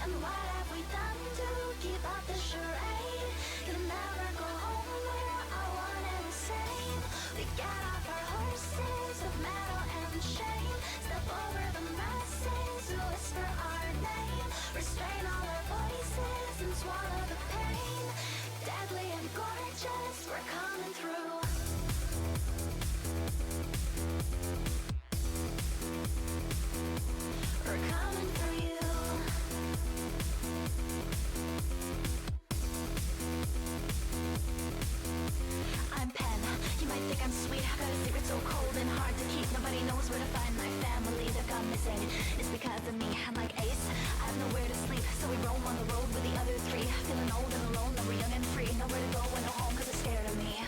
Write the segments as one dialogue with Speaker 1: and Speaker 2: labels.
Speaker 1: And what have we done to keep up the charade? You'll never go home where I wanted to say. We get off our horses of metal and shame. Step over the masses who whisper our name. Restrain all our voices and swallow the pain. Deadly and gorgeous, we're coming through. We're coming for you. I'm Pen, you might think I'm sweet. I got a secret so cold and hard to keep. Nobody knows where to find my family. They've gone missing, it's because of me. I'm like Ace, I have nowhere to sleep. So we roam on the road with the other three. Feeling old and alone, but we're young and free. Nowhere to go and no home cause they're scared of me.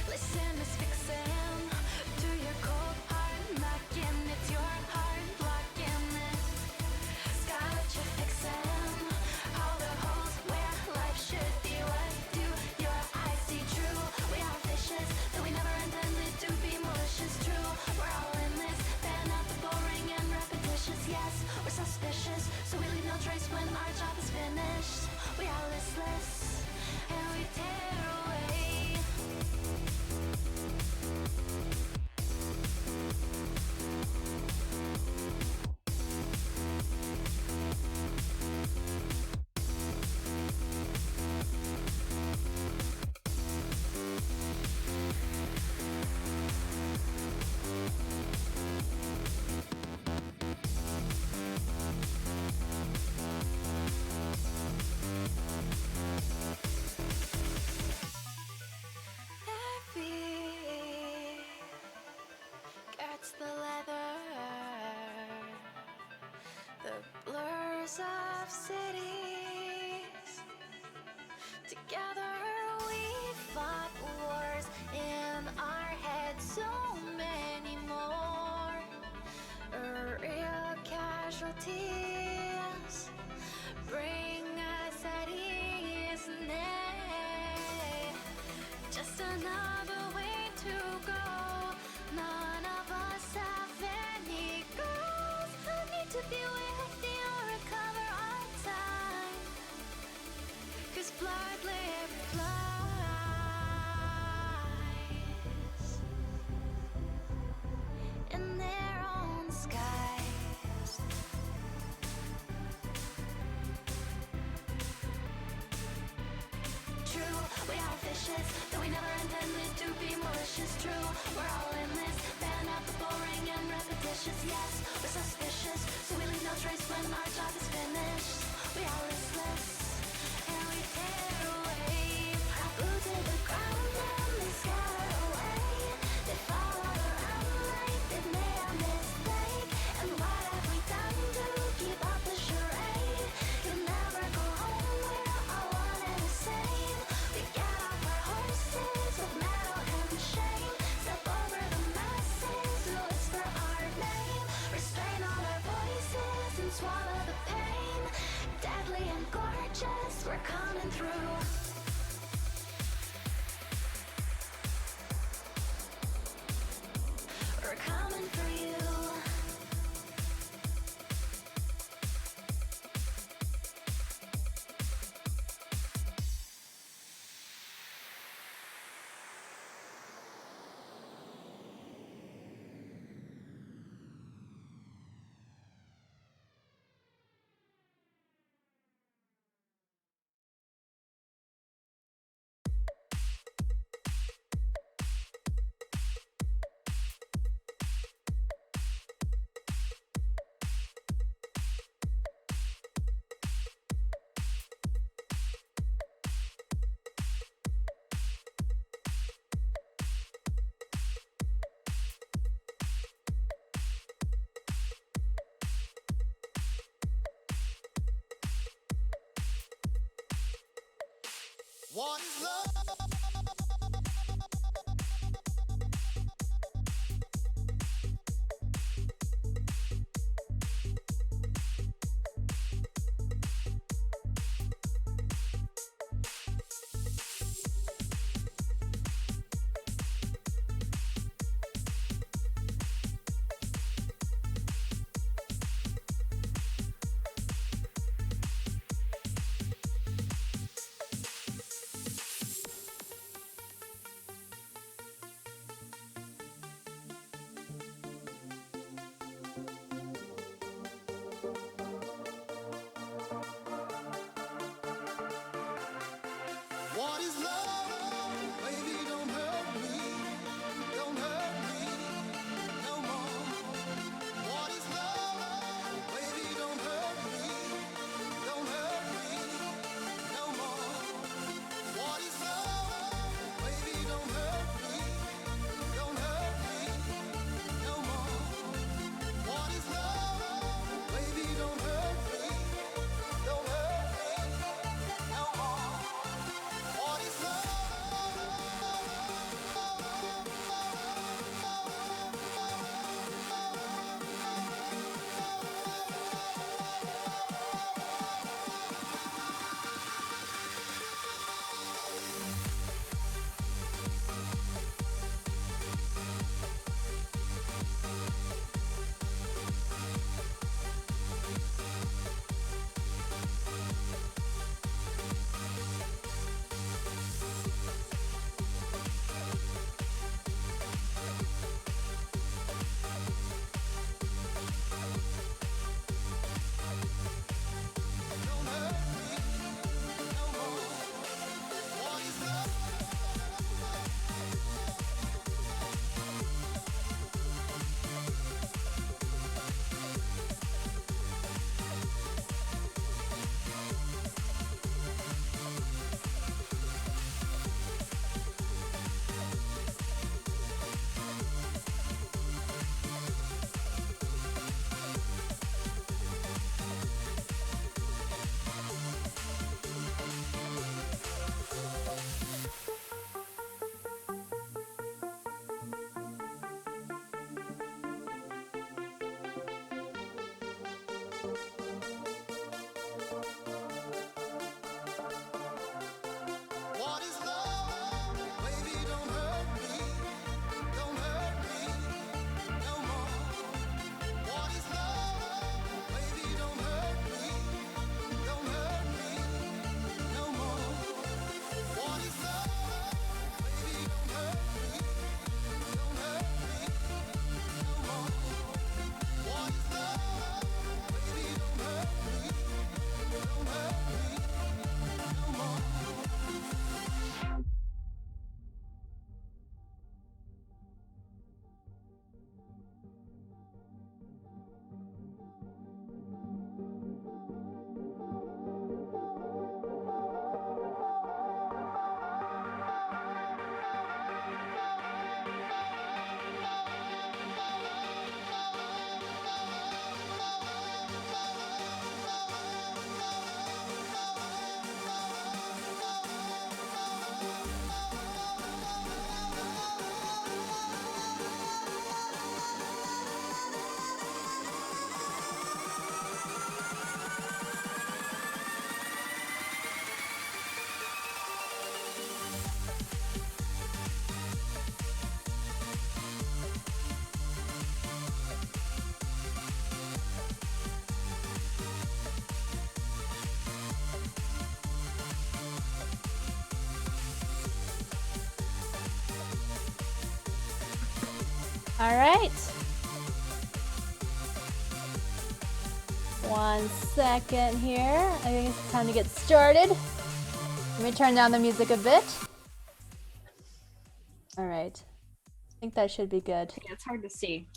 Speaker 1: Listen, it's fixing to your cold heart knocking. It's your heart blocking it. Sky what you're fixing. All the holes where life should be. What do your eyes see true? We are fishes, though we never intended to be malicious. True, we're all in this. Fan out the boring and repetitious. Yes, we're suspicious, so we leave no trace when our job is finished. We are listless, and we tear away. Gets the leather, the blurs of cities. Together we fought wars in our heads, so many more real casualties. Bring us at ease, nay, just another way to go. None of us have any goals. I need to be with you or recover on time. Cause blood live flies in their own skies. True, we are fishes, though we never intended to be malicious. True, we're all in this. Fan out the boring and repetitious. Yes, we're suspicious, so we leave no trace when our job is finished. We are listless, and we tear away. Our boots hit the ground and they scatter away. They follow around like they've made a mistake. And what have we done to keep up the charade? You'll never go home where I wanted to say. We get off our horses with metal and shame. Step over the masses who whisper our name. Restrain all our voices and swallow the pain. Deadly and gorgeous, we're coming through. We're coming for you.
Speaker 2: One love. What is love? Baby, don't hurt me. Don't hurt me no more. What is love? Baby, don't hurt me. Don't hurt me no more. What is love? Baby, don't hurt me. Don't hurt me no more. What is love? Baby, don't hurt me. Don't hurt me no more.
Speaker 3: All right. 1 second here. I think it's time to get started. Let me turn down the music a bit. All right. I think that should be good.
Speaker 4: Yeah, it's hard to see.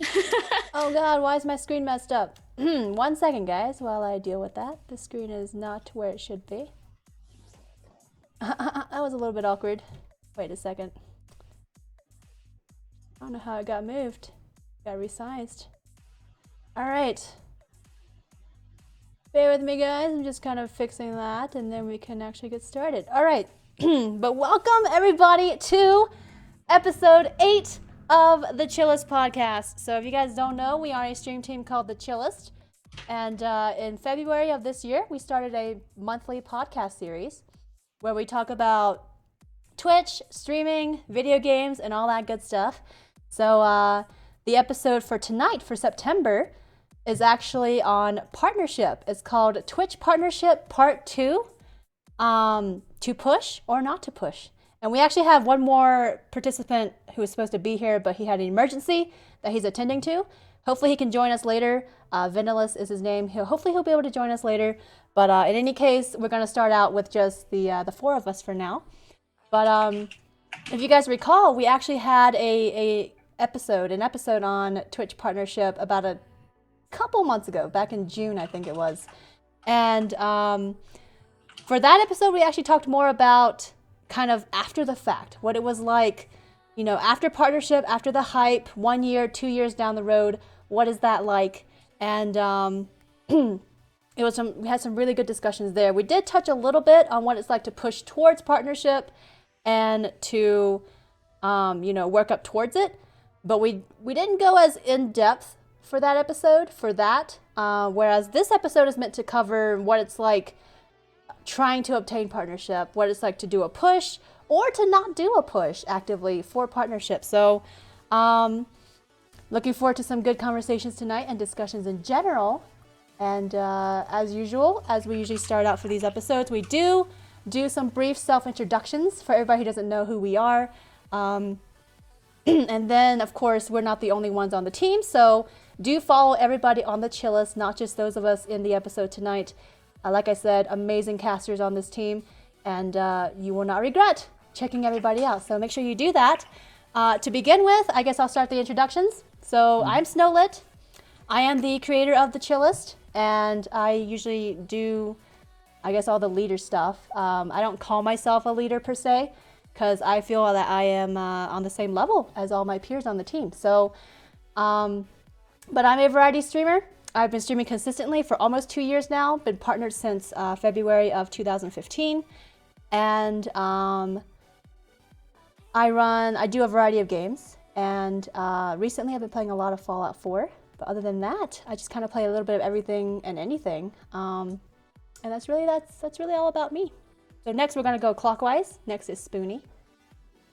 Speaker 3: Oh God, why is my screen messed up? 1 second, guys, while I deal with that. The screen is not where it should be. That was a little bit awkward. Wait a second. I don't know how it got moved. Got resized. All right. Bear with me, guys. I'm just kind of fixing that, and then we can actually get started. All right. But welcome, everybody, to episode 8 of the Chillest podcast. So if you guys don't know, we are a stream team called the Chillest. And in February of this year, we started a monthly podcast series where we talk about Twitch, streaming, video games, and all that good stuff. So the episode for tonight, for September, is actually on partnership. It's called Twitch Partnership Part 2, to push or not to push. And we actually have one more participant who was supposed to be here, but he had an emergency that he's attending to. Hopefully he can join us later. Vinilis is his name. Hopefully he'll be able to join us later. But in any case, we're going to start out with just the 4 of us for now. But if you guys recall, we actually had an episode on Twitch Partnership about a couple months ago, back in June, I think it was. And for that episode, we actually talked more about kind of after the fact, what it was like, you know, after partnership, after the hype, 1 year, 2 years down the road, what is that like? And we had some really good discussions there. We did touch a little bit on what it's like to push towards partnership and to, work up towards it. But we didn't go as in depth for that episode, whereas this episode is meant to cover what it's like trying to obtain partnership, what it's like to do a push or to not do a push actively for partnership. So looking forward to some good conversations tonight and discussions in general. And as usual, as we usually start out for these episodes, we do some brief self-introductions for everybody who doesn't know who we are. And then, of course, we're not the only ones on the team, so do follow everybody on the Chillest, not just those of us in the episode tonight. Like I said, amazing casters on this team, and you will not regret checking everybody out, so make sure you do that. To begin with, I guess I'll start the introductions. So I'm Snowlit. I am the creator of the Chillest, and I usually do, I guess, all the leader stuff. I don't call myself a leader per se, because I feel that I am on the same level as all my peers on the team. So, but I'm a variety streamer. I've been streaming consistently for almost 2 years now, been partnered since February of 2015. And I do a variety of games. And recently I've been playing a lot of Fallout 4. But other than that, I just kind of play a little bit of everything and anything. And that's really all about me. So next we're gonna go clockwise. Next is Spoonie.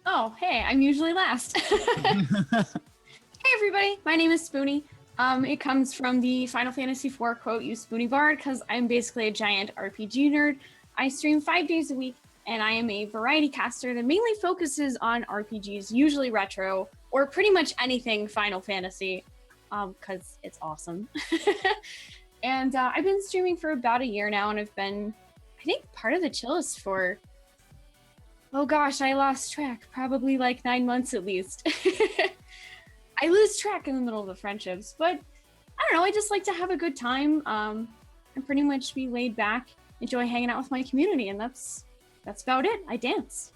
Speaker 4: Oh, hey, I'm usually last. Hey everybody, my name is Spoonie. It comes from the Final Fantasy IV quote, "Use Spoonie Bard," because I'm basically a giant RPG nerd. I stream 5 days a week, and I am a variety caster that mainly focuses on RPGs, usually retro, or pretty much anything Final Fantasy, because it's awesome. And I've been streaming for about a year now, and I've been, I think, part of the Chillest for, oh gosh, I lost track, probably like 9 months at least. I lose track in the middle of the friendships, but I don't know, I just like to have a good time, and pretty much be laid back, enjoy hanging out with my community, and that's about it. I dance.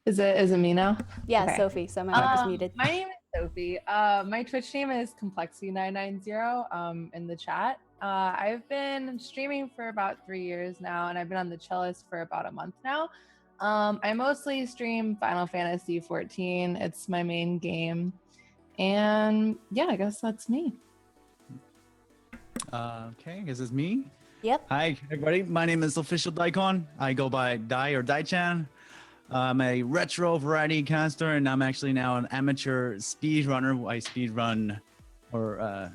Speaker 5: Is it me now?
Speaker 3: Yeah,
Speaker 5: Okay.
Speaker 3: Sophie. So my mic is muted.
Speaker 5: My name is Sophie. My Twitch name is Complexity990 in the chat. I've been streaming for about 3 years now, and I've been on the Chillest for about a month now. I mostly stream Final Fantasy 14. It's my main game. And yeah, I guess that's me.
Speaker 6: Okay, this is me.
Speaker 3: Yep.
Speaker 6: Hi, everybody. My name is Official Daikon. I go by Dai or Dai-chan. I'm a retro variety caster, and I'm actually now an amateur speedrunner. I speedrun or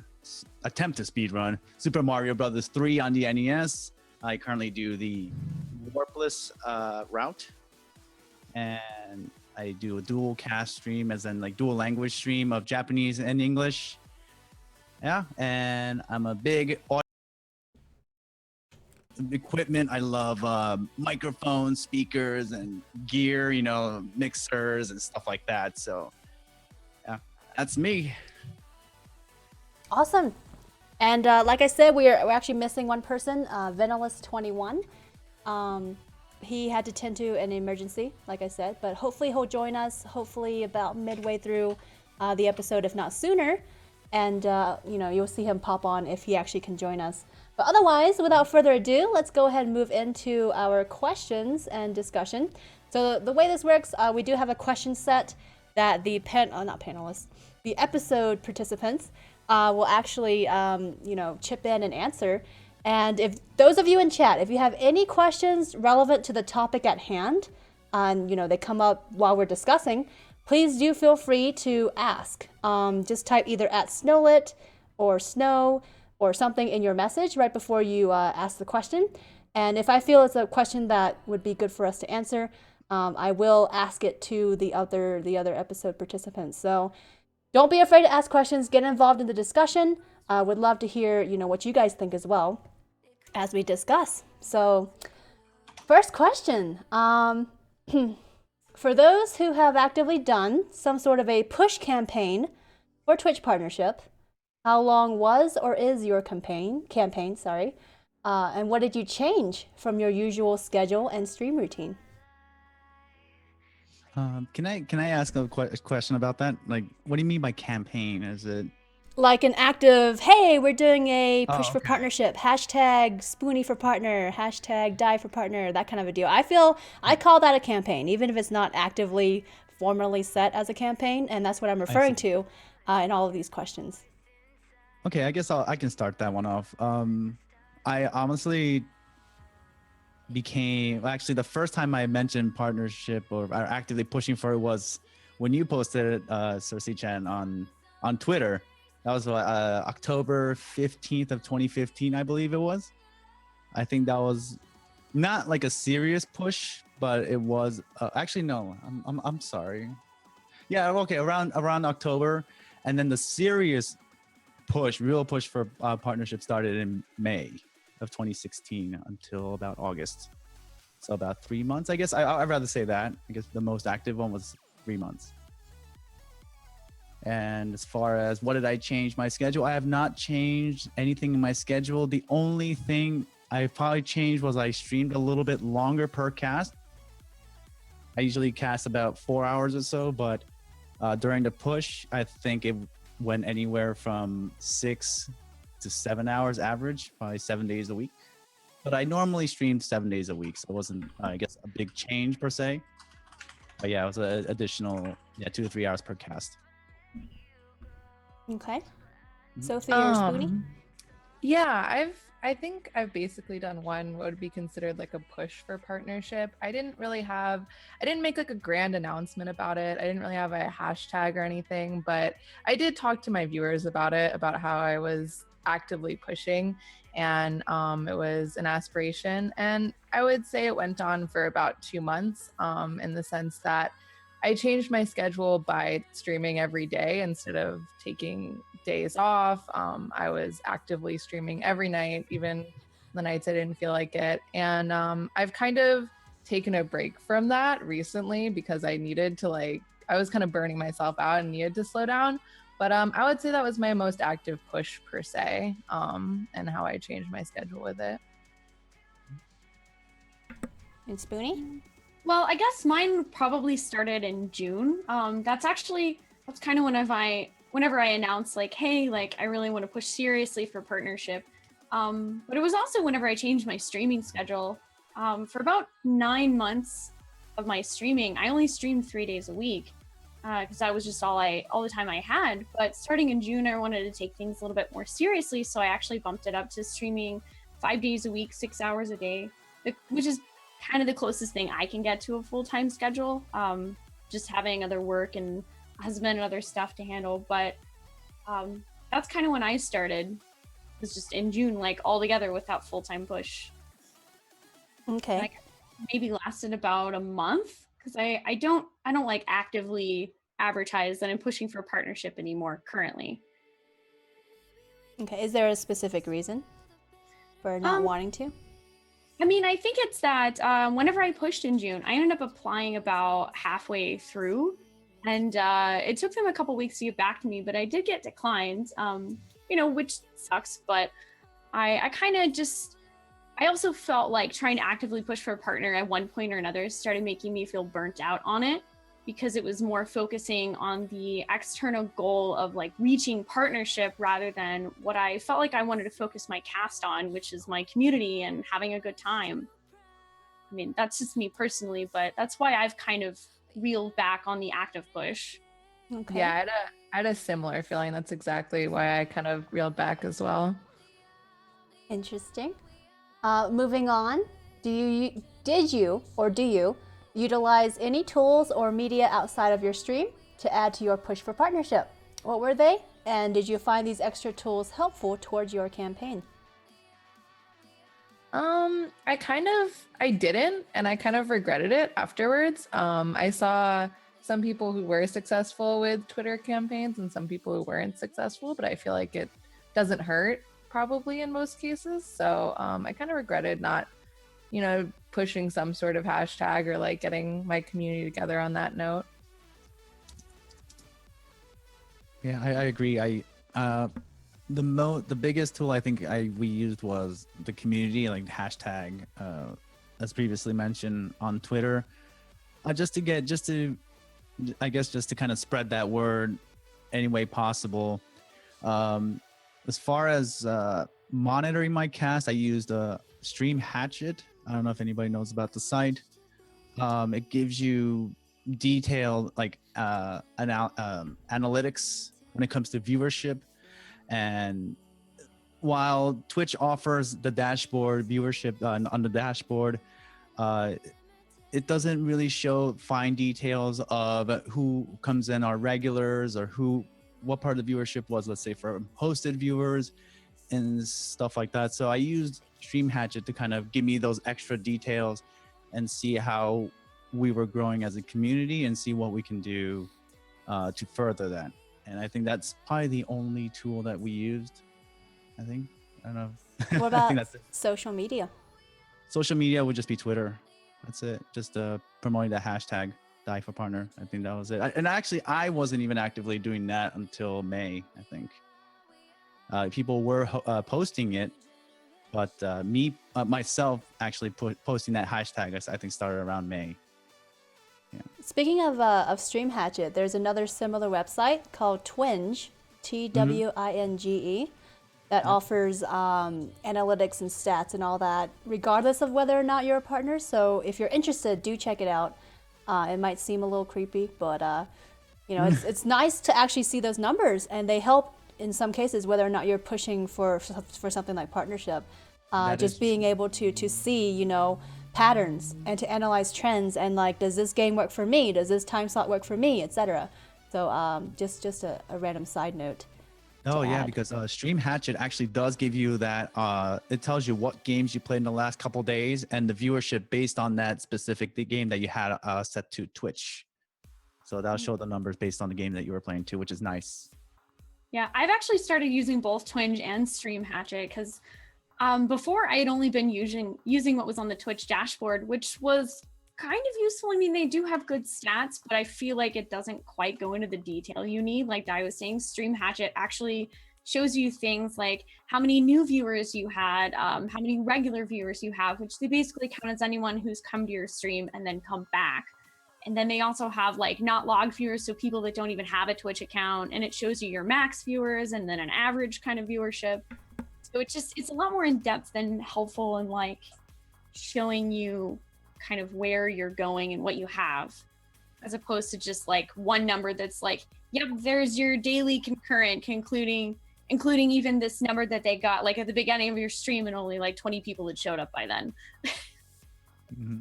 Speaker 6: attempt to speedrun Super Mario Brothers 3 on the NES. I currently do the warpless route, and I do a dual cast stream, as in like dual language stream of Japanese and English. Yeah, and I'm a big equipment. I love microphones, speakers, and gear, you know, mixers and stuff like that. So yeah, that's me.
Speaker 3: Awesome. And like I said, we're actually missing one person, Vanillus21. He had to tend to an emergency, like I said, but hopefully he'll join us, hopefully about midway through the episode, if not sooner. And, you know, you'll see him pop on if he actually can join us. But otherwise, without further ado, let's go ahead and move into our questions and discussion. So the way this works, we do have a question set that the the episode participants will actually, you know, chip in and answer. And if those of you in chat, if you have any questions relevant to the topic at hand, and you know they come up while we're discussing, please do feel free to ask. Just type either @Snowlit or Snow or something in your message right before you ask the question. And if I feel it's a question that would be good for us to answer, I will ask it to the other episode participants. So don't be afraid to ask questions. Get involved in the discussion. Would love to hear, you know, what you guys think as well as we discuss. So first question. For those who have actively done some sort of a push campaign for Twitch partnership, how long was or is your campaign, and what did you change from your usual schedule and stream routine?
Speaker 6: Can I ask a question about that? Like, what do you mean by campaign? Is it
Speaker 3: Like an active, hey, we're doing a push for
Speaker 6: okay.
Speaker 3: partnership, hashtag Spoonie for partner, hashtag die for partner, that kind of a deal. I call that a campaign, even if it's not actively formally set as a campaign, and that's what I'm referring to in all of these questions.
Speaker 6: Okay, I guess I can start that one off. I honestly actually the first time I mentioned partnership or actively pushing for it was when you posted it, Cersei-chan, on Twitter. That was October 15th of 2015, I believe it was. I think that was not like a serious push, but it was actually no. I'm sorry. Yeah, okay, around October, and then the serious real push for partnership started in May of 2016 until about August. So about 3 months, I guess. I'd rather say that. I guess the most active one was 3 months. And as far as what did I change my schedule, I have not changed anything in my schedule. The only thing I probably changed was I streamed a little bit longer per cast. I usually cast about 4 hours or so, but during the push, I think it went anywhere from 6 to 7 hours average, probably 7 days a week. But I normally stream 7 days a week, so it wasn't, I guess, a big change per se. But yeah, it was an additional 2 to 3 hours per cast.
Speaker 3: Okay. Sophie or Spoonie?
Speaker 5: Yeah, I think I've basically done one what would be considered like a push for partnership. I didn't make like a grand announcement about it. I didn't really have a hashtag or anything, but I did talk to my viewers about it, about how I was actively pushing, and it was an aspiration. And I would say it went on for about 2 months, in the sense that I changed my schedule by streaming every day instead of taking days off. I was actively streaming every night, even the nights I didn't feel like it. And I've kind of taken a break from that recently because I needed to I was kind of burning myself out and needed to slow down. But I would say that was my most active push per se, and how I changed my schedule with it.
Speaker 3: And Spoonie?
Speaker 4: Well, I guess mine probably started in June. That's kind of whenever I announced like, hey, like I really want to push seriously for partnership. But it was also whenever I changed my streaming schedule. For about 9 months of my streaming, I only streamed 3 days a week because that was just all the time I had. But starting in June, I wanted to take things a little bit more seriously, so I actually bumped it up to streaming 5 days a week, 6 hours a day, which is kind of the closest thing I can get to a full-time schedule, just having other work and husband and other stuff to handle. But that's kind of when I started. It was just in June, like all together without full-time push.
Speaker 3: Okay.
Speaker 4: Like maybe lasted about a month because I don't like actively advertise that I'm pushing for a partnership anymore currently.
Speaker 3: Okay. Is there a specific reason for not wanting to?
Speaker 4: I mean, I think it's that whenever I pushed in June, I ended up applying about halfway through, and it took them a couple weeks to get back to me, but I did get declined, which sucks. But I kind of I also felt like trying to actively push for a partner at one point or another started making me feel burnt out on it, because it was more focusing on the external goal of like reaching partnership rather than what I felt like I wanted to focus my cast on, which is my community and having a good time. I mean, that's just me personally, but that's why I've kind of reeled back on the active push.
Speaker 3: Okay.
Speaker 5: Yeah, I had a similar feeling. That's exactly why I kind of reeled back as well.
Speaker 3: Interesting. Moving on, do you utilize any tools or media outside of your stream to add to your push for partnership? What were they? And did you find these extra tools helpful towards your campaign?
Speaker 5: I didn't, and I kind of regretted it afterwards. I saw some people who were successful with Twitter campaigns and some people who weren't successful, but I feel like it doesn't hurt probably in most cases. So I kind of regretted not, pushing some sort of hashtag or like getting my community together on that note.
Speaker 6: Yeah, I agree. The biggest tool I think we used was the community, like hashtag, as previously mentioned on Twitter, just to kind of spread that word any way possible. As far as monitoring my cast, I used Stream Hatchet. I don't know if anybody knows about the site. It gives you detailed analytics when it comes to viewership. And while Twitch offers the dashboard viewership on the dashboard, it doesn't really show fine details of who comes in are regulars or what part of the viewership was, let's say, for hosted viewers and stuff like that. So I used Stream Hatchet to kind of give me those extra details and see how we were growing as a community and see what we can do to further that. And I think that's probably the only tool that we used. I don't know.
Speaker 3: What
Speaker 6: I
Speaker 3: about
Speaker 6: think that's it.
Speaker 3: social media?
Speaker 6: Social media would just be Twitter. That's it. Just promoting the hashtag Die for Partner. I think that was it. And actually, I wasn't even actively doing that until May, I think. People were posting it, but myself actually posting that hashtag, I think started around May. Yeah.
Speaker 3: Speaking of Stream Hatchet, there's another similar website called Twinge, Twinge, that offers analytics and stats and all that, regardless of whether or not you're a partner. So if you're interested, do check it out. It might seem a little creepy, but you know, it's nice to actually see those numbers, and they help in some cases, whether or not you're pushing for something like partnership. Just being able to see, you know, patterns and to analyze trends and like, does this game work for me? Does this time slot work for me, etc. So just a random side note.
Speaker 6: Oh yeah,
Speaker 3: add.
Speaker 6: because Stream Hatchet actually does give you that. It tells you what games you played in the last couple days and the viewership based on that specific game that you had set to Twitch. So that'll show the numbers based on the game that you were playing too, which is nice.
Speaker 4: Yeah, I've actually started using both Twinge and Stream Hatchet because before I had only been using what was on the Twitch dashboard, which was kind of useful. I mean, they do have good stats, but I feel like it doesn't quite go into the detail you need. Like I was saying, Stream Hatchet actually shows you things like how many new viewers you had, how many regular viewers you have, which they basically count as anyone who's come to your stream and then come back. And then they also have like not logged viewers, so people that don't even have a Twitch account, and it shows you your max viewers and then an average kind of viewership. So it's a lot more in depth and helpful and like showing you kind of where you're going and what you have, as opposed to just like one number that's like, yep, there's your daily concurrent, including even this number that they got like at the beginning of your stream and only like 20 people had showed up by then.
Speaker 6: Mm-hmm.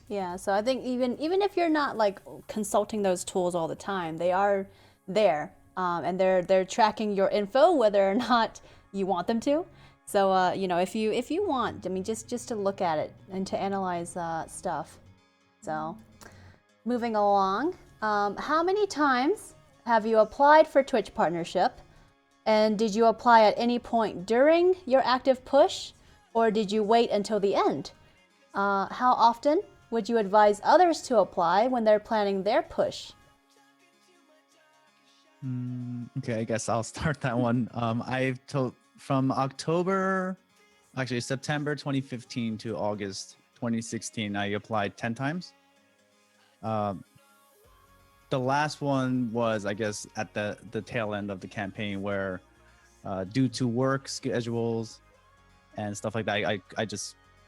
Speaker 3: Yeah, so I think even if you're not like consulting those tools all the time, they are there, and they're tracking your info whether or not you want them to. So you know, if you want, I mean, just to look at it and to analyze stuff. So moving along, how many times have you applied for Twitch partnership, and did you apply at any point during your active push, or did you wait until the end? How often would you advise others to apply when they're planning their push?
Speaker 6: Okay, I guess I'll start that one. I've told from September 2015 to August 2016, I applied 10 times. The last one was, I guess, at the tail end of the campaign where due to work schedules and stuff like that,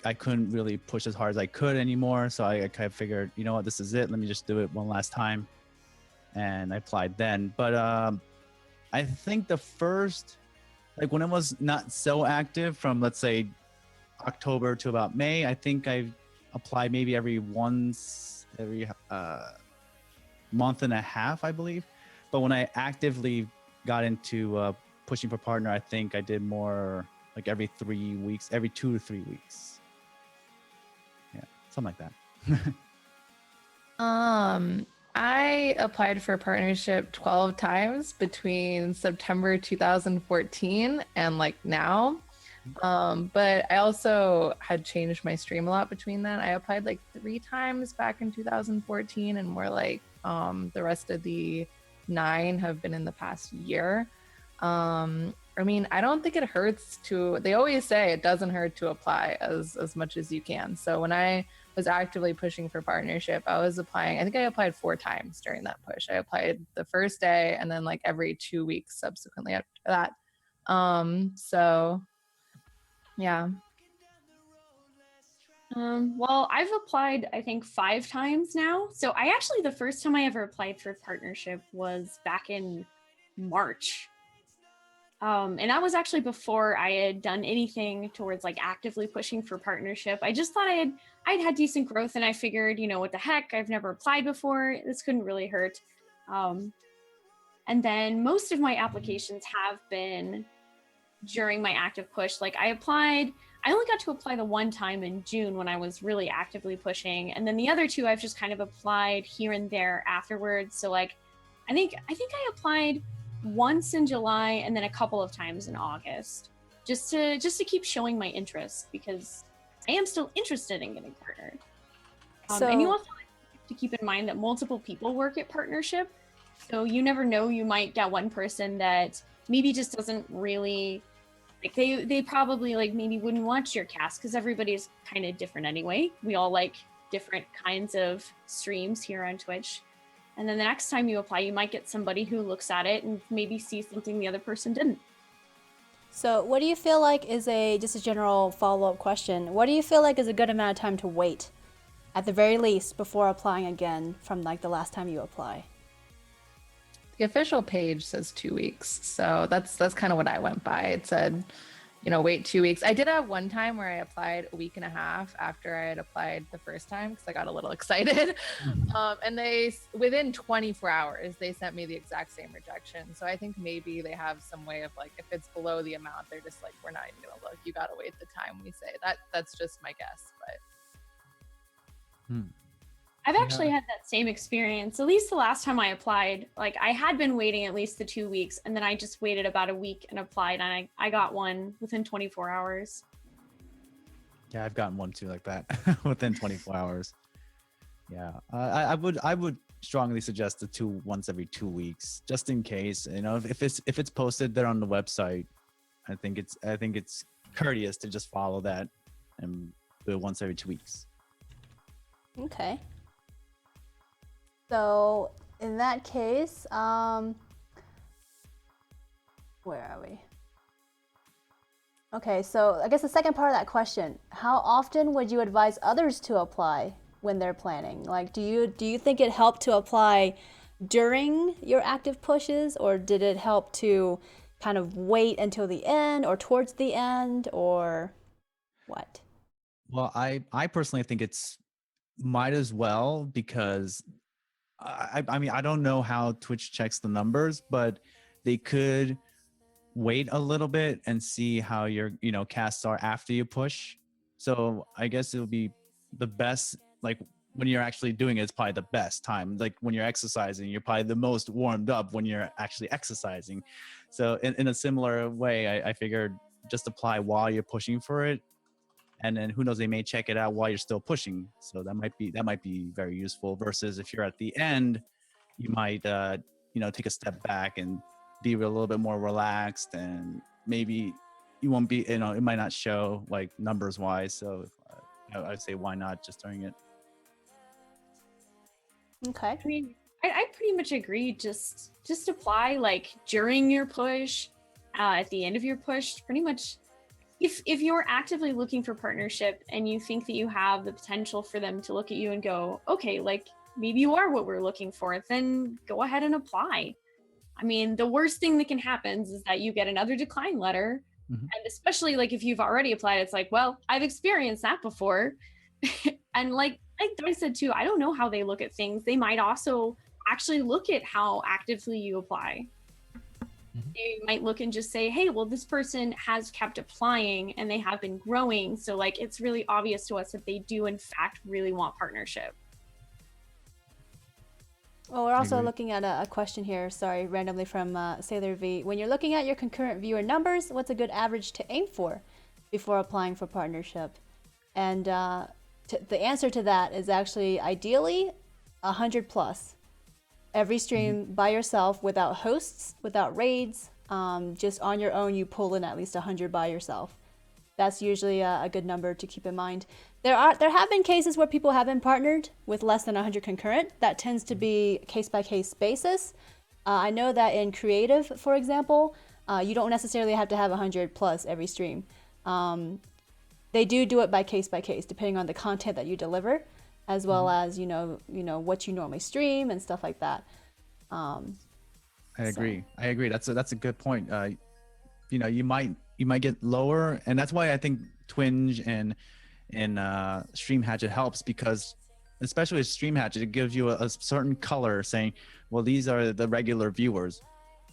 Speaker 6: I couldn't really push as hard as I could anymore. So I kind of figured, you know what, this is it. Let me just do it one last time. And I applied then. But I think the first, like when it was not so active from, let's say, October to about May, I think I applied maybe every month and a half, I believe. But when I actively got into pushing for partner, I think I did more like every 3 weeks, every 2 to 3 weeks. Something like that.
Speaker 5: I applied for a partnership 12 times between September 2014 and like now. But I also had changed my stream a lot between then. I applied like 3 times back in 2014, and more like the rest of the 9 have been in the past year. I mean, I don't think it hurts to, they always say it doesn't hurt to apply as much as you can. So when I was actively pushing for partnership, I was applying, I think I applied 4 times during that push. I applied the first day and then like every 2 weeks subsequently after that. So yeah.
Speaker 4: Well, I've applied, I think 5 times now. So the first time I ever applied for partnership was back in March. And that was actually before I had done anything towards like actively pushing for partnership. I just thought I'd had decent growth, and I figured, you know, what the heck, I've never applied before. This couldn't really hurt. And then most of my applications have been during my active push. Like I only got to apply the 1 time in June when I was really actively pushing. And then the other 2 I've just kind of applied here and there afterwards. So like, I think I applied once in July and then a couple of times in August, just to keep showing my interest, because I am still interested in getting partnered. And you also have to keep in mind that multiple people work at partnership, so you never know, you might get one person that maybe just doesn't really like, they probably like maybe wouldn't watch your cast, because everybody's kind of different anyway. We all like different kinds of streams here on Twitch. And then the next time you apply, you might get somebody who looks at it and maybe sees something the other person didn't.
Speaker 3: So what do you feel like is just a general follow-up question, what do you feel like is a good amount of time to wait at the very least before applying again from like the last time you apply?
Speaker 5: The official page says 2 weeks, so that's kind of what I went by. It said, wait 2 weeks. I did have one time where I applied a week and a half after I had applied the first time because I got a little excited. And they, within 24 hours, they sent me the exact same rejection. So I think maybe they have some way of like, if it's below the amount, they're just like, we're not even gonna look. You gotta wait the time we say. That's just my guess, but.
Speaker 4: I've actually had that same experience. At least the last time I applied, like I had been waiting at least the 2 weeks, and then I just waited about a week and applied, and I got one within 24 hours.
Speaker 6: Yeah, I've gotten one too like that within 24 hours. Yeah, I would strongly suggest the once every 2 weeks, just in case. If it's posted there on the website, I think it's courteous to just follow that and do it once every 2 weeks.
Speaker 3: Okay. So in that case, where are we? Okay, so I guess the second part of that question, how often would you advise others to apply when they're planning? Like, do you think it helped to apply during your active pushes, or did it help to kind of wait until the end or towards the end, or what?
Speaker 6: Well, I personally think it's might as well, because I mean, I don't know how Twitch checks the numbers, but they could wait a little bit and see how your casts are after you push. So I guess it'll be the best, like when you're actually doing it, it's probably the best time. Like when you're exercising, you're probably the most warmed up when you're actually exercising. So in a similar way, I figured just apply while you're pushing for it. And then who knows, they may check it out while you're still pushing. So that might be very useful, versus if you're at the end, you might take a step back and be a little bit more relaxed, and maybe you won't be, it might not show like numbers wise. So I'd say why not just during it.
Speaker 3: Okay.
Speaker 4: I mean, I pretty much agree. Just apply like during your push, at the end of your push, pretty much. If you're actively looking for partnership and you think that you have the potential for them to look at you and go, okay, like maybe you are what we're looking for, then go ahead and apply. I mean, the worst thing that can happen is that you get another decline letter.
Speaker 6: Mm-hmm.
Speaker 4: And especially like if you've already applied, it's like, well, I've experienced that before. And like I said too, I don't know how they look at things. They might also actually look at how actively you apply. They might look and just say, hey, well, this person has kept applying and they have been growing. So like, it's really obvious to us that they do in fact really want partnership.
Speaker 3: Well, we're also looking at a question here, sorry, randomly from Sailor V. When you're looking at your concurrent viewer numbers, what's a good average to aim for before applying for partnership? And the answer to that is actually ideally 100 plus. Every stream by yourself, without hosts, without raids, just on your own, you pull in at least 100 by yourself. That's usually a good number to keep in mind. There have been cases where people have been partnered with less than 100 concurrent. That tends to be case by case basis. I know that in creative, for example, you don't necessarily have to have 100 plus every stream. They do it by case, depending on the content that you deliver, as well as what you normally stream and stuff like that.
Speaker 6: I agree. That's a good point. You might get lower, and that's why I think Twinge and Stream Hatchet helps, because especially with Stream Hatchet, it gives you a certain color saying, well, these are the regular viewers.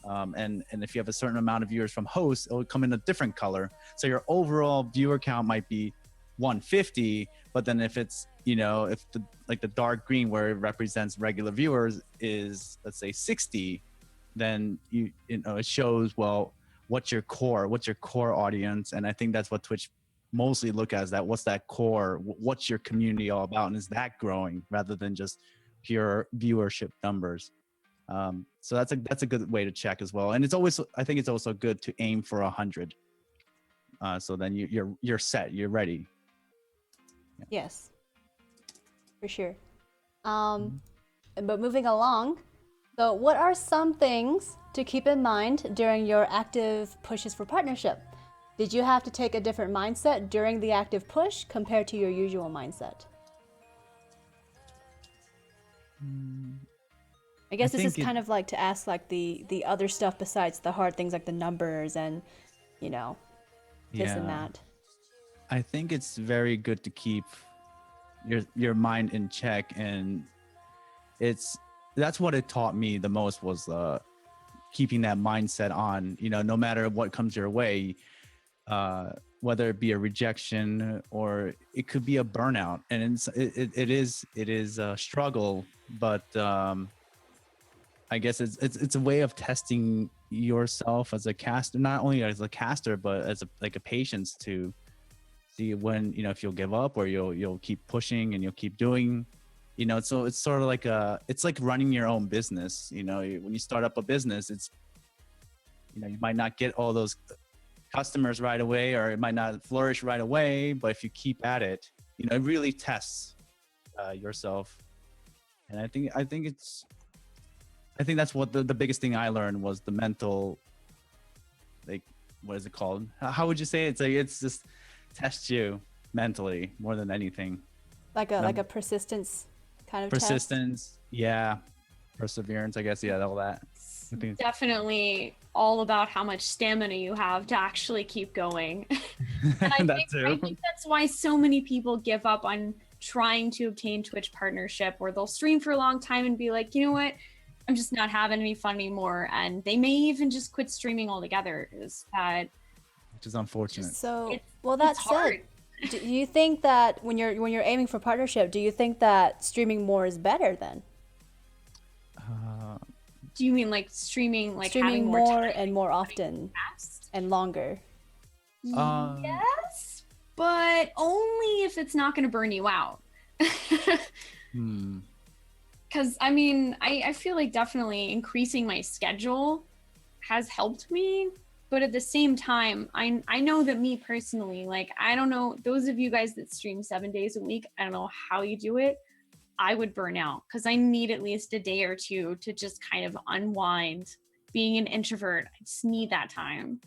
Speaker 6: And if you have a certain amount of viewers from hosts, it will come in a different color. So your overall viewer count might be 150, but then if it's if the dark green where it represents regular viewers is, let's say, 60, then it shows, well, what's your core audience. And I think that's what Twitch mostly look at, is that what's that core, what's your community all about, and is that growing rather than just pure viewership numbers. So that's a good way to check as well. And I think it's also good to aim for 100. So then you're set, you're ready. Yeah.
Speaker 3: Yes, for sure. But moving along, so what are some things to keep in mind during your active pushes for partnership? Did you have to take a different mindset during the active push compared to your usual mindset? I guess
Speaker 6: I
Speaker 3: this is
Speaker 6: think
Speaker 3: kind of like to ask like the other stuff besides the hard things like the numbers and this and that.
Speaker 6: I think it's very good to keep your mind in check, and that's what it taught me the most was keeping that mindset on, no matter what comes your way, whether it be a rejection or it could be a burnout, and it is a struggle, but I guess it's a way of testing yourself as a caster, not only as a caster but as a patience to see when, if you'll give up or you'll keep pushing and you'll keep doing, so it's sort of like it's like running your own business. When you start up a business, it's, you might not get all those customers right away, or it might not flourish right away, but if you keep at it, it really tests yourself. And I think that's what the biggest thing I learned was the mental, like, what is it called? How would you say it? It's like, it's just test you mentally more than anything.
Speaker 3: Like a persistence kind of
Speaker 6: persistence, yeah, perseverance, I guess, yeah, all that. I think
Speaker 4: Definitely all about how much stamina you have to actually keep going. And I think that's why so many people give up on trying to obtain Twitch partnership, or they'll stream for a long time and be like, you know what, I'm just not having any fun anymore, and they may even just quit streaming altogether.
Speaker 6: Which is unfortunate.
Speaker 3: So, well, that said,
Speaker 4: hard.
Speaker 3: do you think that when you're aiming for partnership, do you think that streaming more is better then?
Speaker 4: Do you mean like streaming having
Speaker 3: more
Speaker 4: time
Speaker 3: and more often and longer?
Speaker 4: Yes, but only if it's not going to burn you out. Because I feel like definitely increasing my schedule has helped me, but at the same time, I know that me personally, like, I don't know, those of you guys that stream 7 days a week, I don't know how you do it. I would burn out because I need at least a day or two to just kind of unwind. Being an introvert, I just need that time.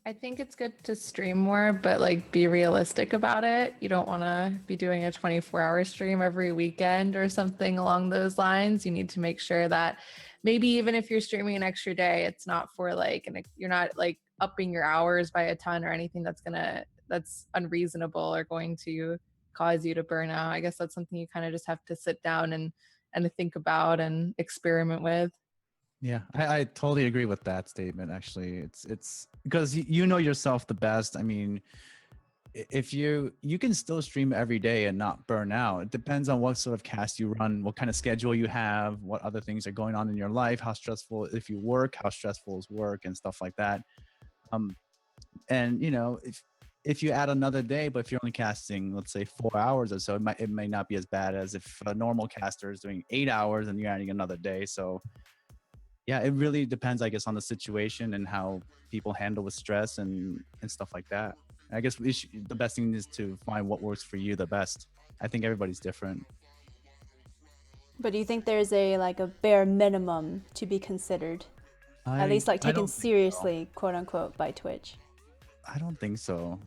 Speaker 5: I think it's good to stream more, but like be realistic about it. You don't want to be doing a 24-hour stream every weekend or something along those lines. You need to make sure that maybe even if you're streaming an extra day, it's not for like, and you're not like upping your hours by a ton or anything that's unreasonable or going to cause you to burn out. I guess that's something you kind of just have to sit down and think about and experiment with.
Speaker 6: Yeah, I totally agree with that statement. Actually, it's because you know yourself the best. I mean, if you can still stream every day and not burn out. It depends on what sort of cast you run, what kind of schedule you have, what other things are going on in your life, how stressful, if you work, how stressful is work and stuff like that. And if you add another day, but if you're only casting, let's say 4 hours or so, it may not be as bad as if a normal caster is doing 8 hours and you're adding another day. So yeah, it really depends, I guess, on the situation and how people handle with stress and stuff like that. I guess the best thing is to find what works for you the best. I think everybody's different.
Speaker 3: But do you think there's a bare minimum to be considered? At least like taken seriously, quote unquote, by Twitch?
Speaker 6: I don't think so.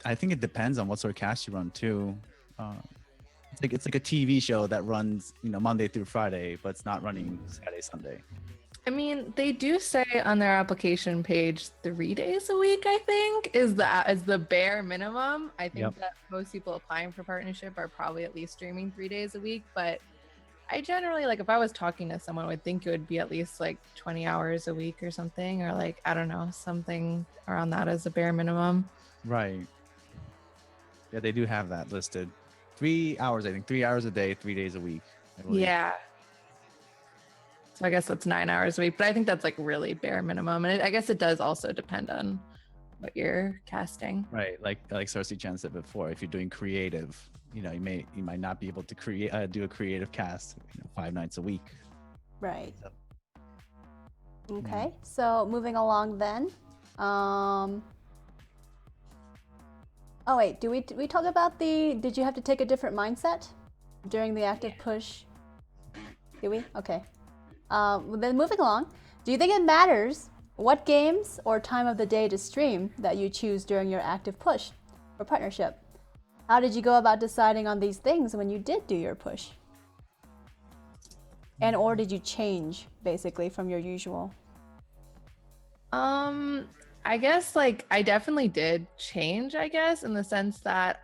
Speaker 6: I think it depends on what sort of cast you run too. It's like a TV show that runs, Monday through Friday, but it's not running Saturday, Sunday.
Speaker 5: I mean, they do say on their application page 3 days a week, I think, is the bare minimum. I think that most people applying for partnership are probably at least streaming 3 days a week. But I generally, like, if I was talking to someone, I would think it would be at least like 20 hours a week or something, or like, I don't know, something around that as a bare minimum.
Speaker 6: Right. Yeah, they do have that listed. 3 hours, I think. 3 hours a day, 3 days a week.
Speaker 5: Yeah. So I guess that's 9 hours a week, but I think that's like really bare minimum. And I guess it does also depend on what you're casting.
Speaker 6: Right. Like Cersei Chan said before, if you're doing creative, you might not be able to do a creative cast 5 nights a week.
Speaker 3: Right. Okay. So moving along then. Oh wait, do we talk about did you have to take a different mindset during the active push? Did we? Okay. Then moving along, do you think it matters what games or time of the day to stream that you choose during your active push or partnership? How did you go about deciding on these things when you did do your push? And or did you change basically from your usual?
Speaker 5: I guess like I definitely did change, I guess, in the sense that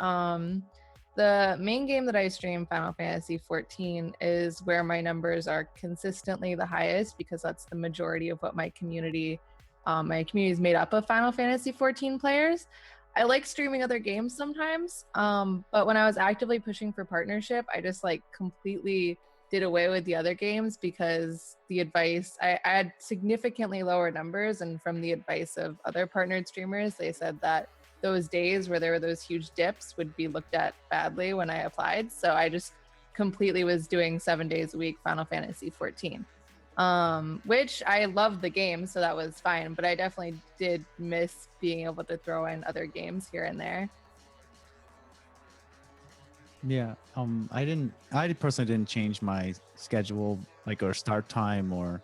Speaker 5: the main game that I stream, Final Fantasy 14, is where my numbers are consistently the highest because that's the majority of what my community is made up of Final Fantasy 14 players. I like streaming other games sometimes, but when I was actively pushing for partnership, I just like completely did away with the other games because the advice I had significantly lower numbers, and from the advice of other partnered streamers, they said that those days where there were those huge dips would be looked at badly when I applied. So I just completely was doing 7 days a week Final Fantasy 14, which I loved the game, so that was fine. But I definitely did miss being able to throw in other games here and there.
Speaker 6: Yeah. I personally didn't change my schedule, like, or start time, or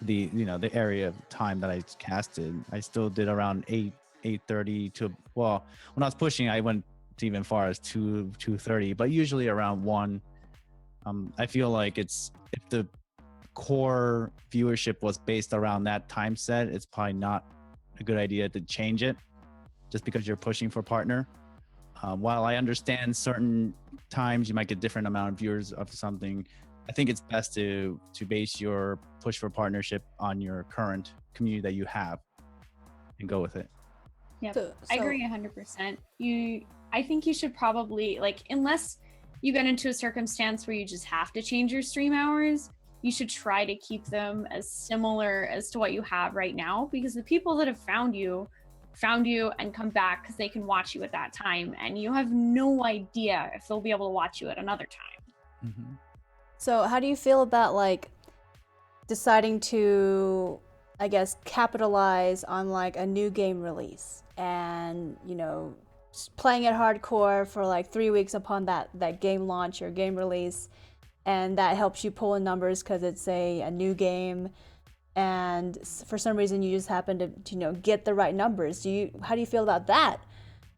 Speaker 6: the area of time that I casted. I still did around 8:30 to, well, when I was pushing, I went to even far as 2:30, but usually around 1. I feel like if the core viewership was based around that time set, it's probably not a good idea to change it just because you're pushing for partner. While I understand certain times you might get different amount of viewers of something, I think it's best to base your push for partnership on your current community that you have and go with it.
Speaker 4: Yep.
Speaker 3: So-
Speaker 4: I agree 100%. I think you should probably, like, unless you get into a circumstance where you just have to change your stream hours, you should try to keep them as similar as to what you have right now, because the people that have found you and come back because they can watch you at that time, and you have no idea if they'll be able to watch you at another time.
Speaker 6: Mm-hmm.
Speaker 3: So how do you feel about like deciding to, I guess, capitalize on like a new game release and, playing it hardcore for like 3 weeks upon that game launch or game release, and that helps you pull in numbers because it's a new game, and for some reason you just happen to get the right numbers. How do you feel about that?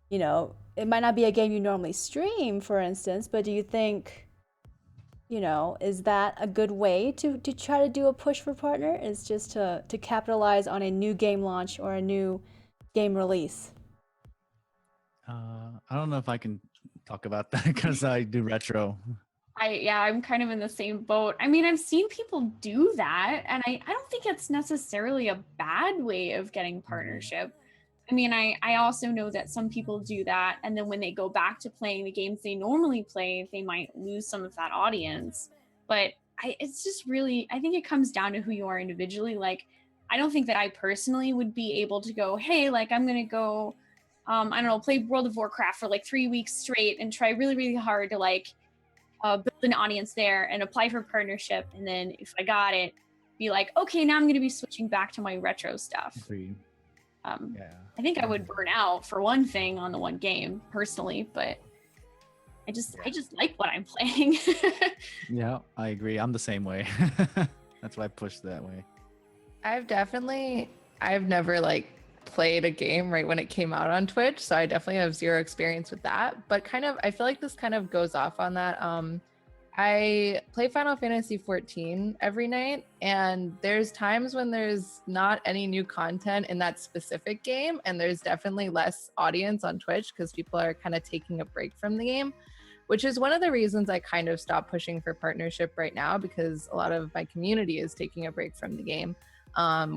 Speaker 3: It might not be a game you normally stream, for instance, but do you think, is that a good way to try to do a push for partner, is just to capitalize on a new game launch or a new game release?
Speaker 6: I don't know if I can talk about that because I do retro.
Speaker 4: I'm kind of in the same boat. I mean, I've seen people do that, and I don't think it's necessarily a bad way of getting partnership. I mean, I also know that some people do that, and then when they go back to playing the games they normally play, they might lose some of that audience. But it's just really, I think it comes down to who you are individually. Like, I don't think that I personally would be able to go, hey, like, I'm going to go, I don't know, play World of Warcraft for like 3 weeks straight and try really, really hard to like build an audience there and apply for partnership. And then if I got it, be like, okay, now I'm going to be switching back to my retro stuff.
Speaker 6: Agreed. Yeah.
Speaker 4: I think I would burn out for one thing on the one game personally, but I just like what I'm playing.
Speaker 6: Yeah, I agree. I'm the same way. That's why I push that way.
Speaker 5: I've never like played a game right when it came out on Twitch, so I definitely have zero experience with that, but I feel like this kind of goes off on that. I play Final Fantasy 14 every night, and there's times when there's not any new content in that specific game, and there's definitely less audience on Twitch because people are kind of taking a break from the game, which is one of the reasons I kind of stopped pushing for partnership right now, because a lot of my community is taking a break from the game.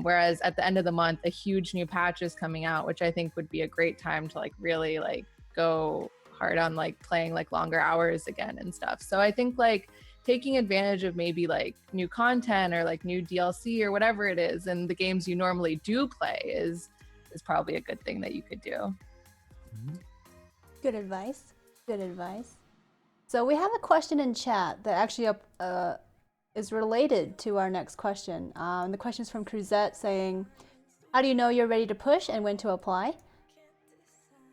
Speaker 5: Whereas at the end of the month, a huge new patch is coming out, which I think would be a great time to like really like go hard on like playing like longer hours again and stuff. So I think like taking advantage of maybe like new content or like new DLC or whatever it is, and the games you normally do play is probably a good thing that you could do.
Speaker 3: Good advice. Good advice. So we have a question in chat that actually is related to our next question. The question is from Cruzette saying, how do you know you're ready to push and when to apply?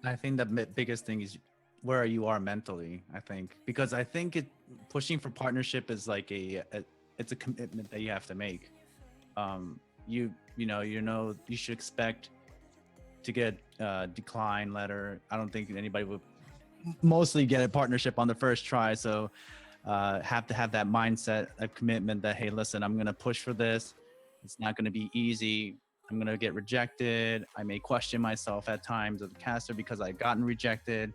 Speaker 6: I think the biggest thing is where you are mentally, I think, because I think pushing for partnership is like it's a commitment that you have to make. You should expect to get a decline letter. I don't think anybody would mostly get a partnership on the first try. So have to have that mindset of commitment that, hey, listen, I'm going to push for this. It's not going to be easy. I'm going to get rejected. I may question myself at times as a caster because I've gotten rejected.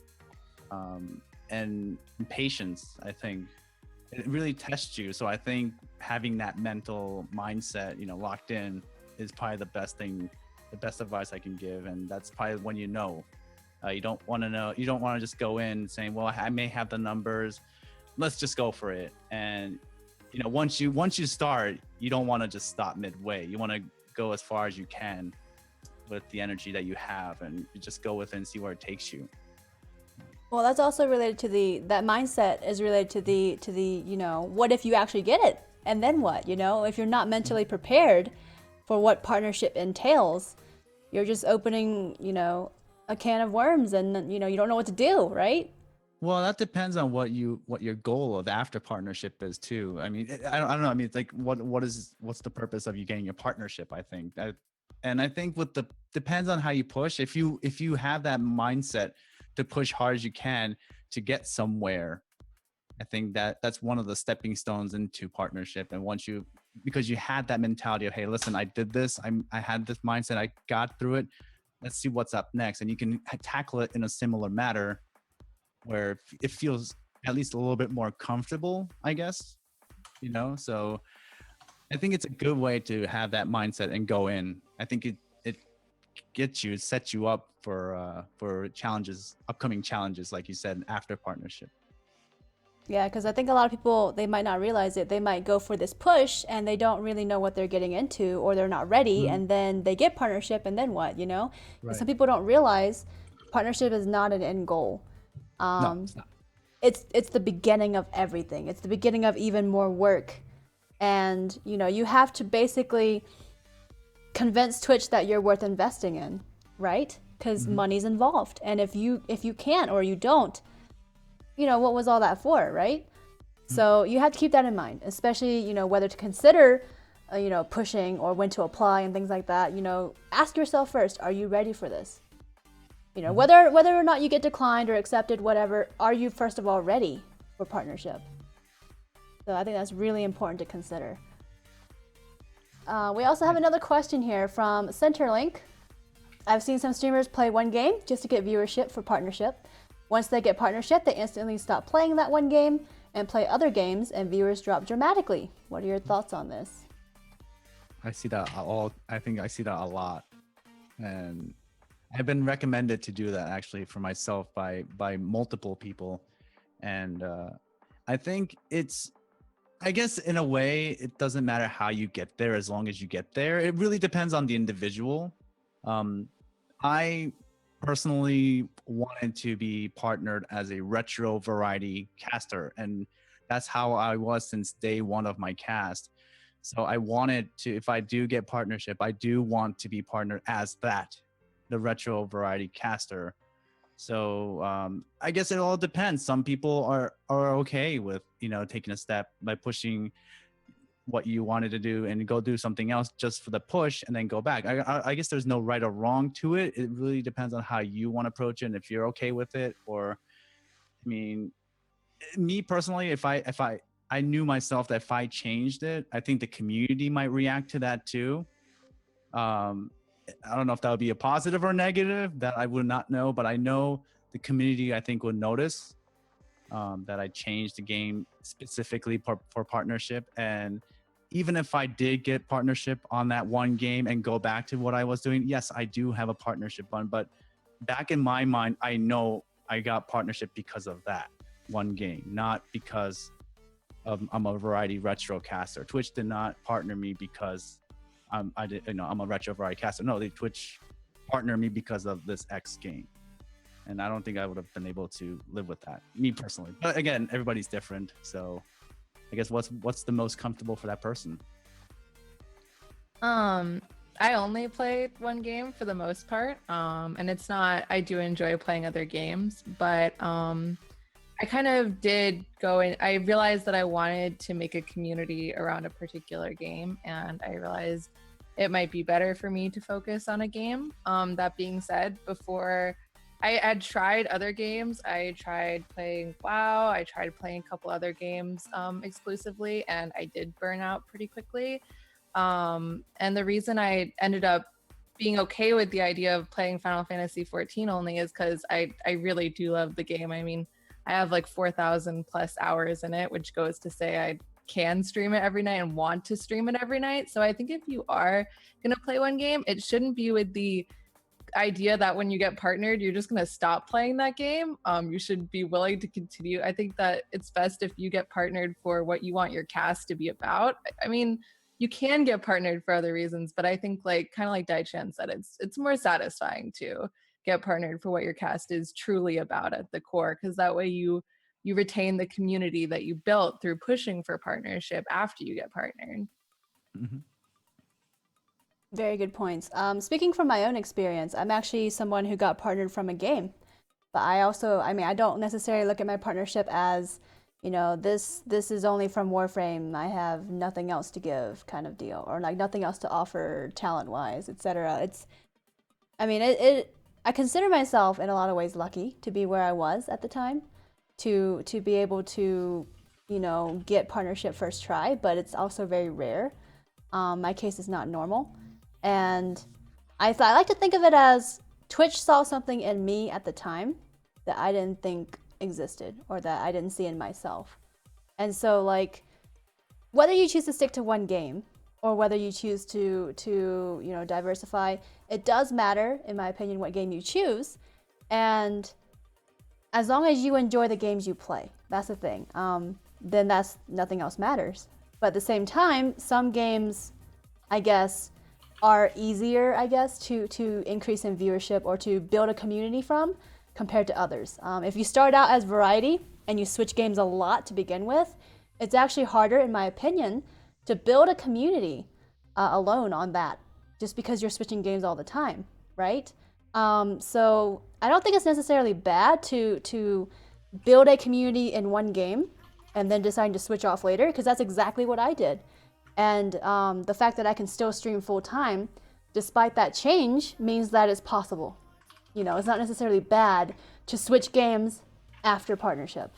Speaker 6: And patience, I think it really tests you. So I think having that mental mindset, locked in is probably the best advice I can give. And that's probably when you don't want to just go in saying, well, I may have the numbers, let's just go for it. And once you start, you don't want to just stop midway. You want to go as far as you can with the energy that you have, and you just go with it and see where it takes you.
Speaker 3: Well, that's also related to that mindset is related to the what if you actually get it, and then what? If you're not mentally prepared for what partnership entails, you're just opening a can of worms, and you don't know what to do, right?
Speaker 6: Well, that depends on what your goal of after partnership is too. I mean, I don't know. I mean, it's like what's the purpose of you getting a partnership? I think and I think depends on how you push. If you have that mindset to push hard as you can to get somewhere, I think that's one of the stepping stones into partnership. And because you had that mentality of, hey, listen, I did this. I had this mindset. I got through it. Let's see what's up next. And you can tackle it in a similar manner where it feels at least a little bit more comfortable, I guess, So I think it's a good way to have that mindset and go in. I think it sets you up for challenges, upcoming challenges, like you said, after partnership.
Speaker 3: Yeah, because I think a lot of people, they might not realize it. They might go for this push and they don't really know what they're getting into, or they're not ready, and then they get partnership, and then what,
Speaker 6: Right.
Speaker 3: Some people don't realize partnership is not an end goal.
Speaker 6: No, it's not.
Speaker 3: It's the beginning of everything. It's the beginning of even more work. And, you have to basically convince Twitch that you're worth investing in, right? Because money's involved. And if you can't or you don't, what was all that for, right? So you have to keep that in mind, especially, whether to consider, pushing or when to apply and things like that. Ask yourself first, are you ready for this? Whether or not you get declined or accepted, whatever, are you first of all ready for partnership? So I think that's really important to consider. We also have another question here from Centerlink. I've seen some streamers play one game just to get viewership for partnership. Once they get partnership, they instantly stop playing that one game and play other games, and viewers drop dramatically. What are your thoughts on this?
Speaker 6: I see that I think I see that a lot. And I've been recommended to do that actually for myself by multiple people. And I think I guess in a way, it doesn't matter how you get there as long as you get there. It really depends on the individual. I personally wanted to be partnered as a retro variety caster, and that's how I was since day one of my cast. So I wanted to, if I do get partnership, I do want to be partnered as the retro variety caster. So I guess it all depends. Some people are okay with, taking a step by pushing what you wanted to do and go do something else just for the push and then go back. I guess there's no right or wrong to it. It really depends on how you want to approach it and if you're okay with it. Or, I mean, me personally, if I knew myself that if I changed it, I think the community might react to that too. I don't know if that would be a positive or negative, that I would not know, but I know the community, I think, would notice that I changed the game specifically for partnership. And even if I did get partnership on that one game and go back to what I was doing, yes, I do have a partnership on, but back in my mind, I know I got partnership because of that one game, not because I'm a variety retro caster. Twitch did not partner me because I'm a retro variety caster. No, Twitch partnered me because of this X game. And I don't think I would have been able to live with that, me personally. But again, everybody's different. So I guess what's the most comfortable for that person?
Speaker 5: I only played one game for the most part. And it's not, I do enjoy playing other games, but I kind of did go in, I realized that I wanted to make a community around a particular game, and I realized it might be better for me to focus on a game. That being said, before I had tried other games. I tried playing WoW. I tried playing a couple other games exclusively, and I did burn out pretty quickly. And the reason I ended up being okay with the idea of playing Final Fantasy 14 only is because I really do love the game. I mean, I have like 4,000 plus hours in it, which goes to say I can stream it every night and want to stream it every night. So I think if you are going to play one game, it shouldn't be with the idea that when you get partnered, you're just going to stop playing that game. You should be willing to continue. I think that it's best if you get partnered for what you want your cast to be about. I mean, you can get partnered for other reasons, but I think like kind of like Dai-chan said, it's more satisfying to get partnered for what your cast is truly about at the core, because that way you retain the community that you built through pushing for partnership after you get partnered.
Speaker 6: Mm-hmm.
Speaker 3: Very good points. Speaking from my own experience, I'm actually someone who got partnered from a game. But I mean, I don't necessarily look at my partnership as, this is only from Warframe. I have nothing else to give kind of deal, or like nothing else to offer talent-wise, etc. I mean, I consider myself in a lot of ways lucky to be where I was at the time, to be able to, get partnership first try, but it's also very rare. My case is not normal. And I like to think of it as Twitch saw something in me at the time that I didn't think existed, or that I didn't see in myself. And so like, whether you choose to stick to one game or whether you choose to diversify, it does matter, in my opinion, what game you choose. And as long as you enjoy the games you play, that's the thing, then that's nothing else matters. But at the same time, some games, I guess, are easier, to increase in viewership or to build a community from compared to others. If you start out as variety and you switch games a lot to begin with, it's actually harder, in my opinion, to build a community alone on that, just because you're switching games all the time, right? So I don't think it's necessarily bad to build a community in one game and then deciding to switch off later, because that's exactly what I did. And the fact that I can still stream full time despite that change means that it's possible. It's not necessarily bad to switch games after partnership.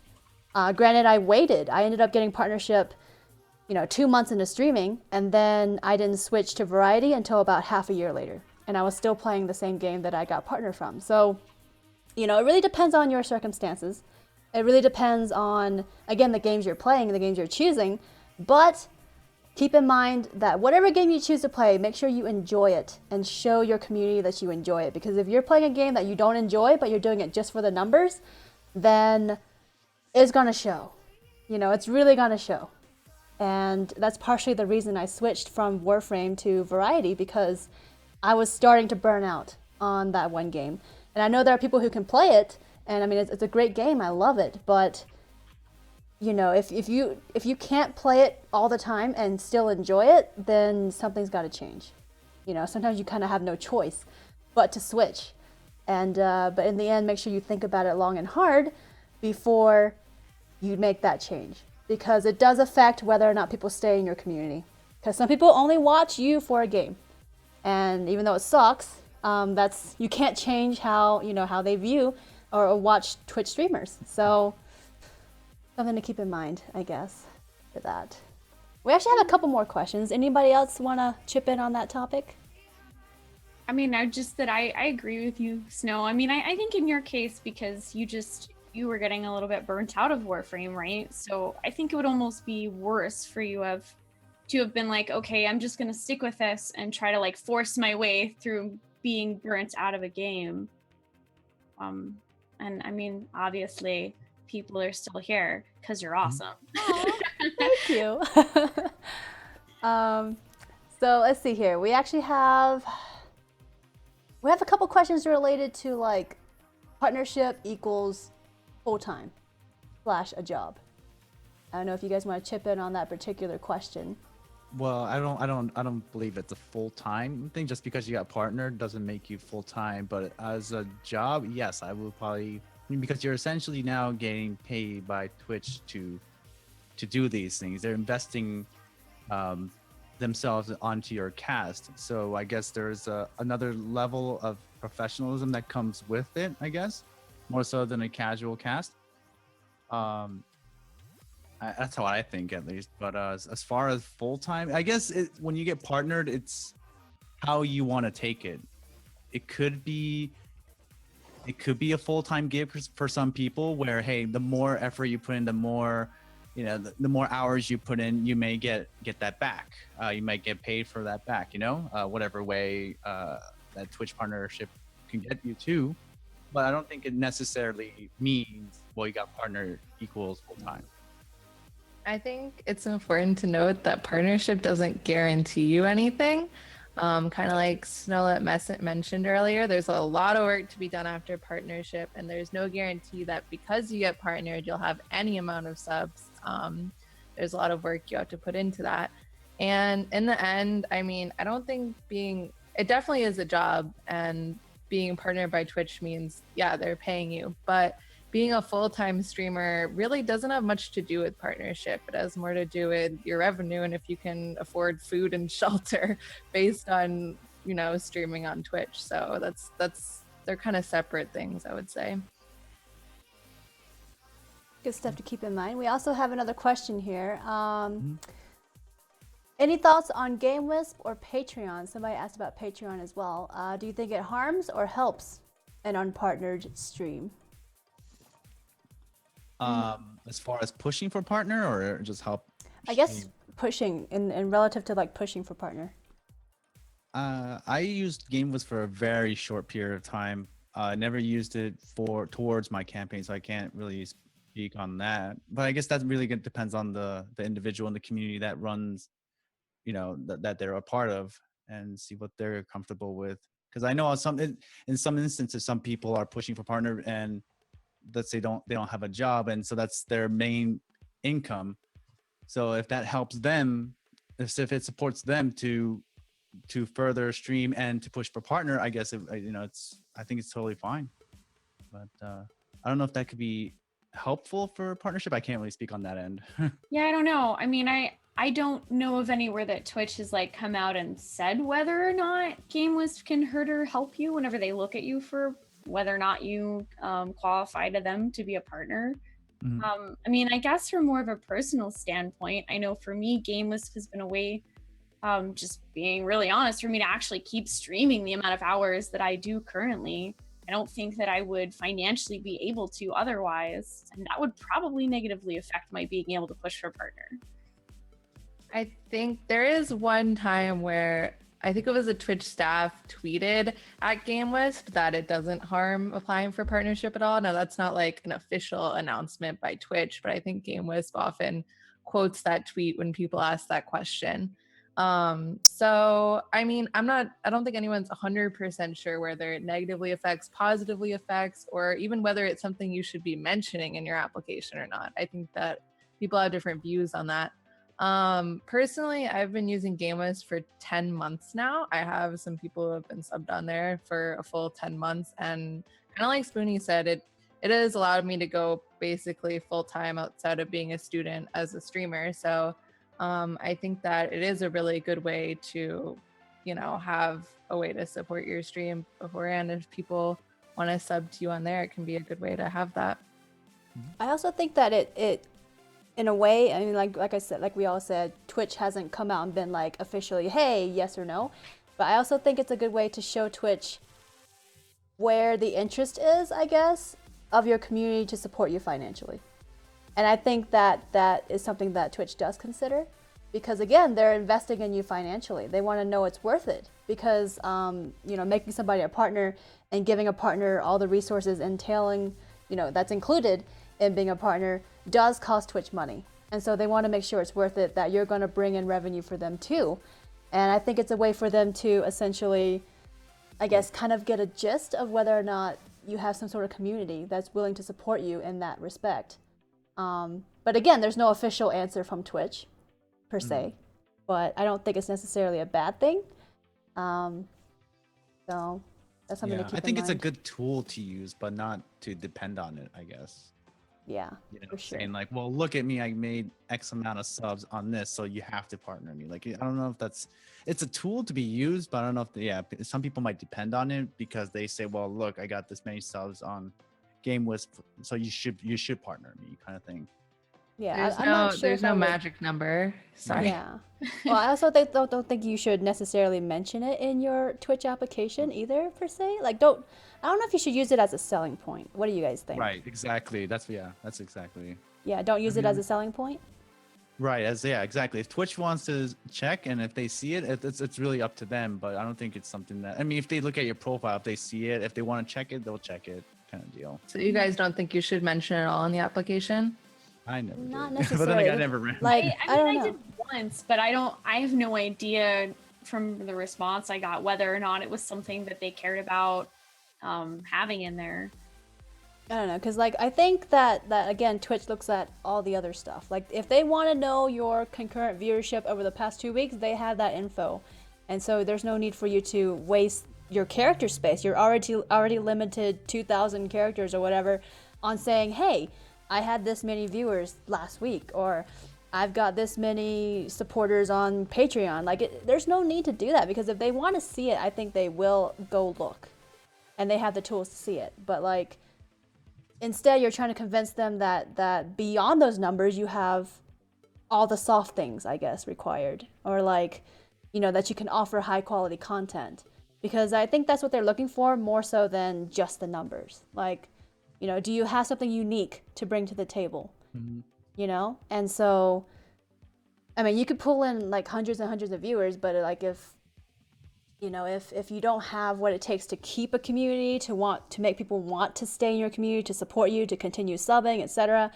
Speaker 3: Granted, I waited. I ended up getting partnership, 2 months into streaming, and then I didn't switch to variety until about half a year later. And I was still playing the same game that I got partner from. So, it really depends on your circumstances. It really depends on, again, the games you're playing and the games you're choosing. But keep in mind that whatever game you choose to play, make sure you enjoy it and show your community that you enjoy it. Because if you're playing a game that you don't enjoy, but you're doing it just for the numbers, then it's going to show. It's really going to show. And that's partially the reason I switched from Warframe to variety, because I was starting to burn out on that one game. And I know there are people who can play it, and I mean, it's a great game. I love it. But if you can't play it all the time and still enjoy it, then something's got to change. Sometimes you kind of have no choice but to switch. And but in the end, make sure you think about it long and hard before you make that change, because it does affect whether or not people stay in your community. Because some people only watch you for a game, and even though it sucks, you can't change how they view or watch Twitch streamers. So something to keep in mind, I guess, for that. We actually have a couple more questions. Anybody else want to chip in on that topic?
Speaker 4: I mean, I agree with you, Snow. I mean, I think in your case, because you were getting a little bit burnt out of Warframe, right? So I think it would almost be worse for you to have been like, okay, I'm just going to stick with this and try to like force my way through being burnt out of a game. And I mean, obviously, people are still here because you're awesome.
Speaker 3: Thank you. So let's see here. We actually have a couple questions related to like partnership equals full-time / a job. I don't know if you guys want to chip in on that particular question.
Speaker 6: Well, I don't believe it's a full-time thing. Just because you got partnered doesn't make you full-time. But as a job, yes, I would probably, because you're essentially now getting paid by Twitch to do these things. They're investing themselves onto your cast. So I guess there's another level of professionalism that comes with it, I guess, more so than a casual cast. That's how I think, at least. But as far as full time, I guess when you get partnered, it's how you want to take it. It could be a full-time gig for some people, where hey, the more effort you put in, the more, you know, the more hours you put in, you may get that back. You might get paid for that back, you know, whatever way that Twitch partnership can get you to. But I don't think it necessarily means, well, you got partner equals full-time.
Speaker 5: I think it's important to note that partnership doesn't guarantee you anything. Kind of like Snowlit mentioned earlier, there's a lot of work to be done after partnership, and there's no guarantee that because you get partnered, you'll have any amount of subs. There's a lot of work you have to put into that. And in the end, I mean, I don't think it definitely is a job, and being partnered by Twitch means, yeah, they're paying you, but being a full-time streamer really doesn't have much to do with partnership. It has more to do with your revenue and if you can afford food and shelter based on, you know, streaming on Twitch. So they're kind of separate things, I would say.
Speaker 3: Good stuff to keep in mind. We also have another question here. Any thoughts on GameWisp or Patreon? Somebody asked about Patreon as well. Do you think it harms or helps an unpartnered stream?
Speaker 6: As far as pushing for partner, or just help?
Speaker 3: I guess pushing in relative to like pushing for partner.
Speaker 6: I used GameWisp for a very short period of time. Never used it towards my campaign, so I can't really speak on that. But I guess that really depends on the individual and the community that runs, you know, that they're a part of, and see what they're comfortable with. Because I know in some instances, some people are pushing for partner, and let's say they don't have a job, and so that's their main income. So if that helps them, if it supports them to further stream and to push for partner, I guess I think it's totally fine. But I don't know if that could be helpful for partnership. I can't really speak on that end.
Speaker 4: Yeah, I don't know. I mean, I don't know of anywhere that Twitch has like come out and said whether or not GameWisp can hurt or help you whenever they look at you for whether or not you qualify to them to be a partner.
Speaker 6: Mm-hmm.
Speaker 4: I mean, I guess from more of a personal standpoint, I know for me, GameList has been a way, just being really honest, for me to actually keep streaming the amount of hours that I do currently. I don't think that I would financially be able to otherwise, and that would probably negatively affect my being able to push for a partner.
Speaker 5: I think there is one time where I think it was a Twitch staff tweeted at GameWisp that it doesn't harm applying for partnership at all. Now, that's not like an official announcement by Twitch, but I think GameWisp often quotes that tweet when people ask that question. So, I mean, I don't think anyone's 100% sure whether it negatively affects, positively affects, or even whether it's something you should be mentioning in your application or not. I think that people have different views on that. Personally, I've been using GameWisp for 10 months now. I have some people who have been subbed on there for a full 10 months, and kind of like Spoonie said, it has allowed me to go basically full-time outside of being a student as a streamer. So I think that it is a really good way to, you know, have a way to support your stream beforehand. If people want to sub to you on there, it can be a good way to have that.
Speaker 3: I also think that it in a way, I mean, like I said, like we all said, Twitch hasn't come out and been like officially, hey, yes or no. But I also think it's a good way to show Twitch where the interest is, I guess, of your community to support you financially. And I think that that is something that Twitch does consider, because again, they're investing in you financially. They want to know it's worth it, because you know, making somebody a partner and giving a partner all the resources entailing, you know, that's included in being a partner does cost Twitch money. And so they want to make sure it's worth it, that you're going to bring in revenue for them too. And I think it's a way for them to essentially, I guess, kind of get a gist of whether or not you have some sort of community that's willing to support you in that respect. But again, there's no official answer from Twitch per se, but I don't think it's necessarily a bad thing. So that's something to keep in mind.
Speaker 6: I think it's a good tool to use, but not to depend on it, I guess.
Speaker 3: Yeah,
Speaker 6: You know,
Speaker 3: for sure.
Speaker 6: saying like, well, look at me, I made X amount of subs on this, so you have to partner me. Like, I don't know if it's a tool to be used, but I don't know if some people might depend on it because they say, well, look, I got this many subs on Game Wisp, so you should partner me, kind of thing.
Speaker 3: Yeah, I'm not sure
Speaker 5: there's
Speaker 3: if I
Speaker 5: no
Speaker 3: would.
Speaker 5: magic number. Sorry.
Speaker 3: Yeah. Well, I also don't think you should necessarily mention it in your Twitch application either, per se. Like, I don't know if you should use it as a selling point. What do you guys think?
Speaker 6: Right, exactly. That's exactly.
Speaker 3: Yeah, don't use it as a selling point.
Speaker 6: Right, exactly. If Twitch wants to check and if they see it, it's really up to them. But I don't think it's something that, I mean, if they look at your profile, if they see it, if they want to check it, they'll check it, kind of deal.
Speaker 5: So you guys don't think you should mention it all in the application?
Speaker 6: I never
Speaker 3: Not
Speaker 6: did. But then like, I
Speaker 3: necessarily.
Speaker 6: never ran.
Speaker 3: Like,
Speaker 4: I
Speaker 3: I
Speaker 4: mean,
Speaker 3: don't
Speaker 4: I
Speaker 3: know.
Speaker 4: did once, but I have no idea from the response I got whether or not it was something that they cared about having in there.
Speaker 3: I don't know, because like I think that again, Twitch looks at all the other stuff. Like if they want to know your concurrent viewership over the past 2 weeks, they have that info, and so there's no need for you to waste your character space. You're already limited 2,000 characters or whatever on saying, hey, I had this many viewers last week, or I've got this many supporters on Patreon. Like there's no need to do that because if they want to see it, I think they will go look, and they have the tools to see it. But like. Instead, you're trying to convince them that beyond those numbers, you have all the soft things, I guess, required. Or like, that you can offer high quality content. Because I think that's what they're looking for more so than just the numbers. Like, do you have something unique to bring to the table?
Speaker 6: Mhm.
Speaker 3: And so, I mean, you could pull in like hundreds and hundreds of viewers, but like if you don't have what it takes to keep a community, to make people want to stay in your community, to support you, to continue subbing, etc.,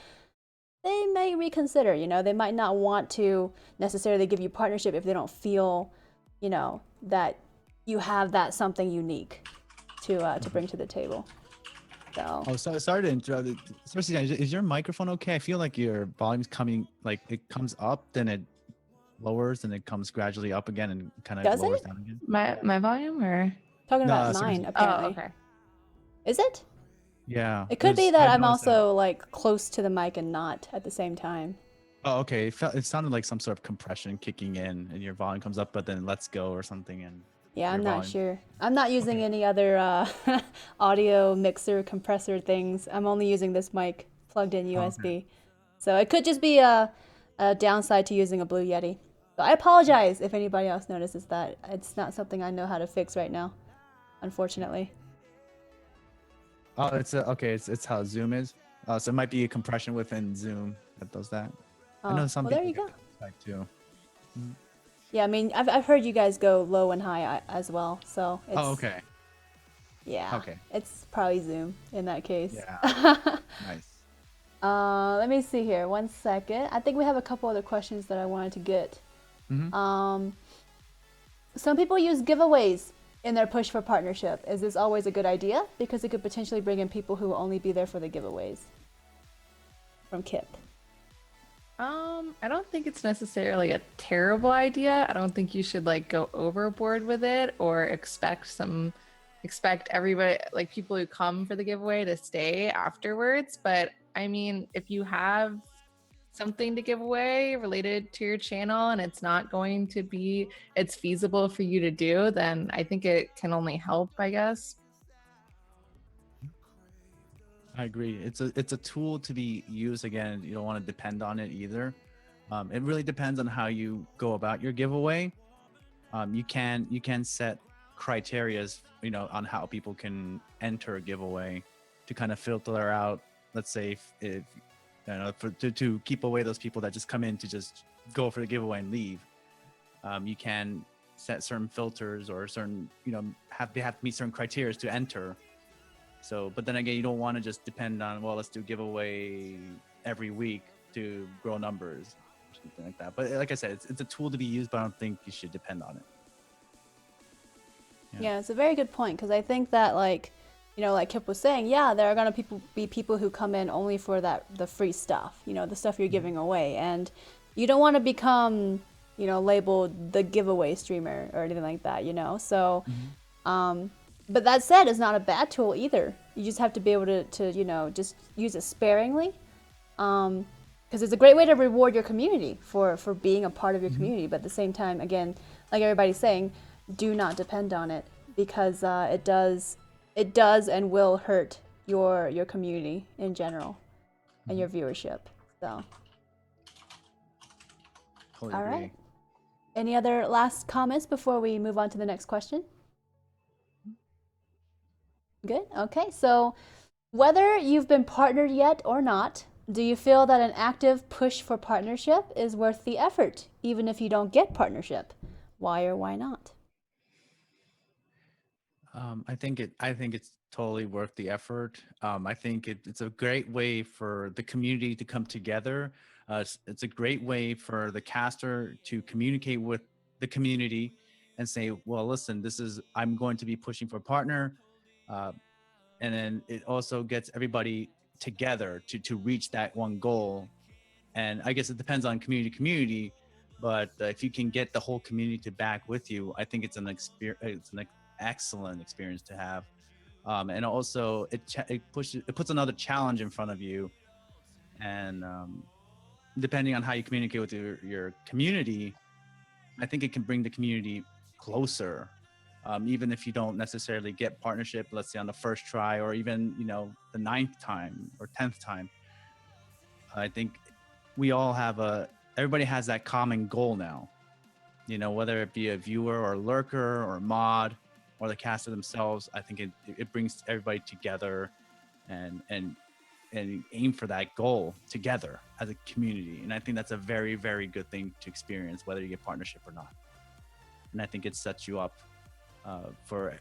Speaker 3: they may reconsider. They might not want to necessarily give you partnership if they don't feel, that you have that something unique to bring to the table. So.
Speaker 6: Oh, sorry to interrupt. Seriously, is your microphone okay? I feel like your volume's coming, like it comes up, then it lowers, and it comes gradually up again, and kind of
Speaker 3: Does
Speaker 6: lowers
Speaker 3: it?
Speaker 6: down again.
Speaker 5: My volume or?
Speaker 3: Talking
Speaker 6: No,
Speaker 3: about
Speaker 6: seriously.
Speaker 3: mine,
Speaker 5: Oh,
Speaker 3: apparently.
Speaker 5: okay.
Speaker 3: Is it?
Speaker 6: Yeah.
Speaker 3: It could be
Speaker 6: there's-
Speaker 3: that
Speaker 6: I've
Speaker 3: I'm
Speaker 6: noticed that.
Speaker 3: also like close to the mic and not at the same time.
Speaker 6: Oh, okay. It sounded like some sort of compression kicking in, and your volume comes up, but then lets go or something, and
Speaker 3: Yeah, I'm
Speaker 6: your
Speaker 3: not
Speaker 6: volume.
Speaker 3: sure. I'm not using any other audio mixer compressor things. I'm only using this mic plugged in USB. So it could just be a downside to using a Blue Yeti. So I apologize if anybody else notices that. It's not something I know how to fix right now, unfortunately.
Speaker 6: Oh, okay. It's how Zoom is. So it might be a compression within Zoom that does that. I know some
Speaker 3: well, there
Speaker 6: people
Speaker 3: you
Speaker 6: get that too.
Speaker 3: Yeah, I mean, I've heard you guys go low and high as well. So it's,
Speaker 6: Oh, okay.
Speaker 3: yeah,
Speaker 6: Okay.
Speaker 3: it's probably Zoom in that case.
Speaker 6: Yeah. Nice.
Speaker 3: Let me see here. 1 second. I think we have a couple other questions that I wanted to get.
Speaker 6: Mhm.
Speaker 3: Some people use giveaways in their push for partnership. Is this always a good idea? Because it could potentially bring in people who will only be there for the giveaways. From Kip.
Speaker 5: I don't think it's necessarily a terrible idea. I don't think you should like go overboard with it or expect everybody, like people who come for the giveaway, to stay afterwards. But I mean, if you have something to give away related to your channel and it's feasible for you to do, then I think it can only help, I guess.
Speaker 6: I agree. It's a tool to be used. Again, you don't want to depend on it either. It really depends on how you go about your giveaway. You can set criterias, on how people can enter a giveaway to kind of filter out. Let's say if to keep away those people that just come in to just go for the giveaway and leave. You can set certain filters or certain, they have to meet certain criteria to enter. So, but then again, you don't want to just depend on, well, let's do giveaway every week to grow numbers or something like that. But like I said, it's a tool to be used, but I don't think you should depend on it.
Speaker 3: Yeah, it's a very good point because I think that like Kip was saying, yeah, there are gonna be people who come in only for the free stuff, the stuff you're giving away, and you don't want to become, labeled the giveaway streamer or anything like that, So, but that said, it's not a bad tool either. You just have to be able to just use it sparingly because it's a great way to reward your community for being a part of your community. But at the same time, again, like everybody's saying, do not depend on it, because it does and will hurt your community in general and your viewership. So,
Speaker 6: Totally
Speaker 3: all
Speaker 6: agree.
Speaker 3: right. Any other last comments before we move on to the next question? Good. Okay. So, whether you've been partnered yet or not, do you feel that an active push for partnership is worth the effort, even if you don't get partnership? Why or why not?
Speaker 6: I think it's totally worth the effort. I think it's a great way for the community to come together. It's a great way for the caster to communicate with the community and say, well, listen, I'm going to be pushing for a partner. And then it also gets everybody together to reach that one goal. And I guess it depends on community to community, but if you can get the whole community to back with you, I think it's an excellent experience to have. And also it puts another challenge in front of you. And depending on how you communicate with your community, I think it can bring the community closer. Even if you don't necessarily get partnership, let's say on the first try, or even, the 9th time or 10th time. I think we all everybody has that common goal now, whether it be a viewer or a lurker or a mod or the caster themselves. I think it brings everybody together and aim for that goal together as a community. And I think that's a very, very good thing to experience, whether you get partnership or not. And I think it sets you up for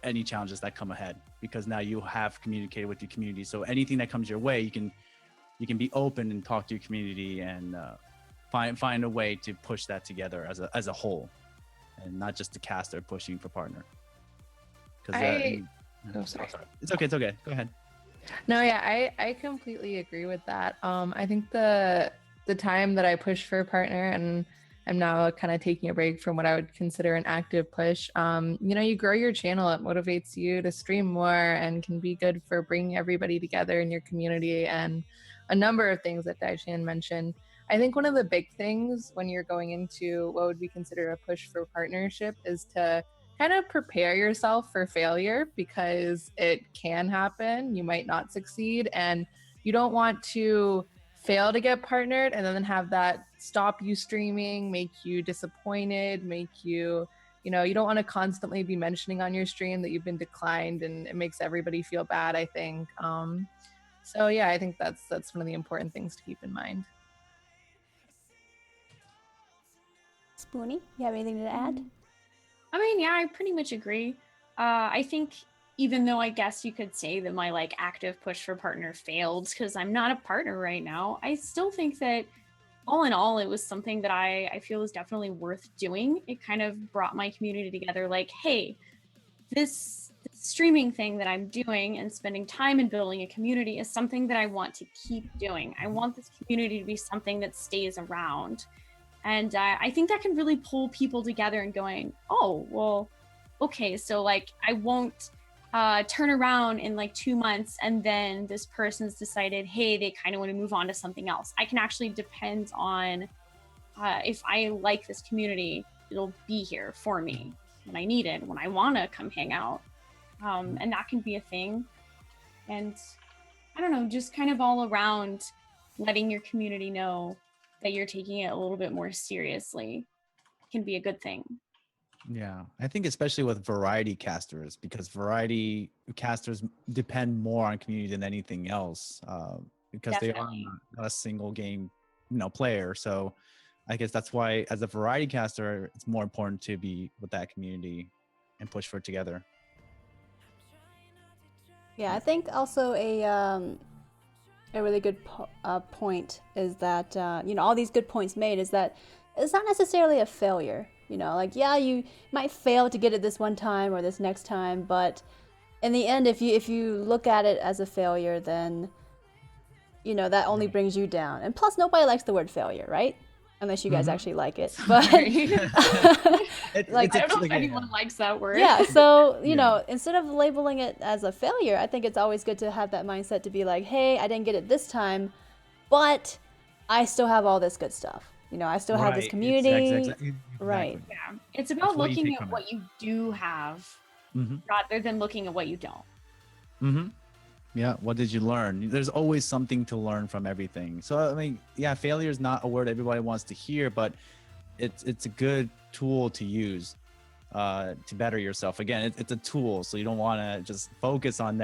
Speaker 6: any challenges that come ahead, because now you have communicated with your community. So anything that comes your way, you can be open and talk to your community and find a way to push that together as a whole, and not just the caster pushing for partner.
Speaker 5: Sorry.
Speaker 6: It's okay. Go ahead.
Speaker 5: No, yeah, I completely agree with that. I think the time that I push for a partner, and I'm now kind of taking a break from what I would consider an active push. You grow your channel, it motivates you to stream more and can be good for bringing everybody together in your community, and a number of things that Daishan mentioned. I think one of the big things when you're going into what would be considered a push for partnership is to kind of prepare yourself for failure, because it can happen. You might not succeed, and you don't want to fail to get partnered and then have that stop you streaming, make you disappointed, make you, you don't want to constantly be mentioning on your stream that you've been declined, and it makes everybody feel bad, I think. So yeah, I think that's one of the important things to keep in mind.
Speaker 3: Spoonie, you have anything to add?
Speaker 4: I mean, yeah, I pretty much agree. I think even though I guess you could say that my active push for partner failed because I'm not a partner right now, I still think that all in all, it was something that I feel is definitely worth doing. It kind of brought my community together, like, hey, this streaming thing that I'm doing and spending time in building a community is something that I want to keep doing. I want this community to be something that stays around. And I think that can really pull people together and going, oh, well, okay, so I won't turn around in 2 months and then this person's decided, hey, they kind of want to move on to something else. I can actually depend on if I like this community, it'll be here for me when I need it, when I want to come hang out. And that can be a thing. And I don't know, just kind of all around letting your community know that you're taking it a little bit more seriously can be a good thing.
Speaker 6: Yeah, I think especially with variety casters, because variety casters depend more on community than anything else, because
Speaker 4: Definitely.
Speaker 6: they are not a single game, player. So I guess that's why, as a variety caster, it's more important to be with that community and push for it together.
Speaker 3: Yeah, I think also a really good point is that all these good points made is that it's not necessarily a failure. Yeah, you might fail to get it this one time or this next time, but in the end, if you look at it as a failure, then that only brings you down. And plus, nobody likes the word failure, right? Unless you guys actually like it. But
Speaker 4: I don't know if anyone likes that word.
Speaker 3: Yeah, so instead of labeling it as a failure, I think it's always good to have that mindset to be like, hey, I didn't get it this time, but I still have all this good stuff. You know, I still have this
Speaker 6: Right.
Speaker 3: community.
Speaker 6: Exactly.
Speaker 3: Right.
Speaker 4: Yeah. It's
Speaker 6: That's
Speaker 4: about
Speaker 6: what you
Speaker 4: looking
Speaker 6: take
Speaker 4: at
Speaker 6: from
Speaker 4: what you do have
Speaker 6: Mm-hmm.
Speaker 4: rather than looking at what you don't.
Speaker 6: Mm-hmm. Yeah. What did you learn? There's always something to learn from everything. So I mean, yeah, failure is not a word everybody wants to hear, but it's a good tool to use to better yourself. Again, it's a tool, so you don't want to just focus on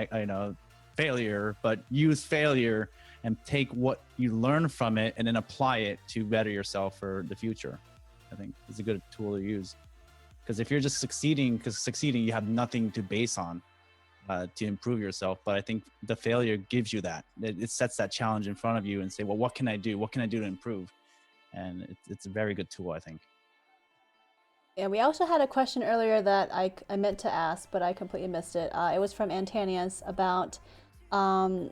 Speaker 6: failure, but use failure and take what you learn from it and then apply it to better yourself for the future. I think it's a good tool to use, because if you're just succeeding you have nothing to base on to improve yourself. But I think the failure gives you that. It sets that challenge in front of you and say, well, what can I do? What can I do to improve? And it's a very good tool, I think.
Speaker 3: Yeah, we also had a question earlier that I meant to ask, but I completely missed it. It was from Antanias about um,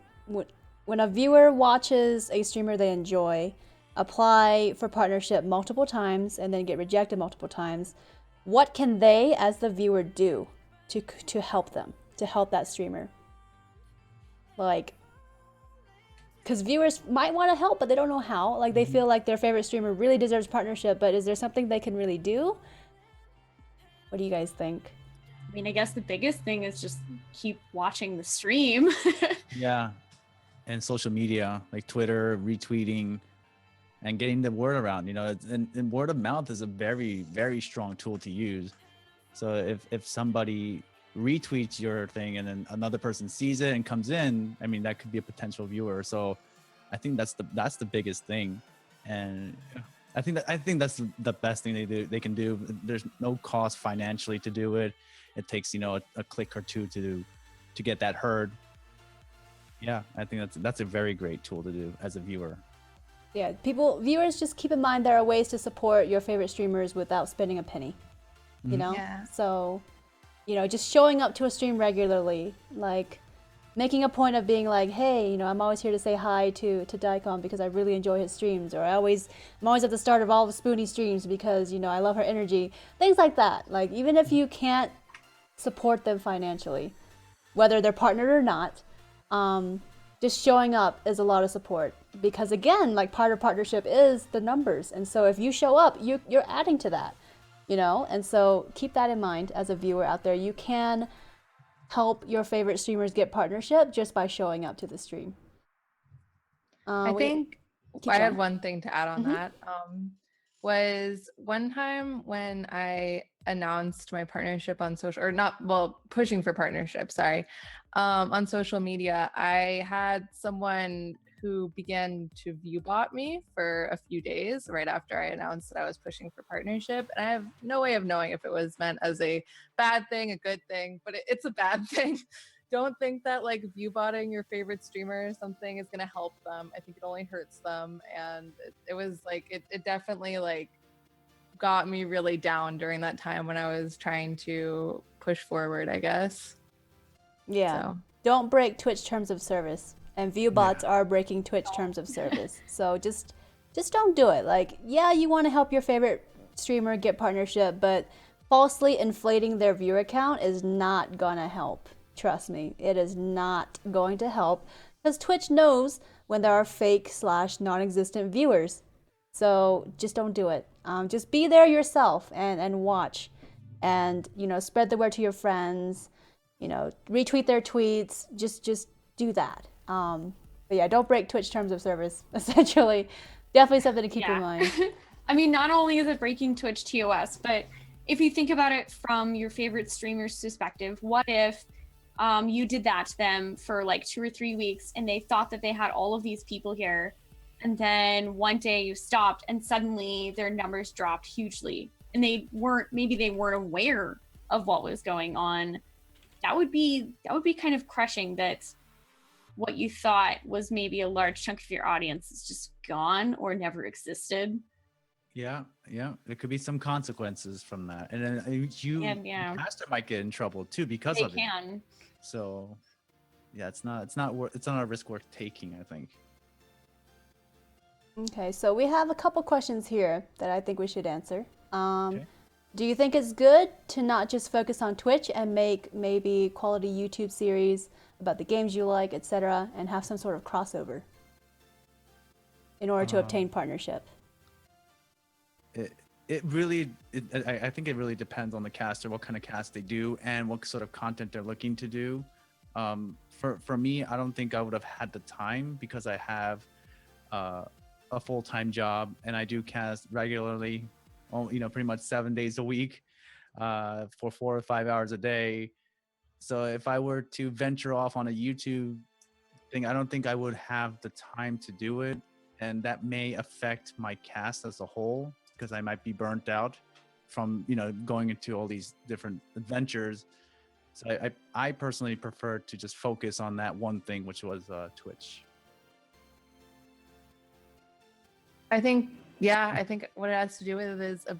Speaker 3: when a viewer watches a streamer they enjoy, apply for partnership multiple times, and then get rejected multiple times. What can they, as the viewer, do to help them, to help that streamer? Like, because viewers might want to help, but they don't know how. Like, they feel like their favorite streamer really deserves partnership, but is there something they can really do? What do you guys think?
Speaker 4: I mean, I guess the biggest thing is just keep watching the stream.
Speaker 6: Yeah. And social media like Twitter, retweeting, and getting the word around. And word of mouth is a very, very strong tool to use. So if somebody retweets your thing and then another person sees it and comes in, I mean, that could be a potential viewer. So I think that's the biggest thing. And I think that's the best thing they can do. There's no cost financially to do it. It takes a click or two to get that heard. Yeah, I think that's a very great tool to do as a viewer.
Speaker 3: Yeah, viewers, just keep in mind there are ways to support your favorite streamers without spending a penny. You know?
Speaker 5: Yeah.
Speaker 3: So, just showing up to a stream regularly, like making a point of being like, hey, I'm always here to say hi to Daikon because I really enjoy his streams, or I'm always at the start of all the Spoonie streams because, I love her energy. Things like that. Like, even if you can't support them financially, whether they're partnered or not, just showing up is a lot of support, because again, like, part of partnership is the numbers, and so if you show up, you're adding to that, and so keep that in mind as a viewer out there. You can help your favorite streamers get partnership just by showing up to the stream.
Speaker 5: I think
Speaker 3: keep
Speaker 5: I
Speaker 3: going.
Speaker 5: had one thing to add on that. Was one time when I announced my partnership on social, or not, well, pushing for partnership, sorry, on social media, I had someone who began to view bot me for a few days right after I announced that I was pushing for partnership. And I have no way of knowing if it was meant as a bad thing, a good thing, but it's a bad thing. Don't think that like view botting your favorite streamer or something is going to help them. I think it only hurts them. And it was like, it definitely like got me really down during that time when I was trying to push forward, I guess.
Speaker 3: Yeah.
Speaker 5: So.
Speaker 3: Don't break Twitch terms of service. And view bots are breaking Twitch terms of service. So just don't do it. Like, yeah, you want to help your favorite streamer get partnership, but falsely inflating their viewer count is not gonna help. Trust me, it is not going to help, because Twitch knows when there are fake / non-existent viewers. So just don't do it. Just be there yourself and watch, and spread the word to your friends. Retweet their tweets. Just do that. But yeah, don't break Twitch terms of service. Essentially, definitely something to keep in mind.
Speaker 4: I mean, not only is it breaking Twitch TOS, but if you think about it from your favorite streamer's perspective, what if you did that to them for like 2 or 3 weeks and they thought that they had all of these people here, and then one day you stopped and suddenly their numbers dropped hugely, and maybe they weren't aware of what was going on. That would be kind of crushing, that what you thought was maybe a large chunk of your audience is just gone or never existed.
Speaker 6: Yeah, there could be some consequences from that, and then the caster might get in trouble too because of it. So yeah, it's not a risk worth taking, I think.
Speaker 3: Okay, so we have a couple questions here that I think we should answer. Do you think it's good to not just focus on Twitch and make maybe quality YouTube series about the games you like, etc., and have some sort of crossover? in order to obtain partnership?
Speaker 6: It really, I think it really depends on the caster, what kind of cast they do, and what sort of content they're looking to do. For me, I don't think I would have had the time because I have a full-time job and I do cast regularly, pretty much 7 days a week, for 4 or 5 hours a day. So if I were to venture off on a YouTube thing, I don't think I would have the time to do it, and that may affect my cast as a whole because I might be burnt out from going into all these different adventures. So I personally prefer to just focus on that one thing, which was Twitch.
Speaker 5: I think what it has to do with it is a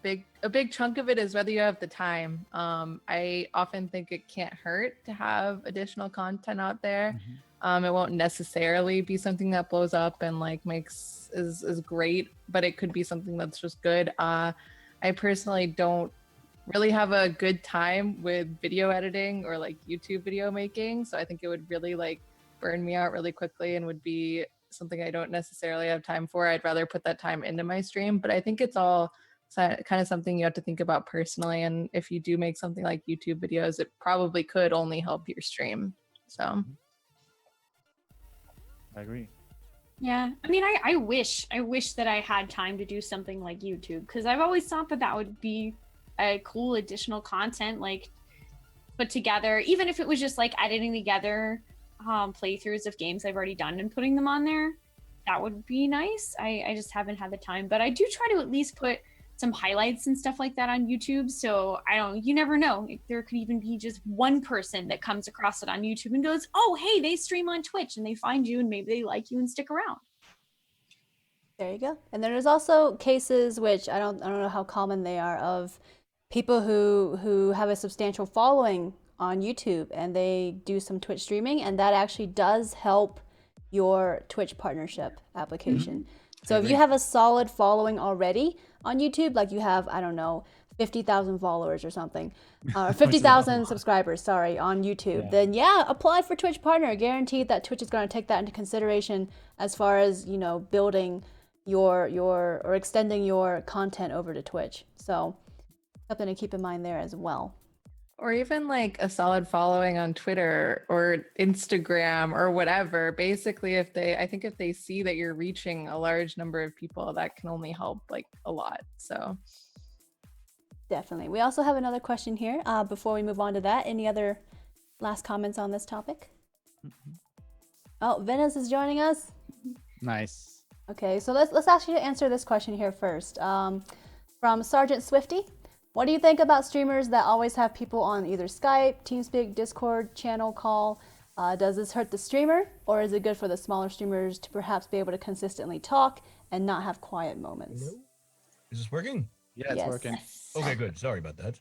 Speaker 5: big chunk of it is whether you have the time. I often think it can't hurt to have additional content out there. It won't necessarily be something that blows up and like is great, but it could be something that's just good. I personally don't really have a good time with video editing or like YouTube video making, so I think it would really like burn me out really quickly and would be something I don't necessarily have time for. I'd rather put that time into my stream, but I think it's all kind of something you have to think about personally. And if you do make something like YouTube videos, it probably could only help your stream. So
Speaker 6: I agree.
Speaker 4: Yeah, I mean, I wish that I had time to do something like YouTube, because I've always thought that would be a cool additional content, like put together, even if it was just like editing together playthroughs of games I've already done and putting them on there. That would be nice. I just haven't had the time, but I do try to at least put some highlights and stuff like that on YouTube. So you never know. There could even be just one person that comes across it on YouTube and goes, oh, hey, they stream on Twitch, and they find you and maybe they like you and stick around.
Speaker 3: There you go. And then there's also cases, which I don't know how common they are, of people who have a substantial following on YouTube and they do some Twitch streaming, and that actually does help your Twitch partnership application. So if you have a solid following already on YouTube, like you have, 50,000 followers or something, or 50,000 subscribers, sorry, on YouTube, then apply for Twitch partner. Guaranteed that Twitch is going to take that into consideration as far as, building your or extending your content over to Twitch. So something to keep in mind there as well.
Speaker 5: or even like a solid following on Twitter or Instagram or whatever. Basically, if they see that you're reaching a large number of people, that can only help like a lot. So
Speaker 3: definitely. We also have another question here. Before we move on to that, any other last comments on this topic? Oh, Venice is joining us.
Speaker 6: Nice.
Speaker 3: Okay, so let's actually answer this question here first. From Sergeant Swifty. What do you think about streamers that always have people on either Skype, TeamSpeak, Discord, channel call? Does this hurt the streamer, or is it good for the smaller streamers to perhaps be able to consistently talk and not have quiet moments?
Speaker 7: Hello? Is this working?
Speaker 6: Yeah, it's working.
Speaker 7: Okay, good. Sorry about that.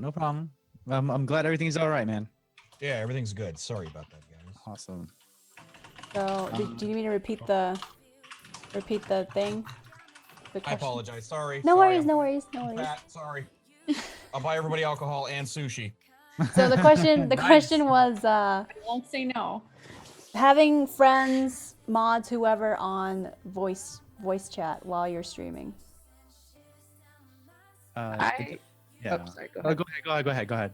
Speaker 6: No problem. I'm glad everything's all right, man.
Speaker 7: Yeah, everything's good. Sorry about that, guys.
Speaker 6: Awesome.
Speaker 3: So, do you need me to repeat the thing? The
Speaker 7: I
Speaker 3: question?
Speaker 7: apologize. Sorry.
Speaker 3: No
Speaker 7: Sorry,
Speaker 3: worries,
Speaker 7: I'm
Speaker 3: no worries, no worries.
Speaker 7: fat. Sorry. I'll buy everybody alcohol and sushi.
Speaker 3: So the question
Speaker 7: Nice.
Speaker 3: question was
Speaker 4: I won't say no.
Speaker 3: having friends, mods, whoever on voice chat while you're streaming.
Speaker 5: I
Speaker 6: Yeah.
Speaker 5: oh, sorry, go
Speaker 6: Oh,
Speaker 5: ahead.
Speaker 6: go ahead.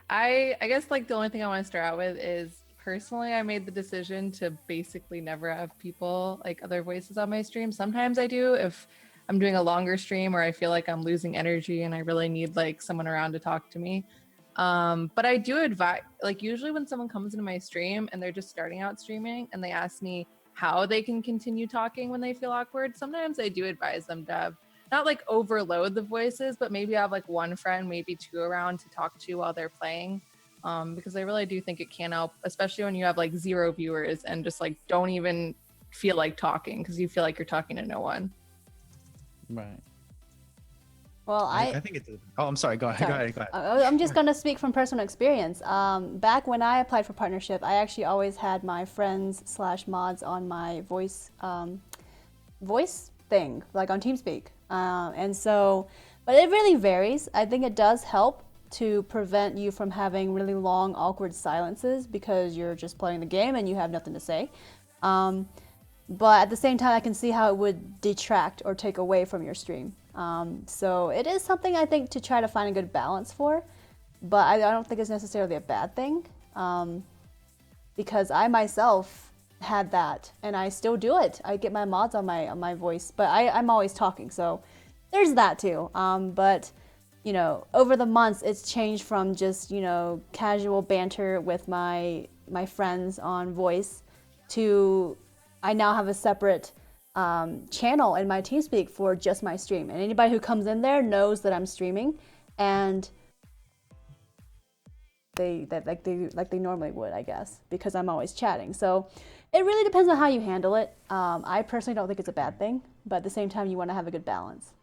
Speaker 5: I guess like the only thing I want to start out with is personally I made the decision to basically never have people like other voices on my stream. Sometimes I do if I'm doing a longer stream or I feel like I'm losing energy and I really need like someone around to talk to me. But I do advise, like usually when someone comes into my stream and they're just starting out streaming and they ask me how they can continue talking when they feel awkward, sometimes I do advise them to have not like overload the voices, but maybe have like one friend, maybe two around to talk to while they're playing. Because I really do think it can help, especially when you have like 0 viewers and just like don't even feel like talking because you feel like you're talking to no one.
Speaker 6: Right.
Speaker 3: Well,
Speaker 6: I think it's. Oh, I'm sorry. Go ahead.
Speaker 3: I'm just going to speak from personal experience. Back when I applied for partnership, I actually always had my friends / mods on my voice thing, like on TeamSpeak. And so, but it really varies. I think it does help to prevent you from having really long, awkward silences because you're just playing the game and you have nothing to say. but at the same time, I can see how it would detract or take away from your stream. So it is something I think to try to find a good balance for, but I don't think it's necessarily a bad thing, because I myself had that, and I still do it. I get my mods on my voice, but I'm always talking, so there's that too. But you know, over the months, it's changed from just, you know, casual banter with my friends on voice to I now have a separate channel in my TeamSpeak for just my stream, and anybody who comes in there knows that I'm streaming, and they normally would, I guess, because I'm always chatting. So it really depends on how you handle it. I personally don't think it's a bad thing, but at the same time, you want to have a good balance.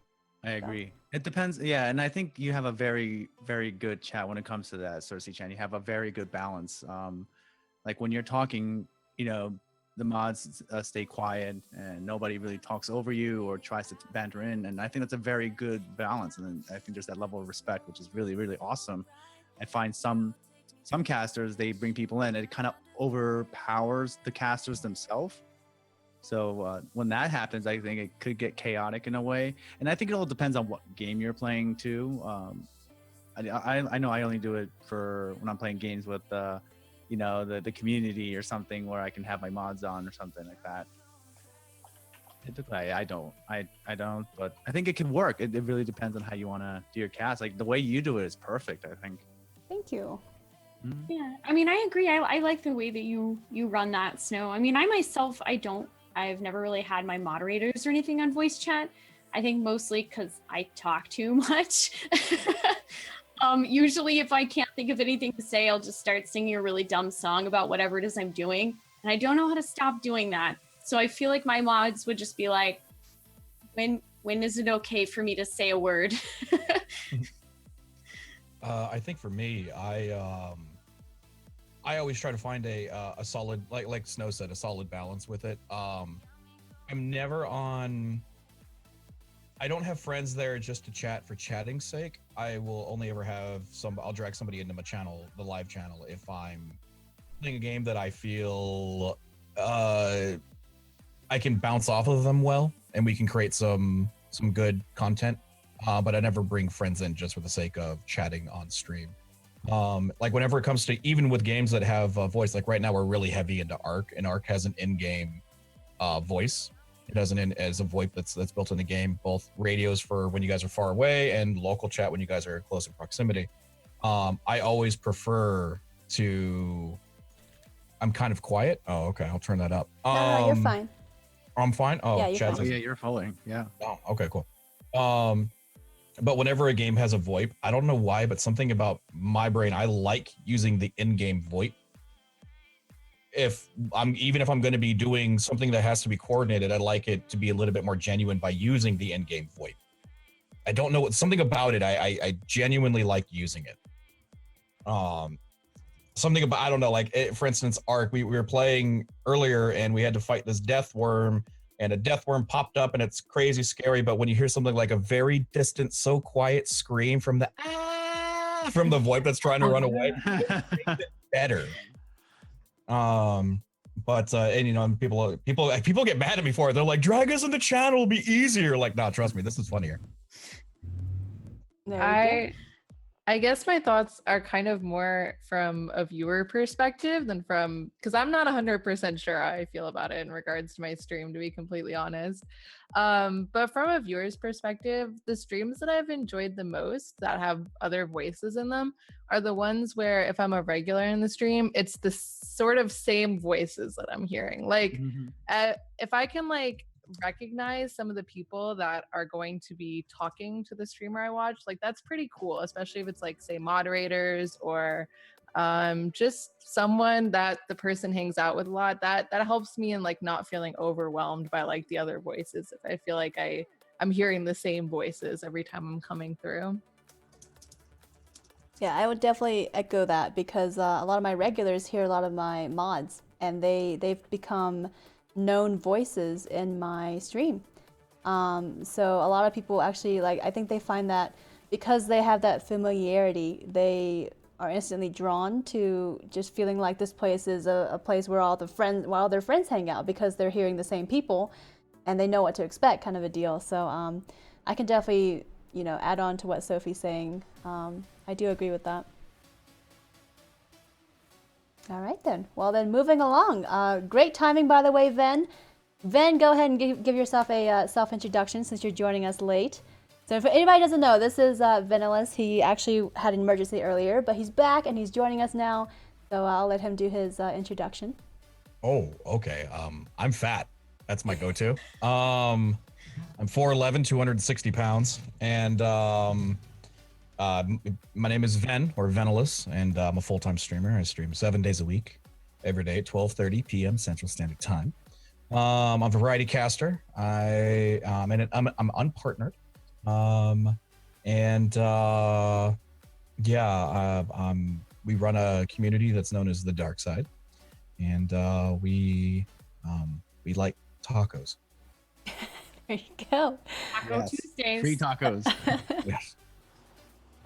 Speaker 6: I agree. It depends. Yeah, and I think you have a very, very good chat when it comes to that, Cersei Chan. You have a very good balance. Like when you're talking, you know, the mods stay quiet and nobody really talks over you or tries to banter in. And I think that's a very good balance. And I think there's that level of respect, which is really, really awesome. I find some casters, they bring people in, and it kind of overpowers the casters themselves. So when that happens, I think it could get chaotic in a way. And I think it all depends on what game you're playing too. I know I only do it for when I'm playing games with you know, the community or something where I can have my mods on or something like that. Typically, I don't, but I think it can work. It really depends on how you want to do your cast. Like the way you do it is perfect, I think.
Speaker 3: Thank you.
Speaker 4: Yeah, I mean, I agree. I like the way that you run that, Snow. I mean, I myself, I've never really had my moderators or anything on voice chat. I think mostly because I talk too much. Usually if I can't think of anything to say, I'll just start singing a really dumb song about whatever it is I'm doing. And I don't know how to stop doing that. So I feel like my mods would just be like, when is it okay for me to say a word?
Speaker 7: I think for me, I always try to find a solid, like Snow said, a solid balance with it. I'm never on. I don't have friends there just to chat for chatting's sake. I will only ever have I'll drag somebody into my channel, the live channel, if I'm playing a game that I feel I can bounce off of them well, and we can create some good content. But I never bring friends in just for the sake of chatting on stream. Like whenever it comes to, even with games that have a voice, like right now we're really heavy into Ark, and Ark has an in-game voice. It has as a VoIP that's built in the game, both radios for when you guys are far away and local chat when you guys are close in proximity. I always prefer to. I'm kind of quiet. Oh, okay. I'll turn that up.
Speaker 3: No, you're fine.
Speaker 7: I'm fine. Oh,
Speaker 3: Yeah, you're
Speaker 7: Chad
Speaker 3: fine.
Speaker 7: says-
Speaker 6: Oh, yeah, you're following. Yeah.
Speaker 7: Oh, okay, cool. But whenever a game has a VoIP, I don't know why, but something about my brain, I like using the in-game VoIP. Even if I'm going to be doing something that has to be coordinated, I like it to be a little bit more genuine by using the in-game VoIP. I don't know, something about it. I genuinely like using it. Something about, I don't know, like for instance, Ark, we were playing earlier and we had to fight this death worm, and a death worm popped up, and it's crazy scary. But when you hear something like a very distant, so quiet scream from the VoIP that's trying to run away, it makes it better. But and you know, people get mad at me for it. They're like, drag us in the channel, it'll be easier. Like, nah, trust me, this is funnier.
Speaker 3: There you
Speaker 5: I guess my thoughts are kind of more from a viewer perspective than because I'm not 100% sure how I feel about it in regards to my stream, to be completely honest. But from a viewer's perspective, the streams that I've enjoyed the most that have other voices in them are the ones where if I'm a regular in the stream, it's the sort of same voices that I'm hearing. Like, if I can like recognize some of the people that are going to be talking to the streamer I watch, like that's pretty cool, especially if it's like, say, moderators or just someone that the person hangs out with a lot. That helps me in like not feeling overwhelmed by like the other voices if I feel like I'm hearing the same voices every time I'm coming through.
Speaker 3: Yeah, I would definitely echo that because a lot of my regulars hear a lot of my mods, and they've become known voices in my stream. So a lot of people actually, like, I think they find that because they have that familiarity, they are instantly drawn to just feeling like this place is a place where all their friends hang out because they're hearing the same people and they know what to expect, kind of a deal. So I can definitely, add on to what Sophie's saying. I do agree with that. All right then. Well then, moving along. Great timing, by the way, Ven. Ven, go ahead and give yourself a self-introduction since you're joining us late. So if anybody doesn't know, this is Venilis. He actually had an emergency earlier, but he's back and he's joining us now. So I'll let him do his introduction.
Speaker 7: Oh, okay. I'm fat. That's my go-to. I'm 4'11", 260 pounds, and my name is Ven, or Venilis, and I'm a full-time streamer. I stream 7 days a week, every day at 12:30 p.m. Central Standard Time. I'm a variety caster. I'm unpartnered. We run a community that's known as the Dark Side, and we like tacos.
Speaker 3: There you go.
Speaker 4: Taco Tuesdays.
Speaker 6: Free tacos.
Speaker 7: Yes.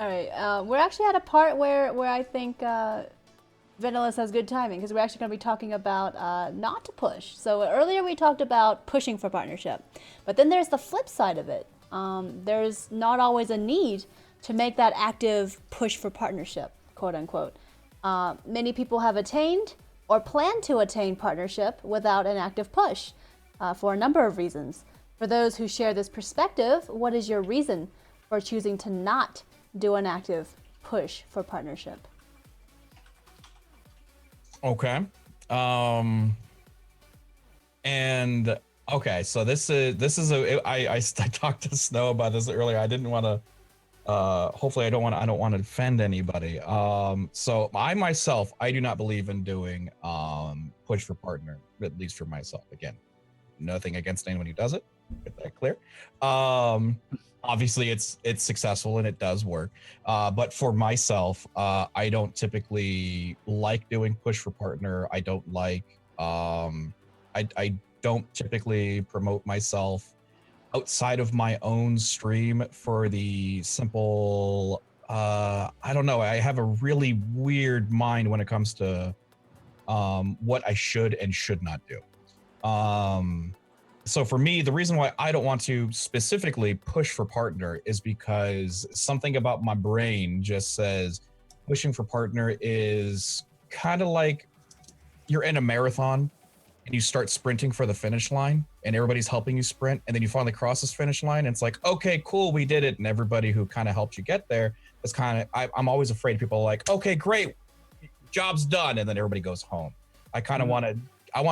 Speaker 3: All right. We're actually at a part where I think Venilis has good timing because we're actually going to be talking about not to push. So earlier we talked about pushing for partnership, but then there's the flip side of it. There's not always a need to make that active push for partnership, quote unquote. Many people have attained or plan to attain partnership without an active push for a number of reasons. For those who share this perspective, what is your reason for choosing to not do an active push for partnership?
Speaker 7: Okay. Okay, so this is I talked to Snow about this earlier. I didn't want to hopefully I don't want to offend anybody. So I myself, I do not believe in doing push for partner, at least for myself. Again, nothing against anyone who does it. Get that clear. Obviously it's successful and it does work. But for myself, I don't typically like doing push for partner. I don't like I don't typically promote myself outside of my own stream for the simple I don't know, I have a really weird mind when it comes to what I should and should not do. So for me, the reason why I don't want to specifically push for partner is because something about my brain just says pushing for partner is kind of like you're in a marathon and you start sprinting for the finish line and everybody's helping you sprint, and then you finally cross this finish line and it's like, okay, cool, we did it. And everybody who kind of helped you get there is kind of, I'm always afraid people are like, okay, great, job's done. And then everybody goes home. I kind of want to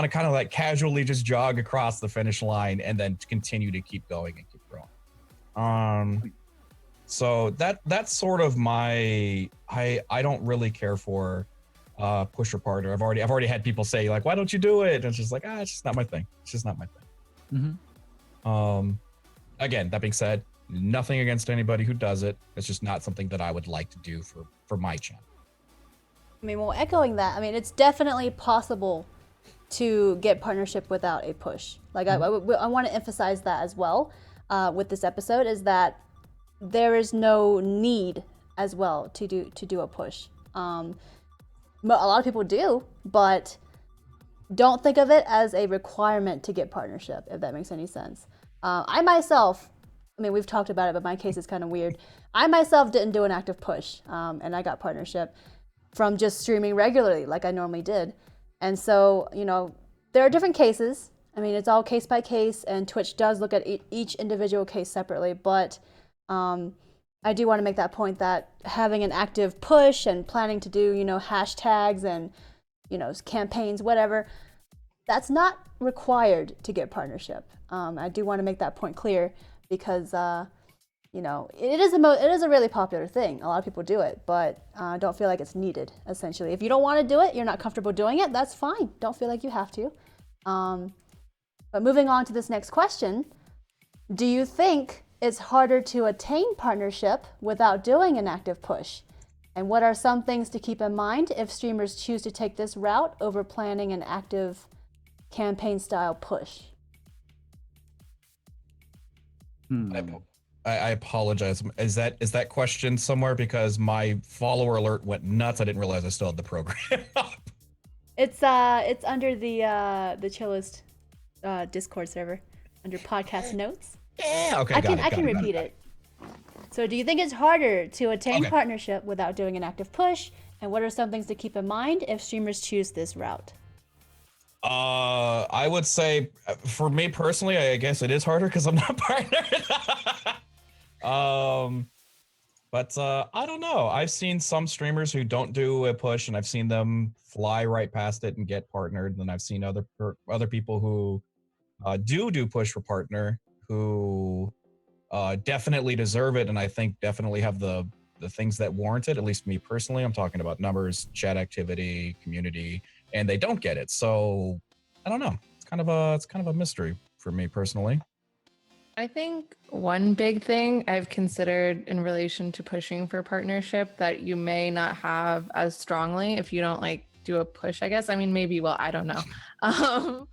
Speaker 7: kind of like casually just jog across the finish line and then continue to keep going and keep growing. So that's sort of my, I don't really care for push or partner. I've already had people say like, why don't you do it? And it's just like, it's just not my thing. It's just not my thing.
Speaker 6: Mm-hmm.
Speaker 7: Again, that being said, nothing against anybody who does it. It's just not something that I would like to do for my channel.
Speaker 3: I mean, well, echoing that, I mean, it's definitely possible to get partnership without a push. Like I want to emphasize that as well with this episode, is that there is no need as well to do a push. But a lot of people do, but don't think of it as a requirement to get partnership, if that makes any sense. I myself, I mean, we've talked about it, but my case is kind of weird. I myself didn't do an active push, and I got partnership from just streaming regularly like I normally did. And so, there are different cases. I mean, it's all case by case, and Twitch does look at each individual case separately, but I do want to make that point that having an active push and planning to do, hashtags and, campaigns, whatever, that's not required to get partnership. I do want to make that point clear because, it is a really popular thing. A lot of people do it, but don't feel like it's needed, essentially. If you don't want to do it, you're not comfortable doing it, that's fine. Don't feel like you have to. But moving on to this next question, do you think it's harder to attain partnership without doing an active push? And what are some things to keep in mind if streamers choose to take this route over planning an active campaign style push?
Speaker 7: I apologize. Is that question somewhere? Because my follower alert went nuts. I didn't realize I still had the program up.
Speaker 3: It's under the Chillest Discord server under podcast notes.
Speaker 7: Yeah. Okay.
Speaker 3: I
Speaker 7: got
Speaker 3: can
Speaker 7: it.
Speaker 3: repeat it. So, do you think it's harder to attain
Speaker 7: Okay.
Speaker 3: partnership without doing an active push? And what are some things to keep in mind if streamers choose this route?
Speaker 7: I would say for me personally, I guess it is harder because I'm not partnered. But I don't know. I've seen some streamers who don't do a push, and I've seen them fly right past it and get partnered. And I've seen other people who do push for partner who definitely deserve it, and I think definitely have the things that warrant it. At least me personally, I'm talking about numbers, chat activity, community, and they don't get it. So I don't know. It's kind of a mystery for me personally.
Speaker 5: I think one big thing I've considered in relation to pushing for partnership that you may not have as strongly if you don't like do a push, I guess. I mean, maybe, well, I don't know.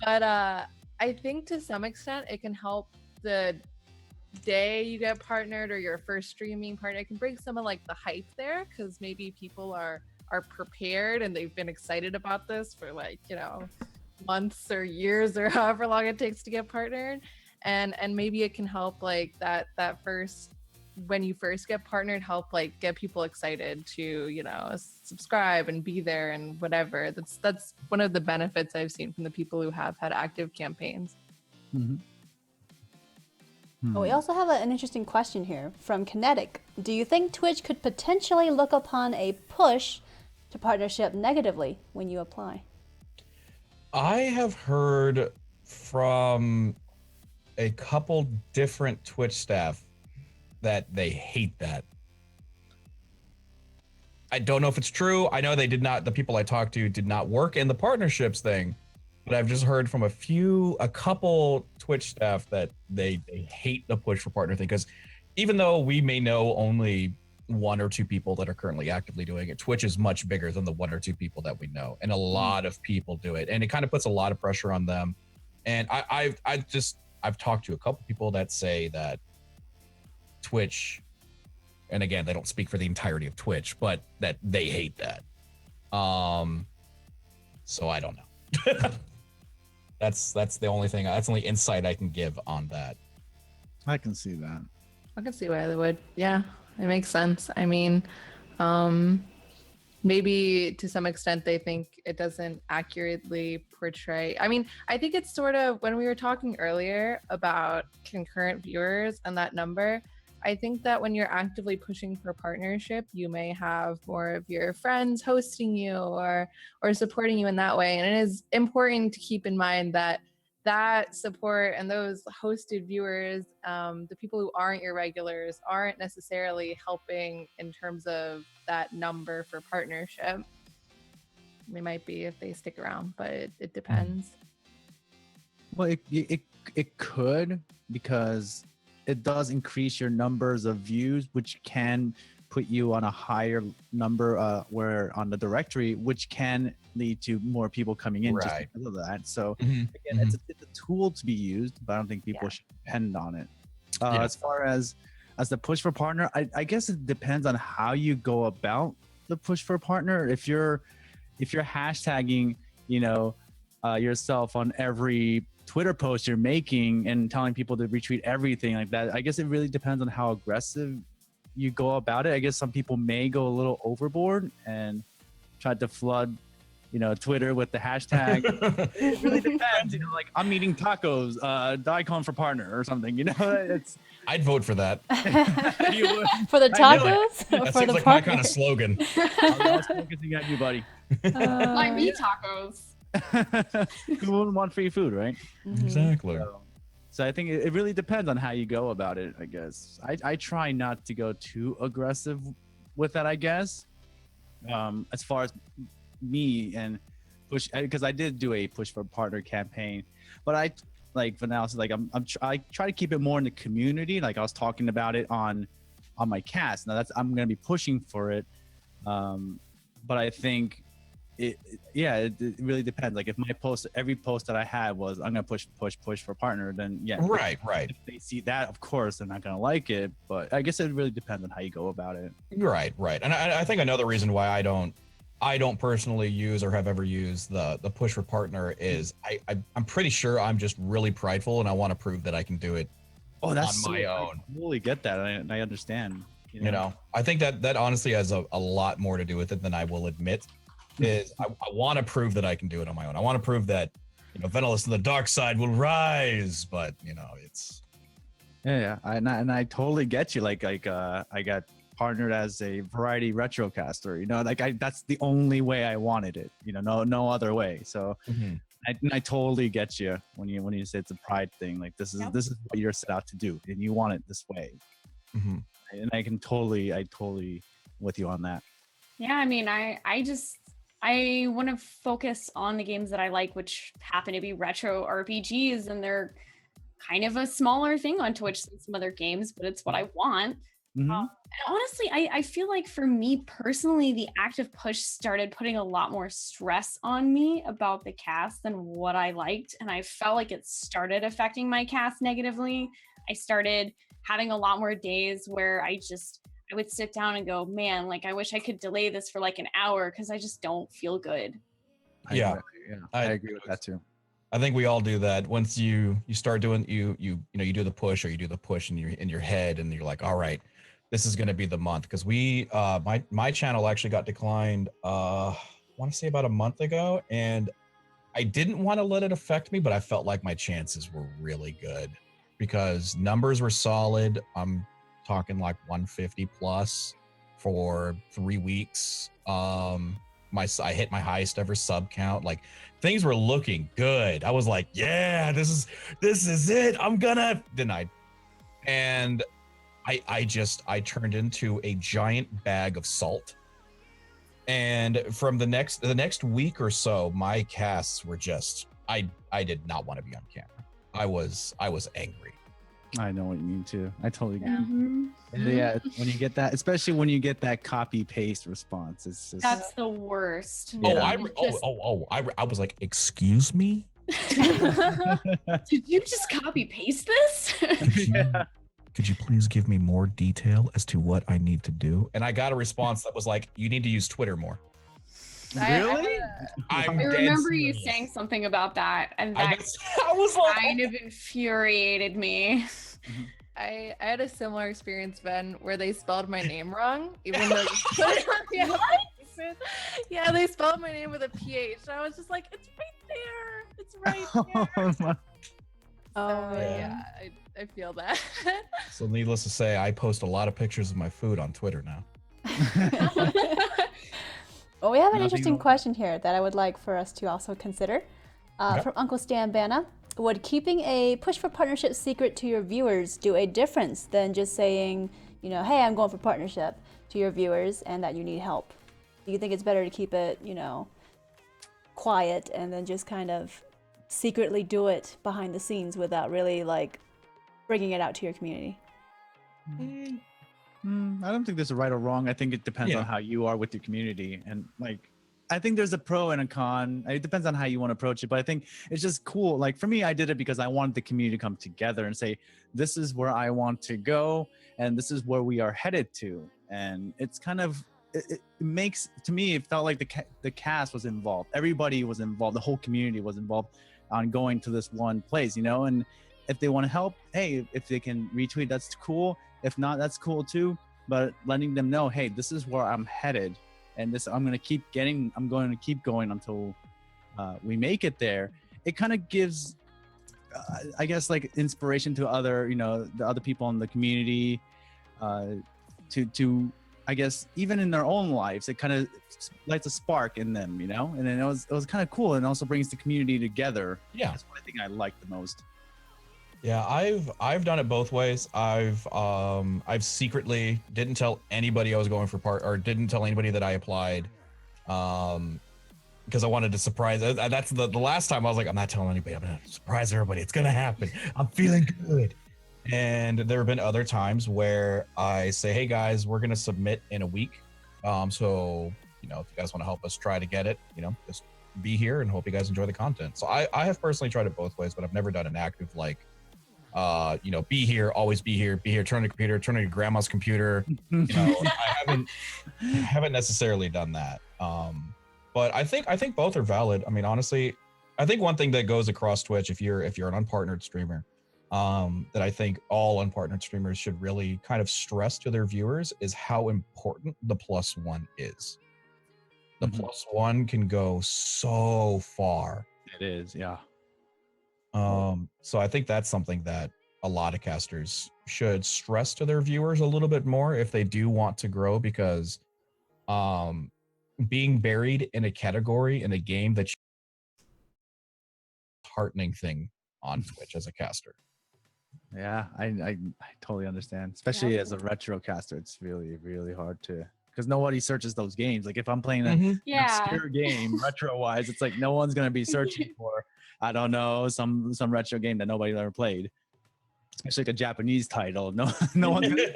Speaker 5: But I think to some extent it can help the day you get partnered or your first streaming partner. It can bring some of like the hype there because maybe people are prepared and they've been excited about this for like, months or years or however long it takes to get partnered. And maybe it can help like that first, when you first get partnered, help like get people excited to subscribe and be there and whatever. That's one of the benefits I've seen from the people who have had active campaigns.
Speaker 3: Oh, we also have an interesting question here from Kinetic. Do you think Twitch could potentially look upon a push to partnership negatively when you apply?
Speaker 7: I have heard from a couple different Twitch staff that they hate that. I don't know if it's true. I know the people I talked to did not work in the partnerships thing, but I've just heard from a couple Twitch staff that they hate the push for partner thing, because even though we may know only one or two people that are currently actively doing it, Twitch is much bigger than the one or two people that we know, and a lot of people do it, and it kind of puts a lot of pressure on them. And I've talked to a couple people that say that Twitch, and again, they don't speak for the entirety of Twitch, but that they hate that. So I don't know. That's the only thing. That's the only insight I can give on that.
Speaker 6: I can see that.
Speaker 5: I can see why they would. Yeah, it makes sense. I mean, maybe to some extent they think it doesn't accurately portray. I mean, I think it's sort of when we were talking earlier about concurrent viewers and that number, I think that when you're actively pushing for partnership, you may have more of your friends hosting you or supporting you in that way. And it is important to keep in mind that support and those hosted viewers, the people who aren't your regulars, aren't necessarily helping in terms of that number for partnership. They might be if they stick around, but it depends.
Speaker 6: Well, it could, because it does increase your numbers of views, which can put you on a higher number where on the directory, which can lead to more people coming in just because of that. So again, it's a tool to be used, but I don't think people should depend on it. As far as the push for partner, I guess it depends on how you go about the push for partner. If you're hashtagging, yourself on every Twitter post you're making and telling people to retweet everything like that, I guess it really depends on how aggressive you go about it. I guess some people may go a little overboard and try to flood, Twitter with the hashtag. It really depends, like I'm eating tacos, daikon for partner or something, it's.
Speaker 7: I'd vote for that.
Speaker 6: You would.
Speaker 3: For the tacos?
Speaker 7: That
Speaker 3: For
Speaker 7: seems
Speaker 3: the
Speaker 7: like
Speaker 3: partner?
Speaker 7: my kind of slogan.
Speaker 6: I was focusing on you, buddy.
Speaker 4: Like me tacos.
Speaker 6: Who wouldn't want free food, right?
Speaker 7: Exactly.
Speaker 6: So I think it really depends on how you go about it, I guess. I try not to go too aggressive with that, I guess. As far as me and push, because I did do a push for partner campaign, but I like Vanessa, like I try to keep it more in the community. Like I was talking about it on my cast. Now I'm going to be pushing for it. But I think it really depends. Like if every post that I had was I'm gonna push for partner, then yeah,
Speaker 7: Right.
Speaker 6: if they see that, of course they're not gonna like it. But I guess it really depends on how you go about it.
Speaker 7: Right. And I think another reason why I don't personally use or have ever used the push for partner is I'm pretty sure I'm just really prideful and I want to prove that I can do it
Speaker 6: Oh, that's
Speaker 7: on my
Speaker 6: I
Speaker 7: own.
Speaker 6: totally get that. I understand.
Speaker 7: You know, I think that honestly has a lot more to do with it than I will admit. Is I want to prove that I can do it on my own. I want to prove that, Venomous and the dark side will rise. But it's
Speaker 6: Yeah. And I totally get you. Like I got partnered as a variety retrocaster. That's the only way I wanted it. No other way. So I totally get you when you say it's a pride thing. Like this is what you're set out to do, and you want it this way.
Speaker 7: Mhm.
Speaker 6: And I totally with you on that.
Speaker 4: Yeah, I mean, I want to focus on the games that I like, which happen to be retro RPGs, and they're kind of a smaller thing on Twitch than some other games, but it's what I want.
Speaker 6: Mhm.
Speaker 4: And honestly, I feel like for me personally, the active push started putting a lot more stress on me about the cast than what I liked. And I felt like it started affecting my cast negatively. I started having a lot more days where I would sit down and go, man, like I wish I could delay this for like an hour because I just don't feel good.
Speaker 7: Yeah.
Speaker 6: I agree with that too.
Speaker 7: I think we all do that. Once you start doing you do the push, or you do the push in your head, and you're like, all right, this is going to be the month. Because my channel actually got declined I want to say about a month ago, and I didn't want to let it affect me, but I felt like my chances were really good because numbers were solid. I'm talking like 150 plus for 3 weeks. I hit my highest ever sub count. Like things were looking good. I was like, yeah, this is it. I'm gonna denied. And I turned into a giant bag of salt. And from the next week or so, my casts were just I did not want to be on camera. I was angry.
Speaker 6: I know what you mean too. I totally get it.
Speaker 4: Mhm.
Speaker 6: Yeah, when you get that, especially when you get that copy paste response, it's just
Speaker 4: That's the worst.
Speaker 6: Yeah.
Speaker 7: I was like, excuse me?
Speaker 4: Did you just copy paste this?
Speaker 7: Could you please give me more detail as to what I need to do? And I got a response that was like, you need to use Twitter more.
Speaker 6: Really?
Speaker 4: I remember you saying something about that, and that
Speaker 7: I was like,
Speaker 4: kind of infuriated me.
Speaker 5: I had a similar experience, Ben, where they spelled my name wrong, even though you put it on the application. Yeah, they spelled my name with a PH. And I was just like, it's right there. It's right there. Yeah, I feel that.
Speaker 7: So needless to say, I post a lot of pictures of my food on Twitter now.
Speaker 3: Well, we have an
Speaker 6: Nothing
Speaker 3: interesting
Speaker 6: wrong.
Speaker 3: question here that I would like for us to also consider.
Speaker 7: Okay.
Speaker 3: From Uncle Stan Bana. Would keeping a push for partnership secret to your viewers do a difference than just saying, hey, I'm going for partnership to your viewers and that you need help? Do you think it's better to keep it, quiet and then just kind of secretly do it behind the scenes without really like bringing it out to your community?
Speaker 6: I don't think there's a right or wrong. I think it depends on how you are with your community, and like I think there's a pro and a con. It depends on how you want to approach it, but I think it's just cool. Like for me, I did it because I wanted the community to come together and say, this is where I want to go and this is where we are headed to. And it's kind of, it makes, to me, it felt like the cast was involved. Everybody was involved. The whole community was involved on going to this one place, and if they want to help, hey, if they can retweet, that's cool. If not, that's cool too. But letting them know, hey, this is where I'm headed. And this, I'm going to keep going until we make it there. It kind of gives, I guess, like inspiration to other, the other people in the community, to I guess, even in their own lives, it kind of lights a spark in them, And then it was kind of cool, and also brings the community together.
Speaker 7: Yeah,
Speaker 6: that's what I think I like the most.
Speaker 7: Yeah, I've done it both ways. I've secretly didn't tell anybody I was going for or didn't tell anybody that I applied, because I wanted to surprise. That's the last time I was like, I'm not telling anybody. I'm gonna surprise everybody. It's gonna happen. I'm feeling good. And there have been other times where I say, hey guys, we're gonna submit in a week. So you know, if you guys want to help us try to get it, you know, just be here and hope you guys enjoy the content. So I have personally tried it both ways, but I've never done an active like, you know, be here, always be here, turn on the computer, turn on your grandma's computer. You know, I haven't necessarily done that. But I think both are valid. I mean, honestly, I think one thing that goes across Twitch, if you're an unpartnered streamer, that I think all unpartnered streamers should really kind of stress to their viewers is how important the +1 is. The +1 can go so far.
Speaker 6: It is, yeah.
Speaker 7: So I think that's something that a lot of casters should stress to their viewers a little bit more if they do want to grow, because being buried in a category in a game that's a heartening thing on Twitch as a caster.
Speaker 6: Yeah, I totally understand. Especially as a retro caster, it's really, really hard to, because nobody searches those games. Like if I'm playing an obscure game retro wise, it's like no one's gonna be searching for, I don't know, some retro game that nobody ever played. Especially like a Japanese title. No one's gonna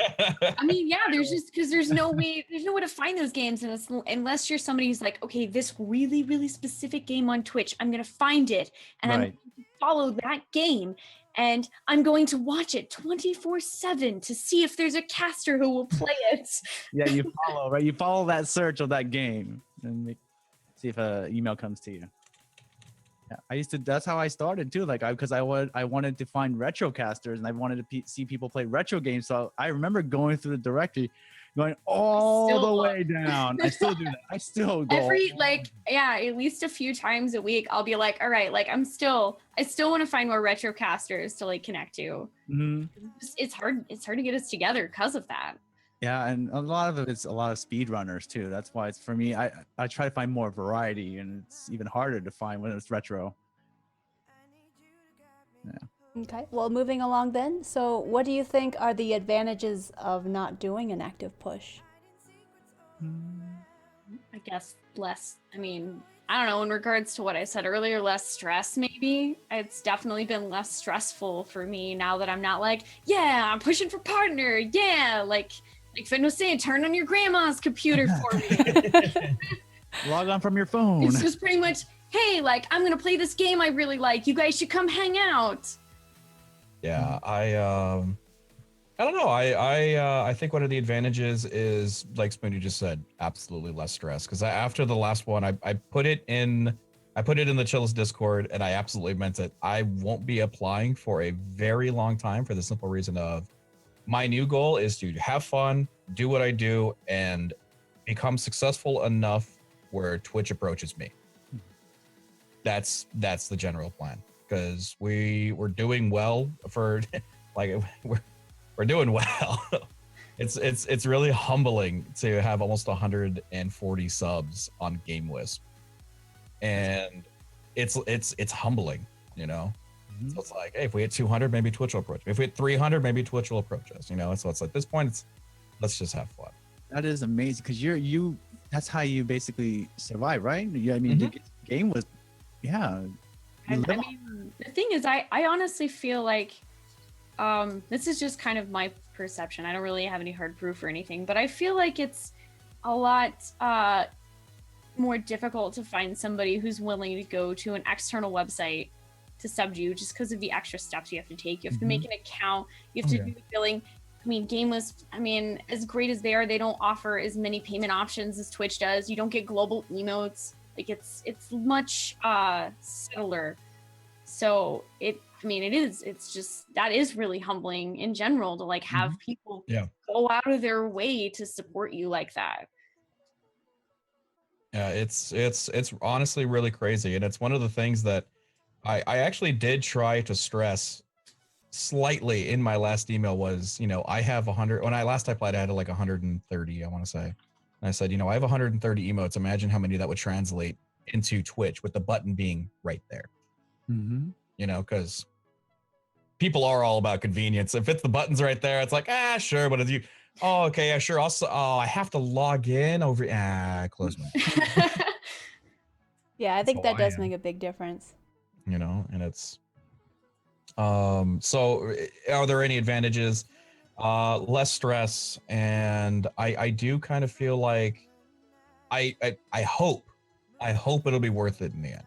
Speaker 4: I mean, yeah, there's no way to find those games, and unless you're somebody who's like, okay, this really, really specific game on Twitch, I'm gonna find it and I'm going to follow that game, and I'm going to watch it 24/7 to see if there's a caster who will play it.
Speaker 6: Yeah, you follow, right? You follow that search of that game and see if an email comes to you. Yeah, that's how I started too. Like because I wanted to find retro casters and I wanted to see people play retro games. So I remember going through the directory, going all the way down. I still do that. I still go
Speaker 4: at least a few times a week. I'll be like, all right, like I still want to find more retro casters to like connect to. It's hard to get us together because of that.
Speaker 6: Yeah, and a lot of it's a lot of speedrunners too. That's why it's, for me, I try to find more variety, and it's even harder to find when it's retro. Yeah.
Speaker 3: Okay, well, moving along then. So what do you think are the advantages of not doing an active push?
Speaker 4: I guess less, I mean, I don't know, in regards to what I said earlier, less stress maybe. It's definitely been less stressful for me now that I'm not like, yeah, I'm pushing for partner, yeah, like Finn was saying, turn on your grandma's computer for me.
Speaker 6: Log on from your phone.
Speaker 4: It's just pretty much, hey, like, I'm going to play this game I really like. You guys should come hang out.
Speaker 7: Yeah, I don't know. I think one of the advantages is, like Spoony just said, absolutely less stress. Because after the last one, I put it in the Chillest Discord, and I absolutely meant it. I won't be applying for a very long time for the simple reason of my new goal is to have fun, do what I do, and become successful enough where Twitch approaches me. That's the general plan, because we're doing well for like we're doing well. It's really humbling to have almost 140 subs on GameWisp, and it's humbling, you know. So it's like, hey, if we hit 200, maybe Twitch will approach me. If we hit 300, maybe Twitch will approach us, you know. So it's like, at this point, let's just have fun.
Speaker 6: That is amazing, because you that's how you basically survive, right? I mean, the game was, yeah.
Speaker 4: I mean, the thing is, I honestly feel like this is just kind of my perception. I don't really have any hard proof or anything, but I feel like it's a lot more difficult to find somebody who's willing to go to an external website to sub you, just because of the extra steps you have to take. You have to make an account, you have to do the billing. I mean, GameWisp, I mean, as great as they are, they don't offer as many payment options as Twitch does. You don't get global emotes. Like it's much subtler. So it's just, that is really humbling in general to like have people go out of their way to support you like that.
Speaker 7: Yeah, it's honestly really crazy. And it's one of the things that I actually did try to stress slightly in my last email was, you know, I have 100, when I last applied, I had like 130, I want to say. And I said, you know, I have 130 emotes. Imagine how many that would translate into Twitch with the button being right there. You know, because people are all about convenience. If it's the buttons right there, it's like, sure. But if you, okay, yeah, sure. Also, I have to log in over, close my.
Speaker 3: Yeah, I think that does make a big difference.
Speaker 7: You know, and it's, so are there any advantages? Less stress, and I do kind of feel like I hope it'll be worth it in the end.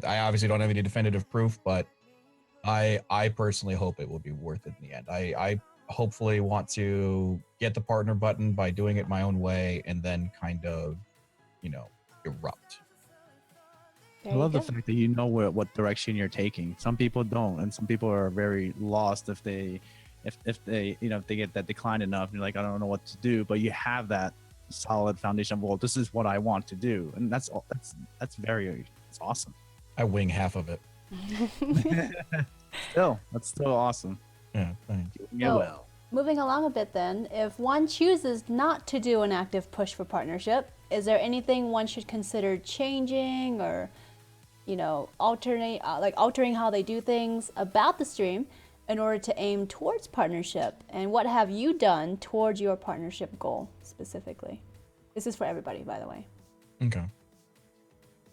Speaker 7: I obviously don't have any definitive proof, but I personally hope it will be worth it in the end. I hopefully want to get the partner button by doing it my own way and then kind of, erupt.
Speaker 3: There
Speaker 6: I
Speaker 3: you
Speaker 6: love the
Speaker 3: go.
Speaker 6: fact that you know what direction you're taking. Some people don't, and some people are very lost if they get that decline enough. You're like, I don't know what to do, but you have that solid foundation of, well, this is what I want to do, and that's awesome.
Speaker 7: I wing half of it.
Speaker 6: That's still awesome.
Speaker 7: Yeah, thanks.
Speaker 6: Yeah,
Speaker 3: So,
Speaker 6: well.
Speaker 3: moving along a bit then, if one chooses not to do an active push for partnership, is there anything one should consider changing or, altering how they do things about the stream in order to aim towards partnership? And what have you done towards your partnership goal specifically? This is for everybody, by the way.
Speaker 7: Okay.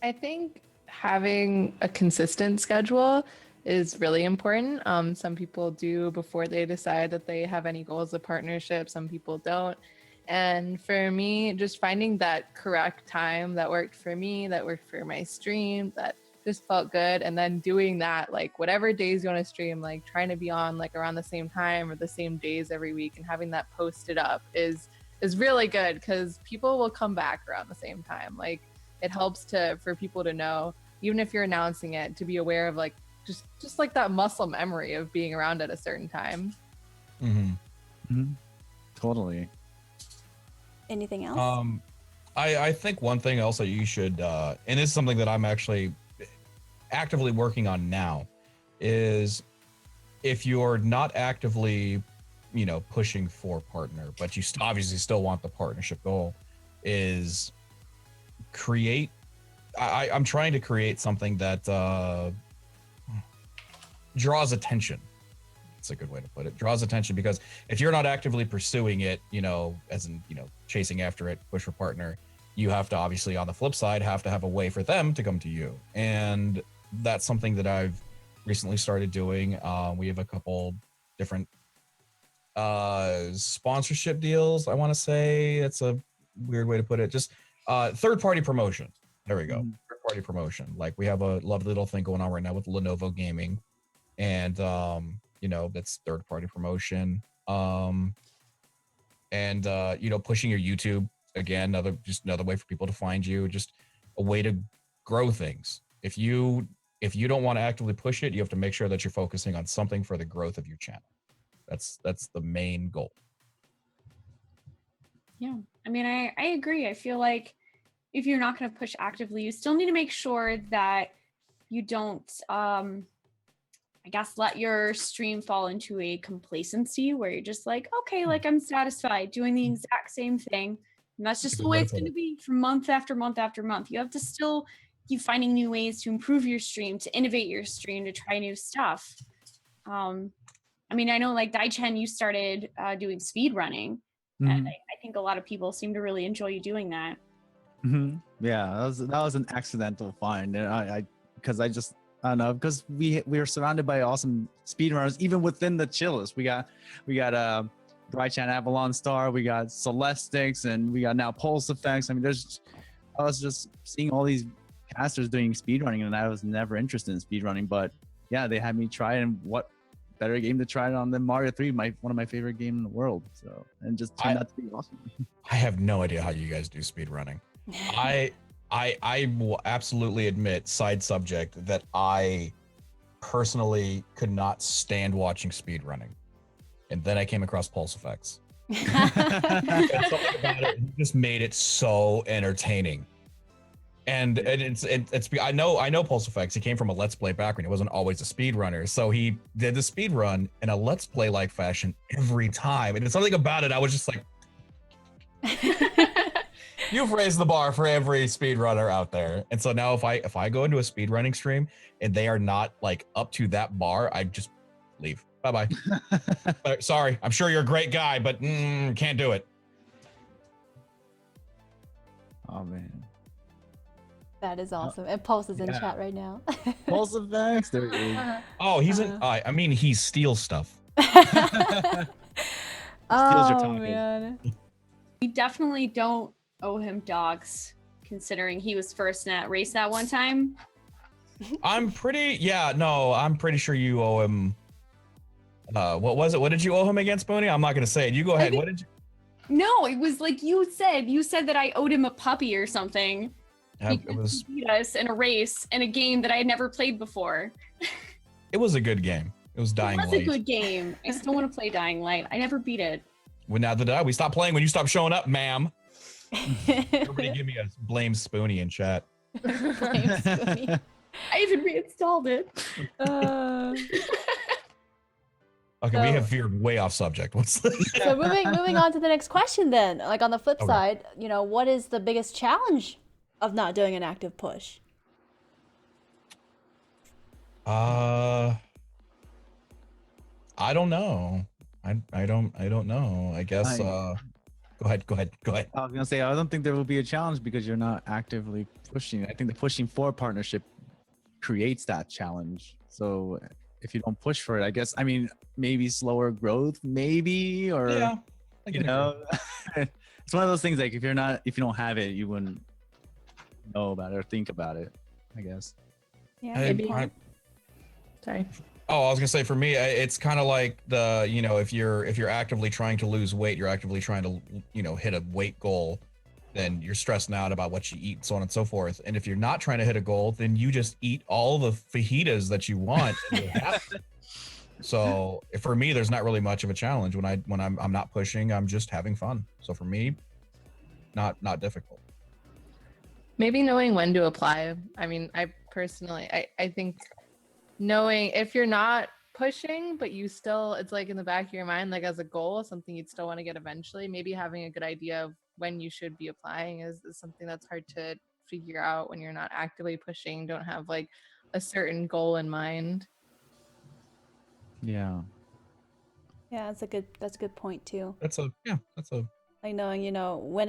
Speaker 5: I think having a consistent schedule is really important. Some people do before they decide that they have any goals of partnership. Some people don't. And for me, just finding that correct time that worked for me, that worked for my stream, that just felt good. And then doing that, like whatever days you want to stream, like trying to be on like around the same time or the same days every week, and having that posted up is really good because people will come back around the same time. Like it helps for people to know, even if you're announcing it, to be aware of like just like that muscle memory of being around at a certain time.
Speaker 6: Totally.
Speaker 3: Anything else?
Speaker 7: I think one thing else that you should, and this is something that I'm actually actively working on now, is if you're not actively, pushing for partner, but you obviously still want the partnership goal, is create. I'm trying to create something that draws attention. It's a good way to put it. Draws attention, because if you're not actively pursuing it, as in, chasing after it, push for partner, you have to obviously, on the flip side, have to have a way for them to come to you. And that's something that I've recently started doing. We have a couple different sponsorship deals, I want to say. That's a weird way to put it. Just third-party promotion. There we go. Third-party promotion. Like we have a lovely little thing going on right now with Lenovo Gaming. And that's third-party promotion. And pushing your YouTube, again, another way for people to find you, just a way to grow things. If you don't want to actively push it, you have to make sure that you're focusing on something for the growth of your channel. That's the main goal.
Speaker 4: Yeah, I mean, I agree. I feel like if you're not going to push actively, you still need to make sure that you don't I guess let your stream fall into a complacency where you're just like, okay, like I'm satisfied doing the exact same thing. And that's just the way it's going to be for month after month after month. You have to still keep finding new ways to improve your stream, to innovate your stream, to try new stuff. I mean, I know like Dai-Chen, you started doing speed running. And I think a lot of people seem to really enjoy you doing that.
Speaker 6: Yeah, that was an accidental find. And I don't know, because we are surrounded by awesome speedrunners, even within the Chillest. We got Dai-Chen Avalon Star, we got Celestix, and we got now Pulse Effects. I mean, I was just seeing all these casters doing speedrunning, and I was never interested in speedrunning, but yeah, they had me try it, and what better game to try it on than Mario 3, one of my favorite games in the world. So, and just turned out to be awesome.
Speaker 7: I have no idea how you guys do speedrunning. I will absolutely admit, side subject, that I personally could not stand watching speedrunning. And then I came across Pulse Effects. And something about it just made it so entertaining. And it's I know Pulse Effects. He came from a Let's Play background. He wasn't always a speedrunner. So he did the speedrun in a Let's Play-like fashion every time. And it's something about it, I was just like, you've raised the bar for every speedrunner out there. And so now if I go into a speedrunning stream and they are not like up to that bar, I just leave. Bye-bye. Sorry, I'm sure you're a great guy, but can't do it.
Speaker 6: Oh man.
Speaker 3: That is awesome. And Pulse is in chat right now.
Speaker 6: Pulse Effects. There he is.
Speaker 7: Oh, he's I mean, he steals stuff.
Speaker 6: Steals your topic.
Speaker 3: Man.
Speaker 4: We definitely don't owe him dogs, considering he was first in that race that one time.
Speaker 7: I'm pretty sure you owe him. What was it? What did you owe him again, Spoonie? I'm not gonna say it. You go ahead. What did you?
Speaker 4: No, it was like you said. You said that I owed him a puppy or something.
Speaker 7: It was.
Speaker 4: He beat us in a race in a game that I had never played before.
Speaker 7: It was a good game. It was Dying
Speaker 4: It was
Speaker 7: Light.
Speaker 4: a good game. I still want to play Dying Light. I never beat it.
Speaker 7: Well, now that we stopped playing when you stopped showing up, ma'am. Everybody give me a blame Spoonie in chat.
Speaker 3: Blame Spoonie.
Speaker 4: I even reinstalled it.
Speaker 7: Okay, we have veered way off subject. What's
Speaker 3: So moving on to the next question then. Like on the flip
Speaker 7: Okay.
Speaker 3: side, what is the biggest challenge of not doing an active push?
Speaker 7: I don't know. I don't know. I guess go ahead.
Speaker 6: I was gonna say I don't think there will be a challenge because you're not actively pushing. I think the pushing for partnership creates that challenge. So if you don't push for it, I guess maybe slower growth, maybe, or
Speaker 7: Yeah. I can agree.
Speaker 6: it's one of those things like if you don't have it, you wouldn't know about it or think about it, I guess.
Speaker 3: Yeah,
Speaker 4: Maybe.
Speaker 5: Sorry.
Speaker 7: Oh, I was gonna say for me, it's kind of like if you're actively trying to lose weight, you're actively trying to hit a weight goal, then you're stressing out about what you eat, and so on and so forth. And if you're not trying to hit a goal, then you just eat all the fajitas that you want. And you're happy. So for me, there's not really much of a challenge when I'm not pushing. I'm just having fun. So for me, not difficult.
Speaker 5: Maybe knowing when to apply. I personally, I think knowing if you're not pushing, but you still, it's like in the back of your mind, like as a goal, something you'd still want to get eventually, maybe having a good idea of when you should be applying is something that's hard to figure out when you're not actively pushing, don't have like a certain goal in mind.
Speaker 6: Yeah.
Speaker 3: Yeah, that's a good point too.
Speaker 7: That's a
Speaker 3: Like knowing, when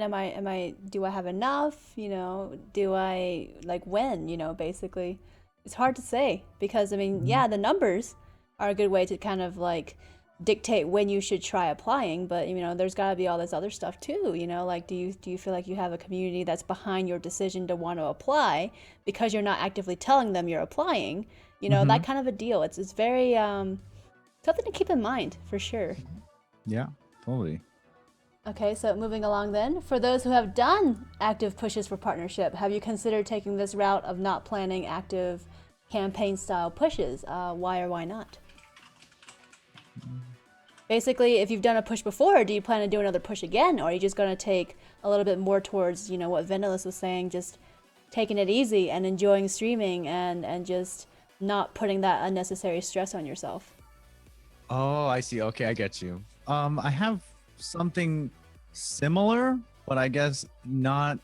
Speaker 3: do I have enough? Do I when, basically. It's hard to say because yeah, the numbers are a good way to kind of like dictate when you should try applying, but there's got to be all this other stuff too, like do you feel like you have a community that's behind your decision to want to apply because you're not actively telling them you're applying, that kind of a deal. It's very something to keep in mind for sure.
Speaker 6: Yeah, totally.
Speaker 3: Okay, so moving along then, for those who have done active pushes for partnership, have you considered taking this route of not planning active campaign style pushes? Why or why not? Basically, if you've done a push before, do you plan to do another push again? Or are you just going to take a little bit more towards, what Vanillis was saying, just taking it easy and enjoying streaming and just not putting that unnecessary stress on yourself?
Speaker 6: Oh, I see. Okay, I get you. I have something similar, but I guess not.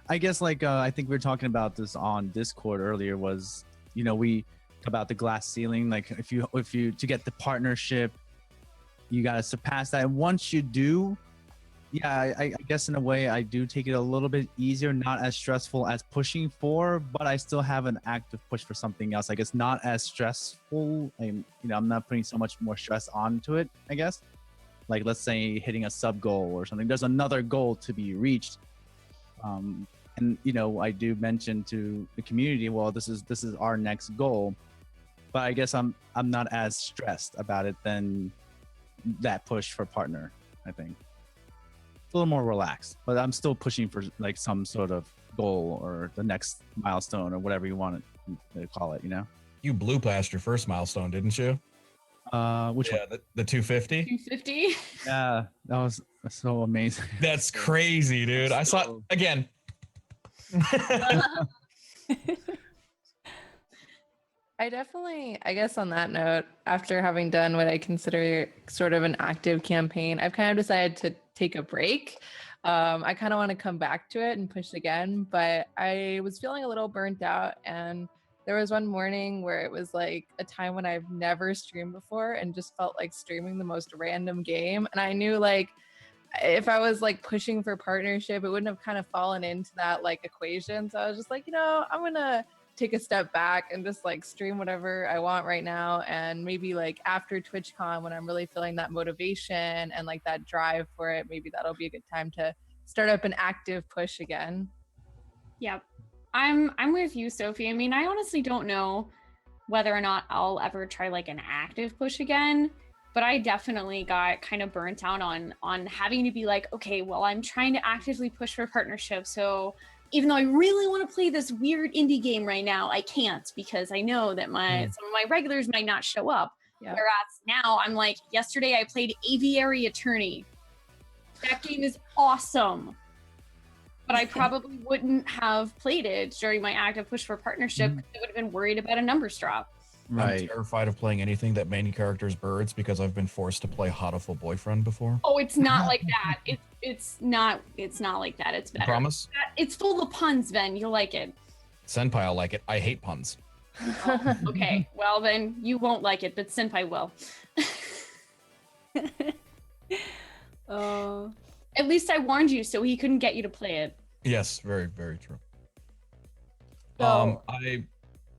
Speaker 6: I guess I think we were talking about this on Discord earlier was, we about the glass ceiling. Like if you to get the partnership, you got to surpass that. And once you do, yeah, I guess in a way I do take it a little bit easier, not as stressful as pushing for, but I still have an active push for something else. I guess not as stressful. I'm not putting so much more stress onto it, I guess. Like let's say hitting a sub goal or something. There's another goal to be reached. And I do mention to the community, well, this is our next goal. But I guess I'm not as stressed about it than that push for partner, I think. A little more relaxed, but I'm still pushing for like some sort of goal or the next milestone or whatever you want to call it,
Speaker 7: You blew past your first milestone, didn't you?
Speaker 6: Which one?
Speaker 7: The 250.
Speaker 4: 250.
Speaker 6: Yeah, that was so amazing.
Speaker 7: That's crazy, dude. I saw it again.
Speaker 5: I definitely, I guess on that note, after having done what I consider sort of an active campaign, I've kind of decided to take a break. I kind of want to come back to it and push again, but I was feeling a little burnt out, and there was one morning where it was like a time when I've never streamed before and just felt like streaming the most random game. And I knew like if I was like pushing for partnership, it wouldn't have kind of fallen into that like equation. So I was just like, I'm gonna take a step back and just like stream whatever I want right now. And maybe like after TwitchCon, when I'm really feeling that motivation and like that drive for it, maybe that'll be a good time to start up an active push again.
Speaker 4: Yep. I'm with you, Sophie. I mean, I honestly don't know whether or not I'll ever try like an active push again, but I definitely got kind of burnt out on having to be like, okay, well, I'm trying to actively push for partnership. So even though I really want to play this weird indie game right now, I can't because I know that some of my regulars might not show up.
Speaker 5: Yeah.
Speaker 4: Whereas now I'm like, yesterday I played Aviary Attorney. That game is awesome. But I probably wouldn't have played it during my active push for partnership because I would have been worried about a numbers drop.
Speaker 6: Right.
Speaker 7: I'm terrified of playing anything that main character's birds because I've been forced to play Hatoful Boyfriend before.
Speaker 4: Oh, it's not like that. It's not like that. It's better.
Speaker 7: I promise?
Speaker 4: It's full of puns, Ben. You'll like it.
Speaker 7: Senpai will like it. I hate puns.
Speaker 4: Oh, okay. Well, then you won't like it, but Senpai will.
Speaker 3: Oh.
Speaker 4: At least I warned you so he couldn't get you to play it.
Speaker 7: Yes, very, very true.
Speaker 3: So,
Speaker 7: I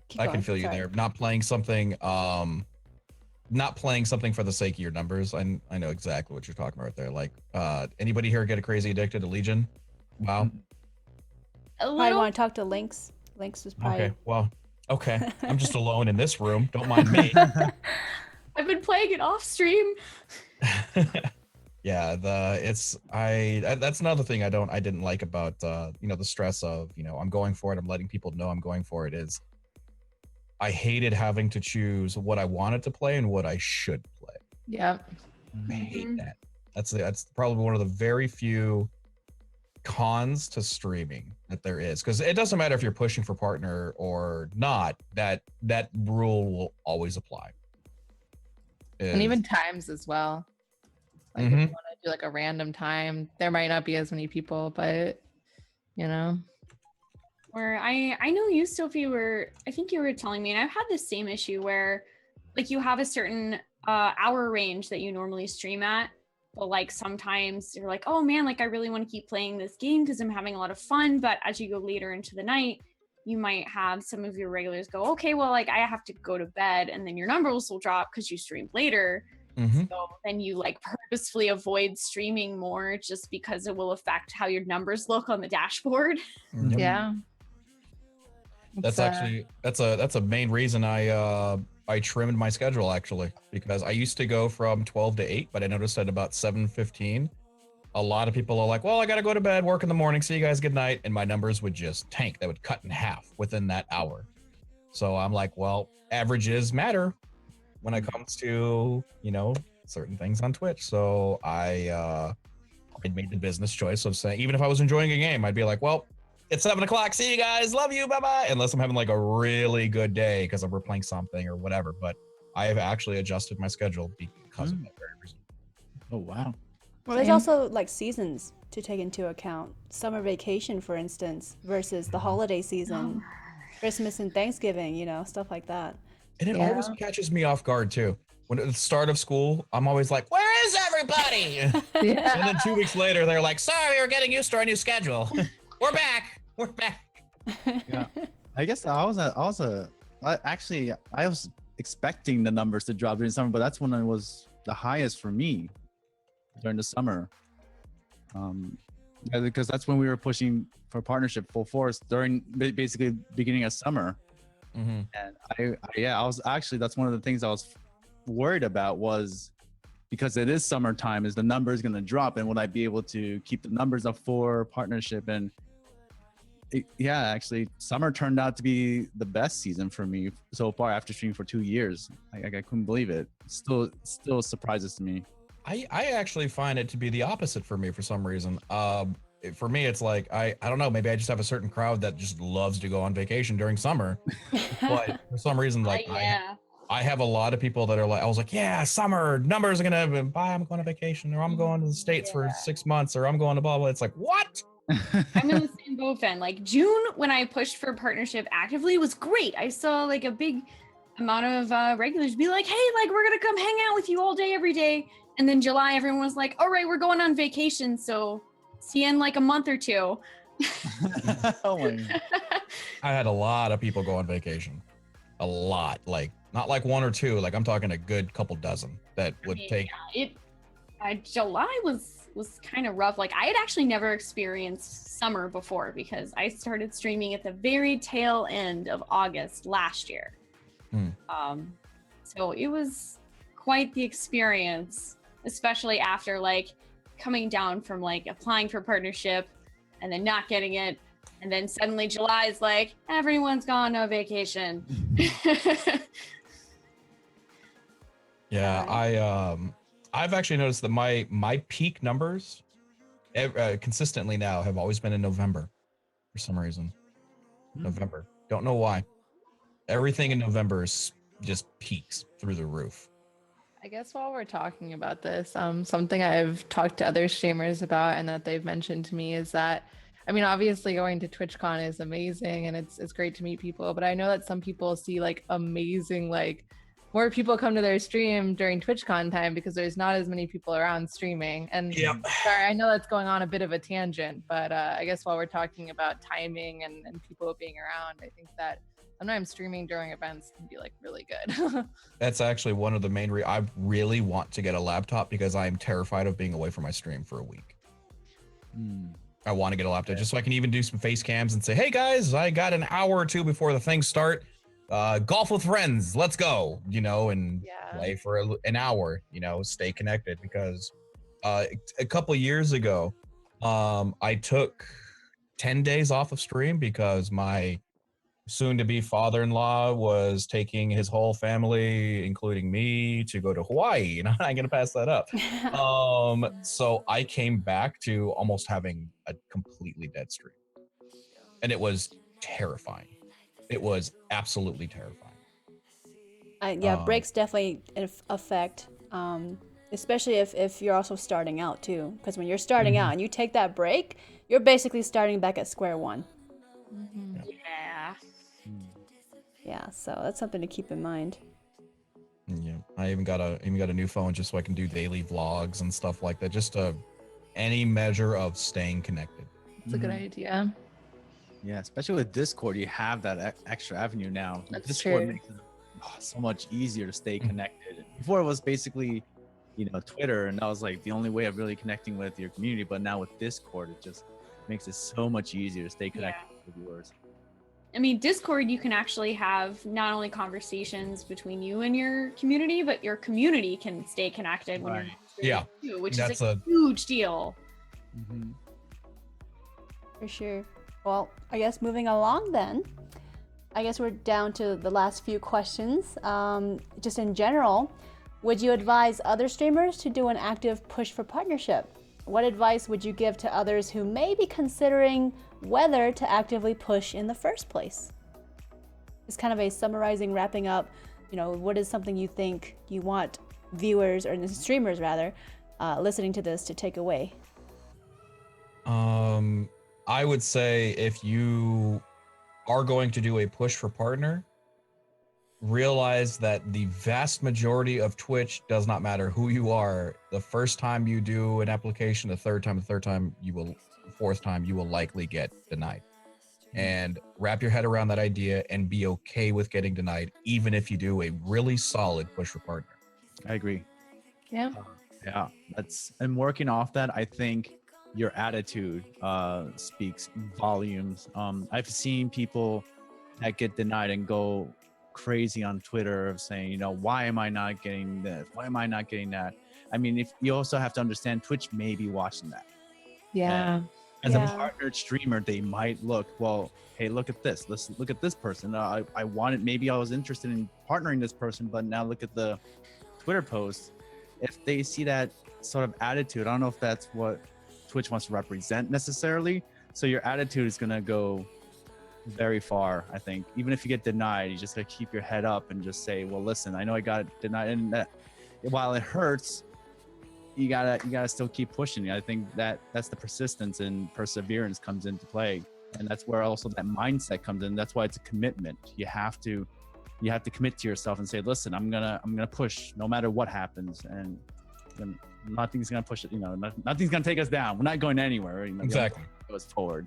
Speaker 3: keep
Speaker 7: can
Speaker 3: going.
Speaker 7: feel you
Speaker 3: Sorry.
Speaker 7: there. Not playing something for the sake of your numbers. I know exactly what you're talking about right there. Like, anybody here get a crazy addicted to Legion? Wow.
Speaker 4: A
Speaker 3: I
Speaker 4: little.
Speaker 3: want to talk to Lynx. Lynx is probably.
Speaker 7: Okay, well, okay. I'm just alone in this room. Don't mind me.
Speaker 4: I've been playing it off stream.
Speaker 7: Yeah, that's another thing I didn't like about the stress of, I'm going for it, I'm letting people know I'm going for it is I hated having to choose what I wanted to play and what I should play.
Speaker 5: Yep.
Speaker 7: I hate that. That's probably one of the very few cons to streaming that there is, because it doesn't matter if you're pushing for partner or not, that rule will always apply.
Speaker 5: And even times as well. Like if you want to do like a random time, there might not be as many people, but
Speaker 4: Where I know you, Sophie, I think you were telling me, and I've had the same issue where like you have a certain hour range that you normally stream at, but like sometimes you're like, oh man, like I really want to keep playing this game because I'm having a lot of fun. But as you go later into the night, you might have some of your regulars go, okay, well, like I have to go to bed, and then your numbers will drop because you streamed later. So then you like purposefully avoid streaming more just because it will affect how your numbers look on the dashboard.
Speaker 7: Yep.
Speaker 5: yeah.
Speaker 7: That's actually that's a main reason I trimmed my schedule actually, because I used to go from 12 to 8, but I noticed at about 7:15 a lot of people are like, well, I gotta go to bed, work in the morning, see you guys, good night, and my numbers would just tank. They would cut in half within that hour. So I'm like, well, averages matter when it comes to certain things on Twitch. So I made the business choice of saying, even if I was enjoying a game, I'd be like, well, it's 7 o'clock. See you guys. Love you. Bye bye. Unless I'm having like a really good day because we're playing something or whatever. But I have actually adjusted my schedule because of that very reason.
Speaker 6: Oh wow.
Speaker 3: Well, there's also like seasons to take into account. Summer vacation, for instance, versus the holiday season, Christmas and Thanksgiving, stuff like that.
Speaker 7: And it always catches me off guard too. When at the start of school, I'm always like, where is everybody? And then 2 weeks later, they're like, sorry, we're getting used to our new schedule. We're back.
Speaker 6: Yeah. I guess I was expecting the numbers to drop during summer, but that's when it was the highest for me during the summer. Because that's when we were pushing for partnership full force during basically beginning of summer. And I was actually, that's one of the things I was worried about, was because it is summertime, is the numbers going to drop, and will I be able to keep the numbers up for partnership? And actually summer turned out to be the best season for me so far after streaming for 2 years. I couldn't believe it. Still surprises to me.
Speaker 7: I actually find it to be the opposite for me for some reason. For me, it's like, I don't know, maybe I just have a certain crowd that just loves to go on vacation during summer. But for some reason, like I have a lot of people that are like, I was like, yeah, summer numbers are gonna bye, I'm going on vacation, or I'm going to the States for 6 months, or I'm going to blah blah. It's like, what?
Speaker 4: I'm in the same boat, Fen. Like June, when I pushed for partnership actively, was great. I saw like a big amount of regulars be like, hey, like we're gonna come hang out with you all day, every day. And then July, everyone was like, all right, we're going on vacation, so see you in like a month or two.
Speaker 6: Oh my God.
Speaker 7: I had a lot of people go on vacation. A lot, like not like one or two, like I'm talking a good couple dozen that would take.
Speaker 4: July was was kind of rough. Like I had actually never experienced summer before because I started streaming at the very tail end of August last year. So it was quite the experience, especially after like coming down from like applying for partnership and then not getting it. And then suddenly July is like, everyone's gone on vacation.
Speaker 7: Yeah, I've actually noticed that my peak numbers consistently now have always been in November for some reason. November. Don't know why. Everything in November is just peaks through the roof.
Speaker 5: I guess while we're talking about this, something I've talked to other streamers about and that they've mentioned to me is that, I mean, obviously going to TwitchCon is amazing and it's great to meet people, but I know that some people see like amazing, like more people come to their stream during TwitchCon time because there's not as many people around streaming. And sorry, I know that's going on a bit of a tangent, but I guess while we're talking about timing and people being around, I think that sometimes streaming during events can be like really good.
Speaker 7: That's actually one of the main I really want to get a laptop because I'm terrified of being away from my stream for a week. I want to get a laptop just so I can even do some face cams and say, hey guys, I got an hour or two before the things start. Golf with friends, let's go, you know, and play for an hour, you know, stay connected because a couple years ago, I took 10 days off of stream because my soon-to-be father-in-law was taking his whole family, including me, to go to Hawaii, and I'm not gonna pass that up. So I came back to almost having a completely dead stream, and it was terrifying. It was absolutely terrifying.
Speaker 3: Breaks definitely affect, especially if you're also starting out too. Because when you're starting out and you take that break, you're basically starting back at square one. Yeah, so that's something to keep in mind.
Speaker 7: Yeah, I even got a new phone just so I can do daily vlogs and stuff like that. Just any measure of staying connected.
Speaker 5: It's a good idea.
Speaker 6: Yeah, especially with Discord, you have that extra avenue now.
Speaker 5: That's
Speaker 6: Discord
Speaker 5: true.
Speaker 6: makes it so much easier to stay connected. Before it was basically, you know, Twitter, and that was like the only way of really connecting with your community. But now with Discord, it just makes it so much easier to stay connected with viewers.
Speaker 4: I mean, Discord, you can actually have not only conversations between you and your community, but your community can stay connected when you're not streaming too, which is a huge deal.
Speaker 3: For sure. Well, I guess moving along then, I guess we're down to the last few questions. Just in general, would you advise other streamers to do an active push for partnership? What advice would you give to others who may be considering whether to actively push in the first place? It's kind of a summarizing, wrapping up, you know, what is something you think you want viewers, or streamers rather, listening to this to take away?
Speaker 7: I would say if you are going to do a push for partner, realize that the vast majority of Twitch does not matter who you are. The first time you do an application, the fourth time, you will likely get denied. And wrap your head around that idea and be okay with getting denied, even if you do a really solid push for partner.
Speaker 6: I agree.
Speaker 5: Yeah.
Speaker 6: Yeah, and working off that, I think your attitude speaks volumes. I've seen people that get denied and go crazy on Twitter of saying, you know, why am I not getting this? Why am I not getting that? I mean, if you also have to understand, Twitch may be watching that.
Speaker 5: Yeah.
Speaker 6: As a partnered streamer, they might look, well, hey, look at this. Let's look at this person. I was interested in partnering this person, but now look at the Twitter post. If they see that sort of attitude, I don't know if that's what Twitch wants to represent necessarily. So your attitude is going to go very far, I think. Even if you get denied, you just got to keep your head up and just say, well, listen, I know I got denied, and that, while it hurts, you gotta still keep pushing. I think that's the persistence and perseverance comes into play, and that's where also that mindset comes in. That's why it's a commitment. You have to commit to yourself and say, listen, I'm gonna push no matter what happens, and nothing's gonna push it. You know, nothing's gonna take us down. We're not going anywhere. You know,
Speaker 7: exactly.
Speaker 6: Goes forward.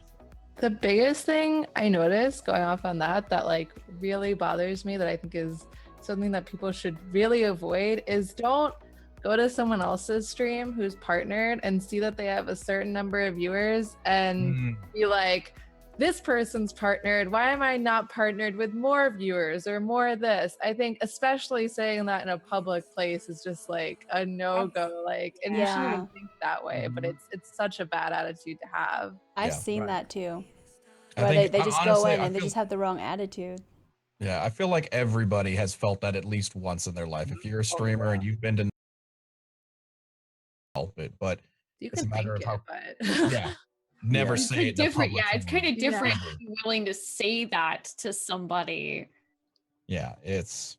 Speaker 5: The biggest thing I noticed going off on that like really bothers me, that I think is something that people should really avoid, is don't go to someone else's stream who's partnered and see that they have a certain number of viewers and be like, this person's partnered. Why am I not partnered with more viewers or more of this? I think especially saying that in a public place is just like a no-go. Like, and you shouldn't even think that way, but it's such a bad attitude to have.
Speaker 3: I've
Speaker 7: Yeah,
Speaker 3: seen
Speaker 6: right.
Speaker 3: that too.
Speaker 7: I
Speaker 3: Where
Speaker 7: think
Speaker 3: they just go
Speaker 7: honestly,
Speaker 3: in
Speaker 7: I
Speaker 3: and they
Speaker 7: feel-
Speaker 3: just have the wrong attitude.
Speaker 7: Yeah, I feel like everybody has felt that at least once in their life. If you're a streamer and you've been to help it, but
Speaker 5: You
Speaker 7: it's a
Speaker 5: can
Speaker 7: matter
Speaker 5: think
Speaker 7: of
Speaker 5: it,
Speaker 7: how
Speaker 5: but
Speaker 7: yeah, never
Speaker 3: Yeah.
Speaker 4: It's
Speaker 7: say
Speaker 4: like
Speaker 7: it in a
Speaker 4: different.
Speaker 7: public
Speaker 4: Yeah, it's kind
Speaker 7: forum.
Speaker 4: of different
Speaker 7: Never.
Speaker 4: being willing to say that to somebody.
Speaker 7: Yeah, it's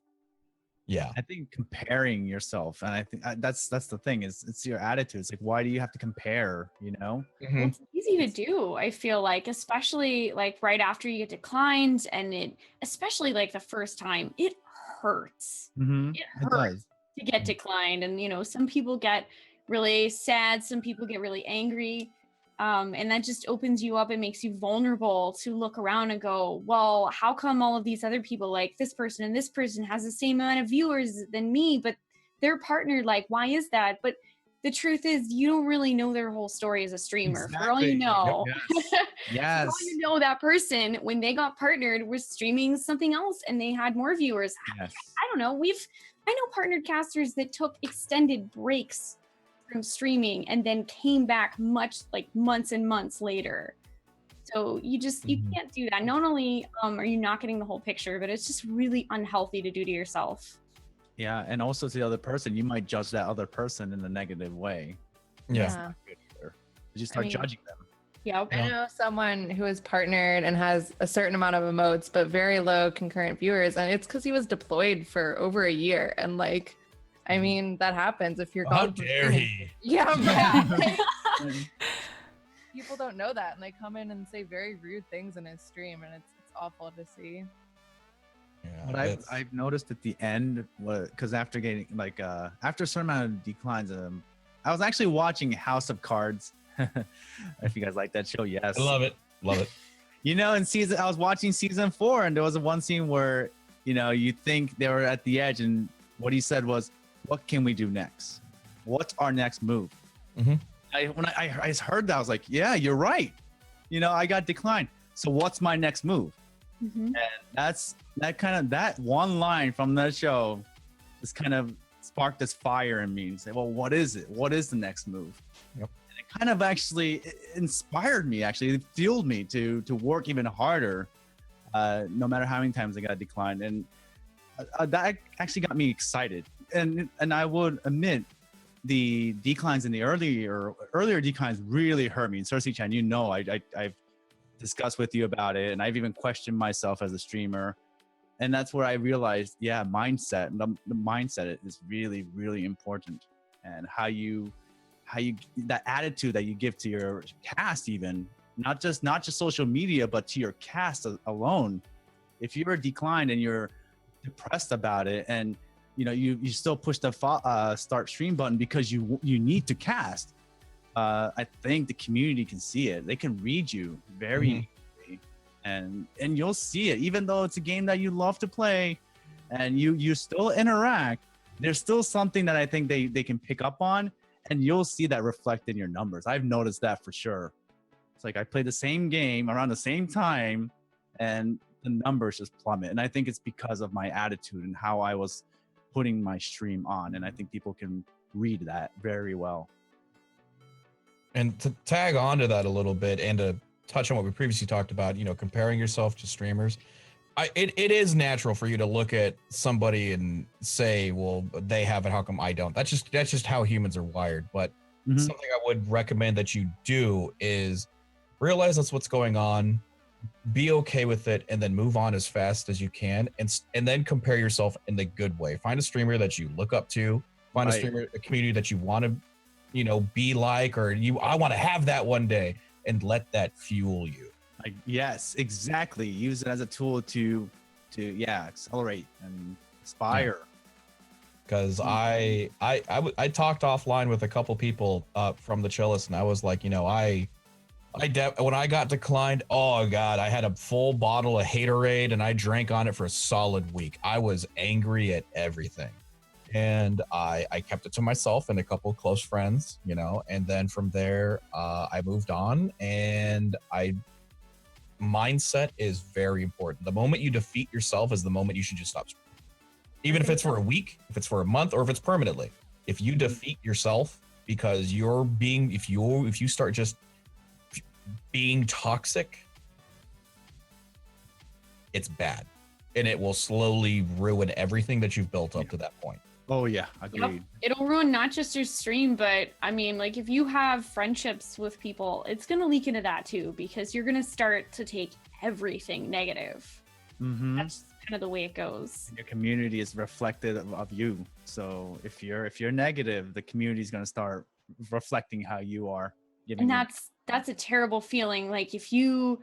Speaker 7: yeah.
Speaker 6: I think comparing yourself, and I think that's the thing, is it's your attitude. It's like, why do you have to compare? You know?
Speaker 7: Mhm.
Speaker 4: It's easy to do, I feel like, especially like right after you get declined, and it, especially like the first time, it hurts.
Speaker 6: Mm-hmm.
Speaker 4: It
Speaker 6: It
Speaker 4: hurts
Speaker 6: does.
Speaker 4: to get declined, and you know, some people get really sad, some people get really angry, and that just opens you up and makes you vulnerable to look around and go, well, how come all of these other people, like this person and this person, has the same amount of viewers than me, but they're partnered? Like, why is that? But the truth is, you don't really know their whole story as a streamer. For all you
Speaker 6: Exactly.
Speaker 4: know,
Speaker 6: Yes.
Speaker 4: for
Speaker 6: Yes.
Speaker 4: all you know, that person, when they got partnered, was streaming something else and they had more viewers.
Speaker 6: Yes.
Speaker 4: I don't know. I know partnered casters that took extended breaks from streaming and then came back much like months and months later. So you
Speaker 6: Mhm.
Speaker 4: can't do that. Not only are you not getting the whole picture, but it's just really unhealthy to do to yourself.
Speaker 6: Yeah, and also to the other person, you might judge that other person in a negative way.
Speaker 7: Yeah.
Speaker 6: That's not good either. You just start
Speaker 5: mean-
Speaker 6: judging them.
Speaker 4: Yep.
Speaker 5: I know someone who is partnered and has a certain amount of emotes, but very low concurrent viewers. And it's because he was deployed for over a year. And like, I mean, that happens if you're
Speaker 7: How
Speaker 5: gone from
Speaker 7: dare
Speaker 5: streaming.
Speaker 7: he?
Speaker 5: Yeah, right. People don't know that, and they come in and say very rude things in his stream, and it's awful to see.
Speaker 7: Yeah,
Speaker 6: But
Speaker 7: it's-
Speaker 6: I've noticed at the end, because after getting like after a certain amount of declines, I was actually watching House of Cards. If you guys like that show, yes.
Speaker 7: I love it. Love it.
Speaker 6: You know, I was watching season 4, and there was one scene where, you know, you think they were at the edge, and what he said was, "What can we do next? What's our next move?"
Speaker 7: Mhm.
Speaker 6: When I heard that, I was like, "Yeah, you're right. You know, I got declined. So what's my next move?"
Speaker 4: Mhm.
Speaker 6: And that one line from that show just kind of sparked this fire in me and say, well, what is it? What is the next move?
Speaker 7: Yep.
Speaker 6: And it kind of actually inspired me, actually. It fueled me to work even harder, no matter how many times I got declined. And that actually got me excited. And I would admit, the declines in the earlier declines really hurt me. And Cersei Chan, you know, I've discussed with you about it, and I've even questioned myself as a streamer. And that's where I realized, yeah, mindset. The mindset is really, really important, and how you that attitude that you give to your cast, even not just social media, but to your cast alone. If you're declined and you're depressed about it, and you know you still push the start stream button because you need to cast, I think the community can see it. They can read you very easily, and you'll see it. Even though it's a game that you love to play, and you still interact, there's still something that I think they can pick up on, and you'll see that reflect in your numbers. I've noticed that for sure. It's like I play the same game around the same time, and the numbers just plummet. And I think it's because of my attitude and how I was putting my stream on. And I think people can read that very well.
Speaker 7: And to tag on to that a little bit and to touch on what we previously talked about, you know, comparing yourself to streamers, it is natural for you to look at somebody and say, well, they have it, how come I don't? That's just how humans are wired. But
Speaker 6: Mhm.
Speaker 7: something I would recommend that you do is realize that's what's going on, be okay with it, and then move on as fast as you can, and then compare yourself in the good way. Find a streamer that you look up to, find a
Speaker 6: Right.
Speaker 7: streamer, a community that you want to, you know, be like, or I want to have that one day, and let that fuel you.
Speaker 6: Like, yes, exactly. Use it as a tool to accelerate and inspire.
Speaker 7: Because I talked offline with a couple people from the Chillest, and I was like, you know, when I got declined, oh god, I had a full bottle of Haterade and I drank on it for a solid week. I was angry at everything. and I kept it to myself and a couple of close friends, you know, and then from there I moved on. And mindset is very important. The moment you defeat yourself is the moment you should just stop streaming. Even if it's for a week, if it's for a month, or if it's permanently. If you defeat yourself because if you start just being toxic, it's bad, and it will slowly ruin everything that you've built up to that point.
Speaker 6: Oh yeah, agreed.
Speaker 4: Yep. It'll ruin not just your stream, but I mean, like if you have friendships with people, it's going to leak into that too, because you're going to start to take everything negative.
Speaker 6: Mm-hmm.
Speaker 4: That's kind of the way it goes.
Speaker 6: Your community is reflected of you. So if you're negative, the community is going to start reflecting how you are.
Speaker 4: And that's a terrible feeling. Like if you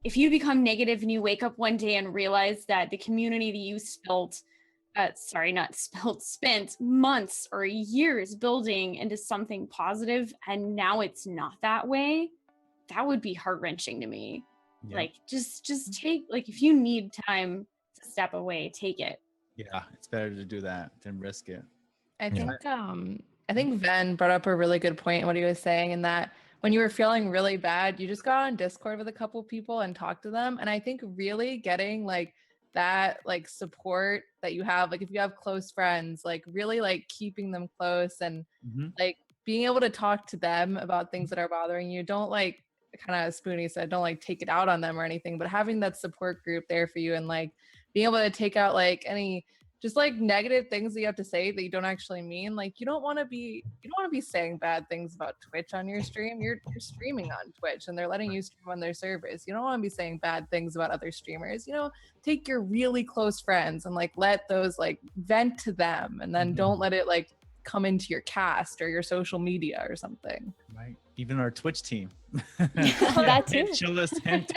Speaker 4: become negative and you wake up one day and realize that the community that you spent months or years building into something positive, and now it's not that way, that would be heart-wrenching to me. Yeah. Like just take, like, if you need time to step away, take it.
Speaker 6: Yeah, it's better to do that than risk it.
Speaker 5: I think Ven brought up a really good point in what he was saying, in that when you were feeling really bad, you just got on Discord with a couple people and talked to them. And I think really getting like that like support that you have, like if you have close friends, like really like keeping them close and like being able to talk to them about things that are bothering you. Don't, like, kind of Spoonie said, don't like take it out on them or anything, but having that support group there for you and like being able to take out like any just like negative things that you have to say that you don't actually mean. Like you don't want to be saying bad things about Twitch on your stream. You're streaming on Twitch and they're letting you stream on their servers. You don't want to be saying bad things about other streamers. You know, take your really close friends and like let those like vent to them, and then don't let it like come into your cast or your social media or something.
Speaker 6: Right. Even our Twitch team.
Speaker 3: That too.
Speaker 6: Chillest, hint.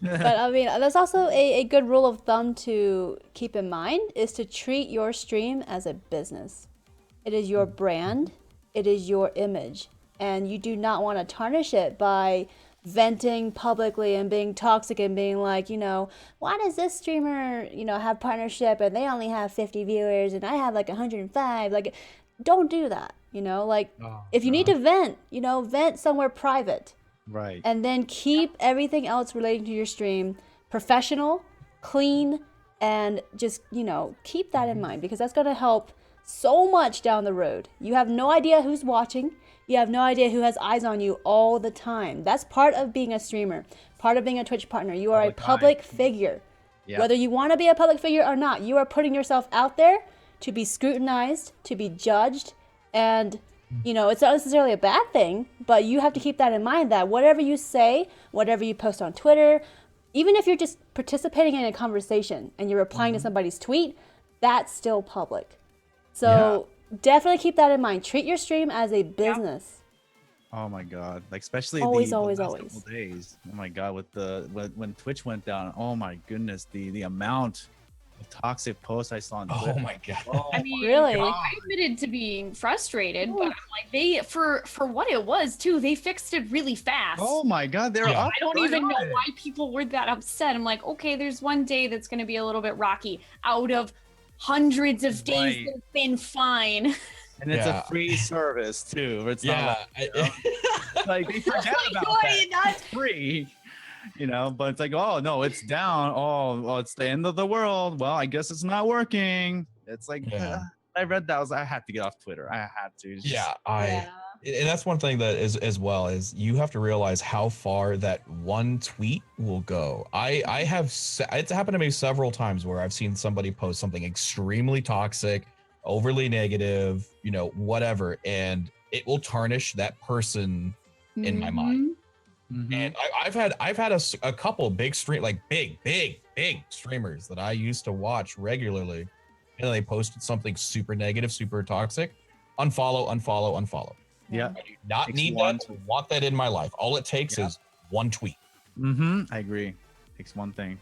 Speaker 3: But I mean, there's also a good rule of thumb to keep in mind, is to treat your stream as a business. It is your brand, it is your image, and you do not want to tarnish it by venting publicly and being toxic and being like, you know, why does this streamer, you know, have partnership and they only have 50 viewers and I have like 105? Like, don't do that, you know, like if you need to vent, you know, vent somewhere private.
Speaker 6: Right.
Speaker 3: And then keep everything else relating to your stream professional, clean, and just, you know, keep that in mind, because that's going to help so much down the road. You have no idea who's watching. You have no idea who has eyes on you all the time. That's part of being a streamer, part of being a Twitch partner. You are a public figure. Yep. Whether you want to be a public figure or not, you are putting yourself out there to be scrutinized, to be judged, and you know, it's not necessarily a bad thing, but you have to keep that in mind, that whatever you say, whatever you post on Twitter, even if you're just participating in a conversation and you're replying to somebody's tweet, that's still public. So definitely keep that in mind. Treat your stream as a business.
Speaker 6: Oh my God. Like, especially
Speaker 3: always.
Speaker 6: Couple days. Oh my God. When Twitch went down, oh my goodness, the amount of toxic posts I saw on Twitter.
Speaker 7: Oh my God.
Speaker 6: Oh,
Speaker 4: I mean,
Speaker 3: really?
Speaker 4: I admitted to being frustrated, but I'm like, they, for what it was too, they fixed it really fast.
Speaker 6: Oh my God.
Speaker 4: I don't even know why people were that upset. I'm like, okay, there's one day that's going to be a little bit rocky out of hundreds of days that's been fine.
Speaker 6: And it's a free service too. It's not like, you know, like they forget about that. It's free. You know, but it's like, oh no, it's down. Oh, well, it's the end of the world. Well, I guess it's not working. It's like, I read that. I had to get off Twitter. I had to.
Speaker 7: And that's one thing that is as well is you have to realize how far that one tweet will go. It's happened to me several times where I've seen somebody post something extremely toxic, overly negative, you know, whatever, and it will tarnish that person in my mind. And I've had a couple big big streamers that I used to watch regularly, and they posted something super negative, super toxic. Unfollow.
Speaker 6: Yeah.
Speaker 7: I do not need that to want that in my life. All it takes is one tweet.
Speaker 6: I agree. It takes one thing.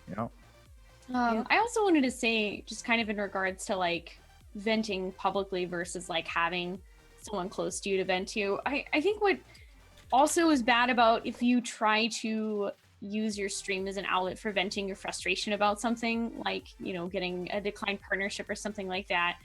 Speaker 4: I also wanted to say, just kind of in regards to like venting publicly versus like having someone close to you to vent to, I think what also is bad about if you try to use your stream as an outlet for venting your frustration about something, like, you know, getting a declined partnership or something like that,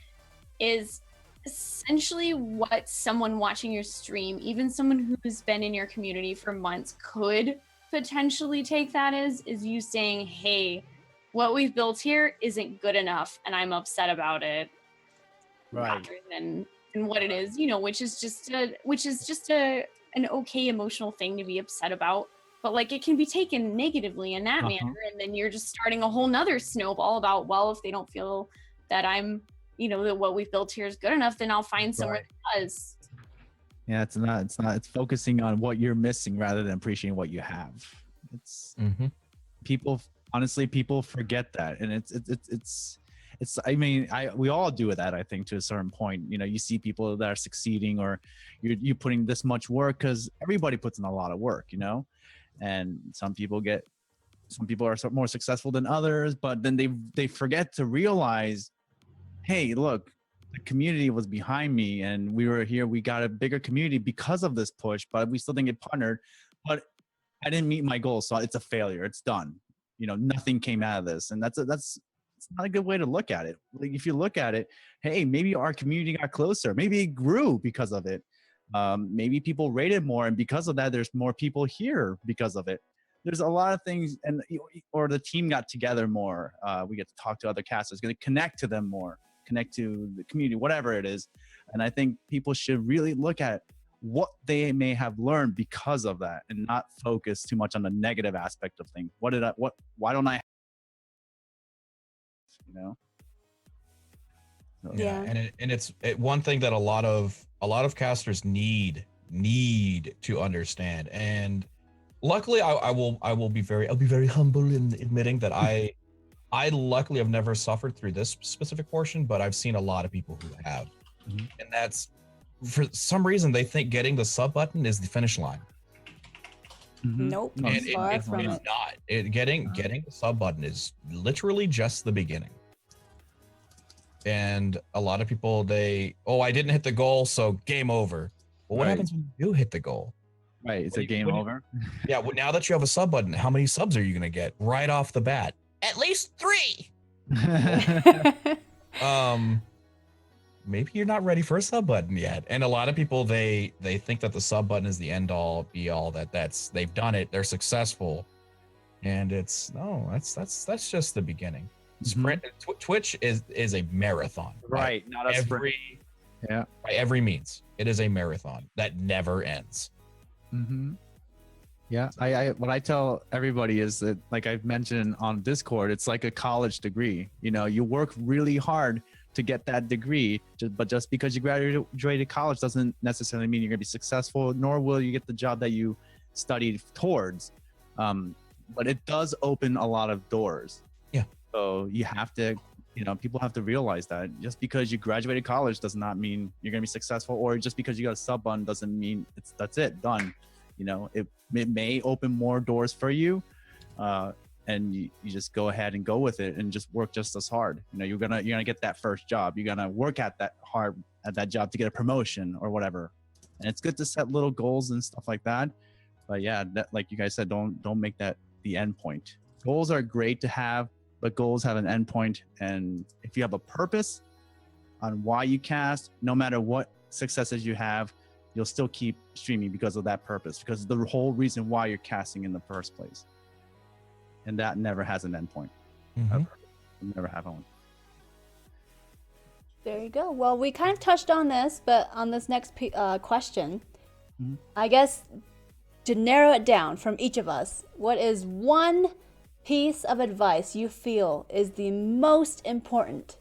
Speaker 4: is essentially what someone watching your stream, even someone who's been in your community for months, could potentially take that as, is you saying, hey, what we've built here isn't good enough and I'm upset about it.
Speaker 6: Right.
Speaker 4: Rather than what it is, you know, which is just an okay emotional thing to be upset about. But like it can be taken negatively in that manner, and then you're just starting a whole nother snowball about, well, if they don't feel that I'm, you know, that what we've built here is good enough, then I'll find somewhere that does.
Speaker 6: Yeah, it's focusing on what you're missing rather than appreciating what you have. It's people, honestly, people forget that. And it's I mean, we all do that, I think, to a certain point. You know, you see people that are succeeding, or you're putting this much work, because everybody puts in a lot of work, you know, and some people are more successful than others, but then they forget to realize, hey, look, the community was behind me and we were here. We got a bigger community because of this push, but we still didn't get partnered. But I didn't meet my goal, so it's a failure. It's done. You know, nothing came out of this, and it's not a good way to look at it. Like, if you look at it, hey, maybe our community got closer. Maybe it grew because of it. Maybe people rated more, and because of that, there's more people here because of it. There's a lot of things, or the team got together more. We get to talk to other casters, going to connect to them more, connect to the community, whatever it is. And I think people should really look at what they may have learned because of that, and not focus too much on the negative aspect of things. Why don't I, you know? So,
Speaker 3: Yeah.
Speaker 7: And it's one thing that a lot of casters need to understand. And luckily I'll be very humble in admitting that I luckily have never suffered through this specific portion, but I've seen a lot of people who have.
Speaker 6: Mhm.
Speaker 7: And that's, for some reason, they think getting the sub button is the finish line.
Speaker 3: Nope.
Speaker 6: No,
Speaker 7: And
Speaker 3: Far
Speaker 7: it's
Speaker 3: from it.
Speaker 7: not. Getting the sub button is literally just the beginning. And a lot of people, I didn't hit the goal, so game over. Well, what
Speaker 6: Right.
Speaker 7: happens when you do hit the goal?
Speaker 6: Right, it's a game over.
Speaker 7: Yeah, well, now that you have a sub button, how many subs are you gonna get right off the bat? At least 3. Maybe you're not ready for a sub button yet. And a lot of people, they think that the sub button is the end all be all, that's they've done it, they're successful. And that's just the beginning. Sprint. Twitch is a marathon.
Speaker 6: Right, not a sprint. Yeah.
Speaker 7: By every means, it is a marathon that never ends.
Speaker 6: Yeah, I what I tell everybody is that, like I've mentioned on Discord, it's like a college degree. You know, you work really hard to get that degree, but just because you graduated college doesn't necessarily mean you're going to be successful, nor will you get the job that you studied towards. But it does open a lot of doors.
Speaker 7: Yeah.
Speaker 6: So you have to, people have to realize that just because you graduated college does not mean you're going to be successful, or just because you got a sub button doesn't mean that's it, done. You know, it may open more doors for you, and you just go ahead and go with it and just work just as hard. You know, you're gonna get that first job. You're gonna work at that hard at that job to get a promotion or whatever. And it's good to set little goals and stuff like that. But yeah, that, like you guys said, don't make that the end point. Goals are great to have, but goals have an end point. And if you have a purpose on why you cast, no matter what successes you have, you'll still keep streaming because of that purpose, because the whole reason why you're casting in the first place. And that never has an end point. Ever. You'll never have one.
Speaker 3: There you go. Well, we kind of touched on this, but on this next question, I guess to narrow it down from each of us, what is one piece of advice you feel is the most important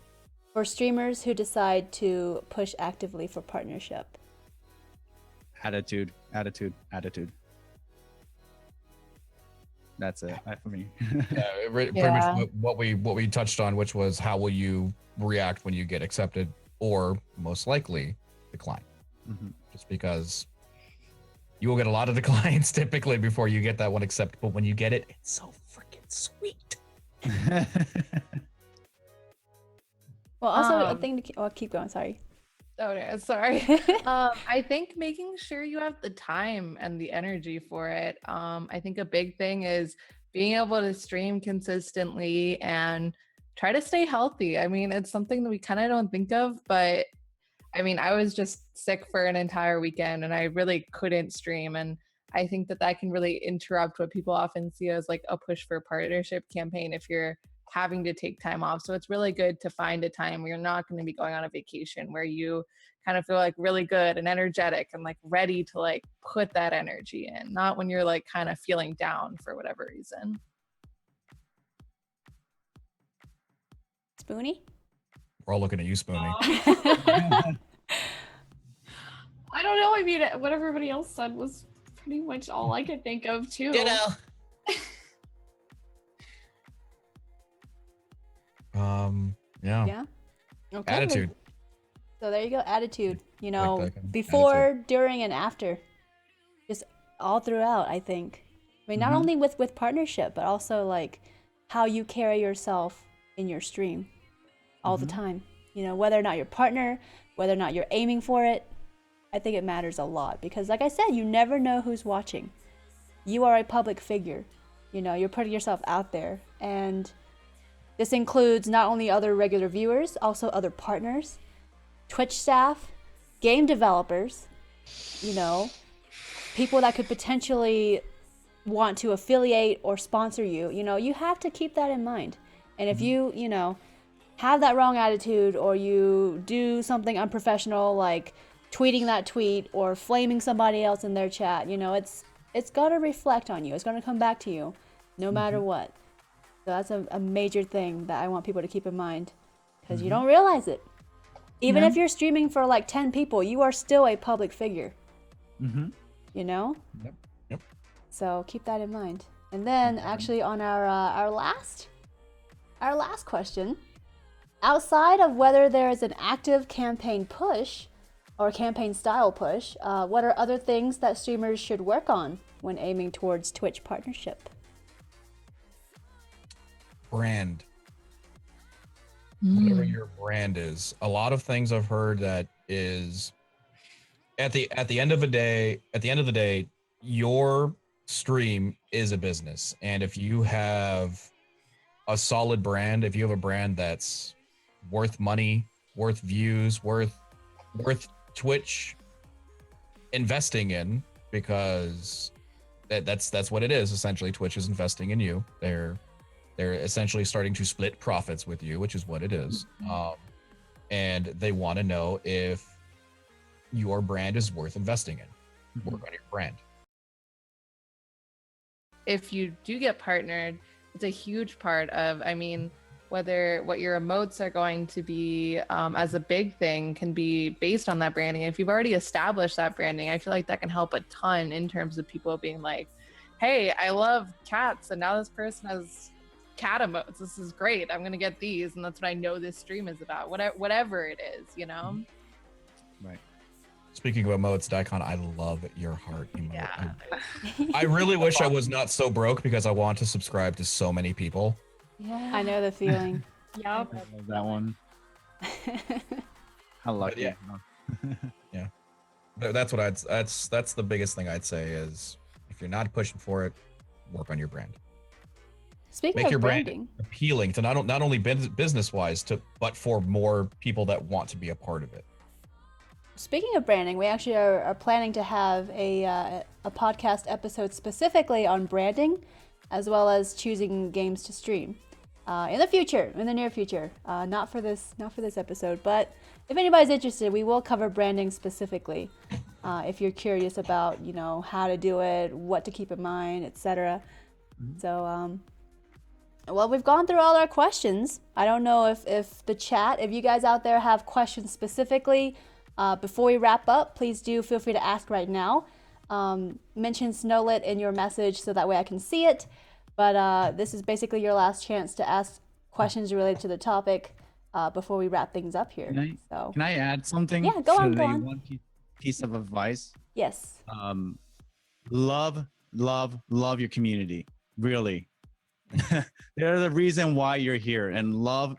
Speaker 3: for streamers who decide to push actively for partnership?
Speaker 6: Attitude. That's it for me.
Speaker 7: Yeah, pretty much what we touched on, which was how will you react when you get accepted or most likely decline. Just because you will get a lot of declines typically before you get that one accepted, but when you get it, it's so freaking sweet.
Speaker 3: Well, also a thing to keep going. Sorry.
Speaker 5: Oh, yeah, sorry. I think making sure you have the time and the energy for it. I think a big thing is being able to stream consistently and try to stay healthy. I mean, it's something that we kind of don't think of, but I mean, I was just sick for an entire weekend and I really couldn't stream. And I think that that can really interrupt what people often see as like a push for partnership campaign if you're having to take time off. So it's really good to find a time where you're not going to be going on a vacation, where you kind of feel like really good and energetic and like ready to like put that energy in, not when you're like kind of feeling down for whatever reason.
Speaker 3: Spoonie?
Speaker 7: We're all looking at you, Spoonie.
Speaker 4: I don't know. I mean, what everybody else said was pretty much all I could think of too.
Speaker 7: Yeah.
Speaker 3: Yeah. Okay.
Speaker 7: Attitude.
Speaker 3: So there you go. Attitude. You know,
Speaker 7: Like that
Speaker 3: before, during, and after. Just all throughout, I think. I mean, not only with partnership, but also like how you carry yourself in your stream all the time. You know, whether or not your partner, whether or not you're aiming for it, I think it matters a lot because, like I said, you never know who's watching. You are a public figure. You know, you're putting yourself out there. And this includes not only other regular viewers, also other partners, Twitch staff, game developers, you know, people that could potentially want to affiliate or sponsor you. You know, you have to keep that in mind. And if you, you know, have that wrong attitude or you do something unprofessional like tweeting that tweet or flaming somebody else in their chat, you know, it's going to reflect on you. It's going to come back to you no matter what. So that's a major thing that I want people to keep in mind because you don't realize it. Even if you're streaming for like 10 people, you are still a public figure. You know?
Speaker 7: Yep.
Speaker 3: So keep that in mind. And then actually on our last question, outside of whether there is an active campaign push or campaign style push, what are other things that streamers should work on when aiming towards Twitch partnership?
Speaker 7: Brand. Whatever your brand is. A lot of things I've heard that is at the end of the day, your stream is a business. And if you have a solid brand, if you have a brand that's worth money, worth views, worth Twitch investing in, because that's what it is. Essentially, Twitch is investing in you. They're essentially starting to split profits with you, which is what it is. And they want to know if your brand is worth investing in. Work on your brand.
Speaker 5: If you do get partnered, it's a huge part of, I mean, whether what your emotes are going to be as a big thing can be based on that branding. If you've already established that branding, I feel like that can help a ton in terms of people being like, hey, I love cats, and now this person has cat emotes. This is great. I'm gonna get these, and that's what I know this stream is about. Whatever it is, you know.
Speaker 6: Right.
Speaker 7: Speaking of emotes, Daikon, I love your heart emote.
Speaker 5: Yeah.
Speaker 7: I really wish I was not so broke because I want to subscribe to so many people.
Speaker 5: Yeah.
Speaker 3: I know the feeling.
Speaker 4: Yep.
Speaker 6: I love that one. How lucky.
Speaker 7: yeah. Yeah. That's what that's the biggest thing I'd say is if you're not pushing for it, work on your brand.
Speaker 3: Speaking
Speaker 7: Make your
Speaker 3: of
Speaker 7: brand
Speaker 3: branding,
Speaker 7: appealing to not only business wise, but for more people that want to be a part of it.
Speaker 3: speaking of branding, we actually are planning to have a podcast episode specifically on branding, as well as choosing games to stream in the near future. Not for this episode, but if anybody's interested, we will cover branding specifically. If you're curious about, you know, how to do it, what to keep in mind, etc. So, well, we've gone through all our questions. I don't know if the chat, if you guys out there have questions specifically, before we wrap up, please do feel free to ask right now. Mention Snowlit in your message so that way I can see it. But this is basically your last chance to ask questions related to the topic before we wrap things up here.
Speaker 6: Can I add something?
Speaker 3: Yeah, go on.
Speaker 6: One piece of advice.
Speaker 3: Yes.
Speaker 6: Love your community. Really. They're the reason why you're here, and love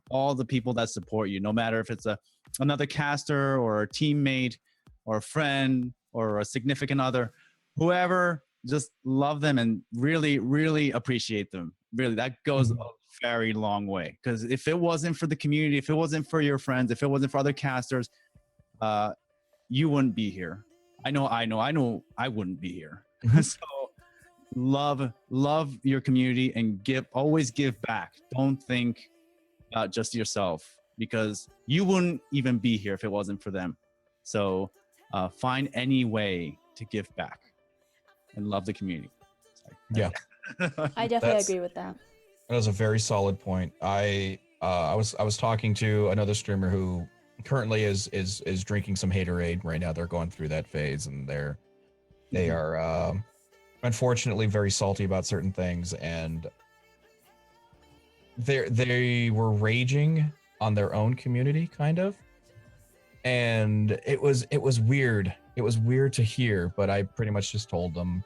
Speaker 6: all the people that support you, no matter if it's another caster or a teammate or a friend or a significant other, whoever, just love them and really, really appreciate them. Really, that goes a very long way. Because if it wasn't for the community, if it wasn't for your friends, if it wasn't for other casters, you wouldn't be here. I know I wouldn't be here. So love your community and always give back. Don't think about just yourself, because you wouldn't even be here if it wasn't for them. So find any way to give back and love the community. Sorry.
Speaker 7: Yeah.
Speaker 3: I definitely
Speaker 7: That's-
Speaker 3: agree with that.
Speaker 7: That was a very solid point. I was talking to another streamer who currently is drinking some haterade right now. They're going through that phase, and they are unfortunately very salty about certain things, and they were raging on their own community, kind of, and it was weird. It was weird to hear, but I pretty much just told them,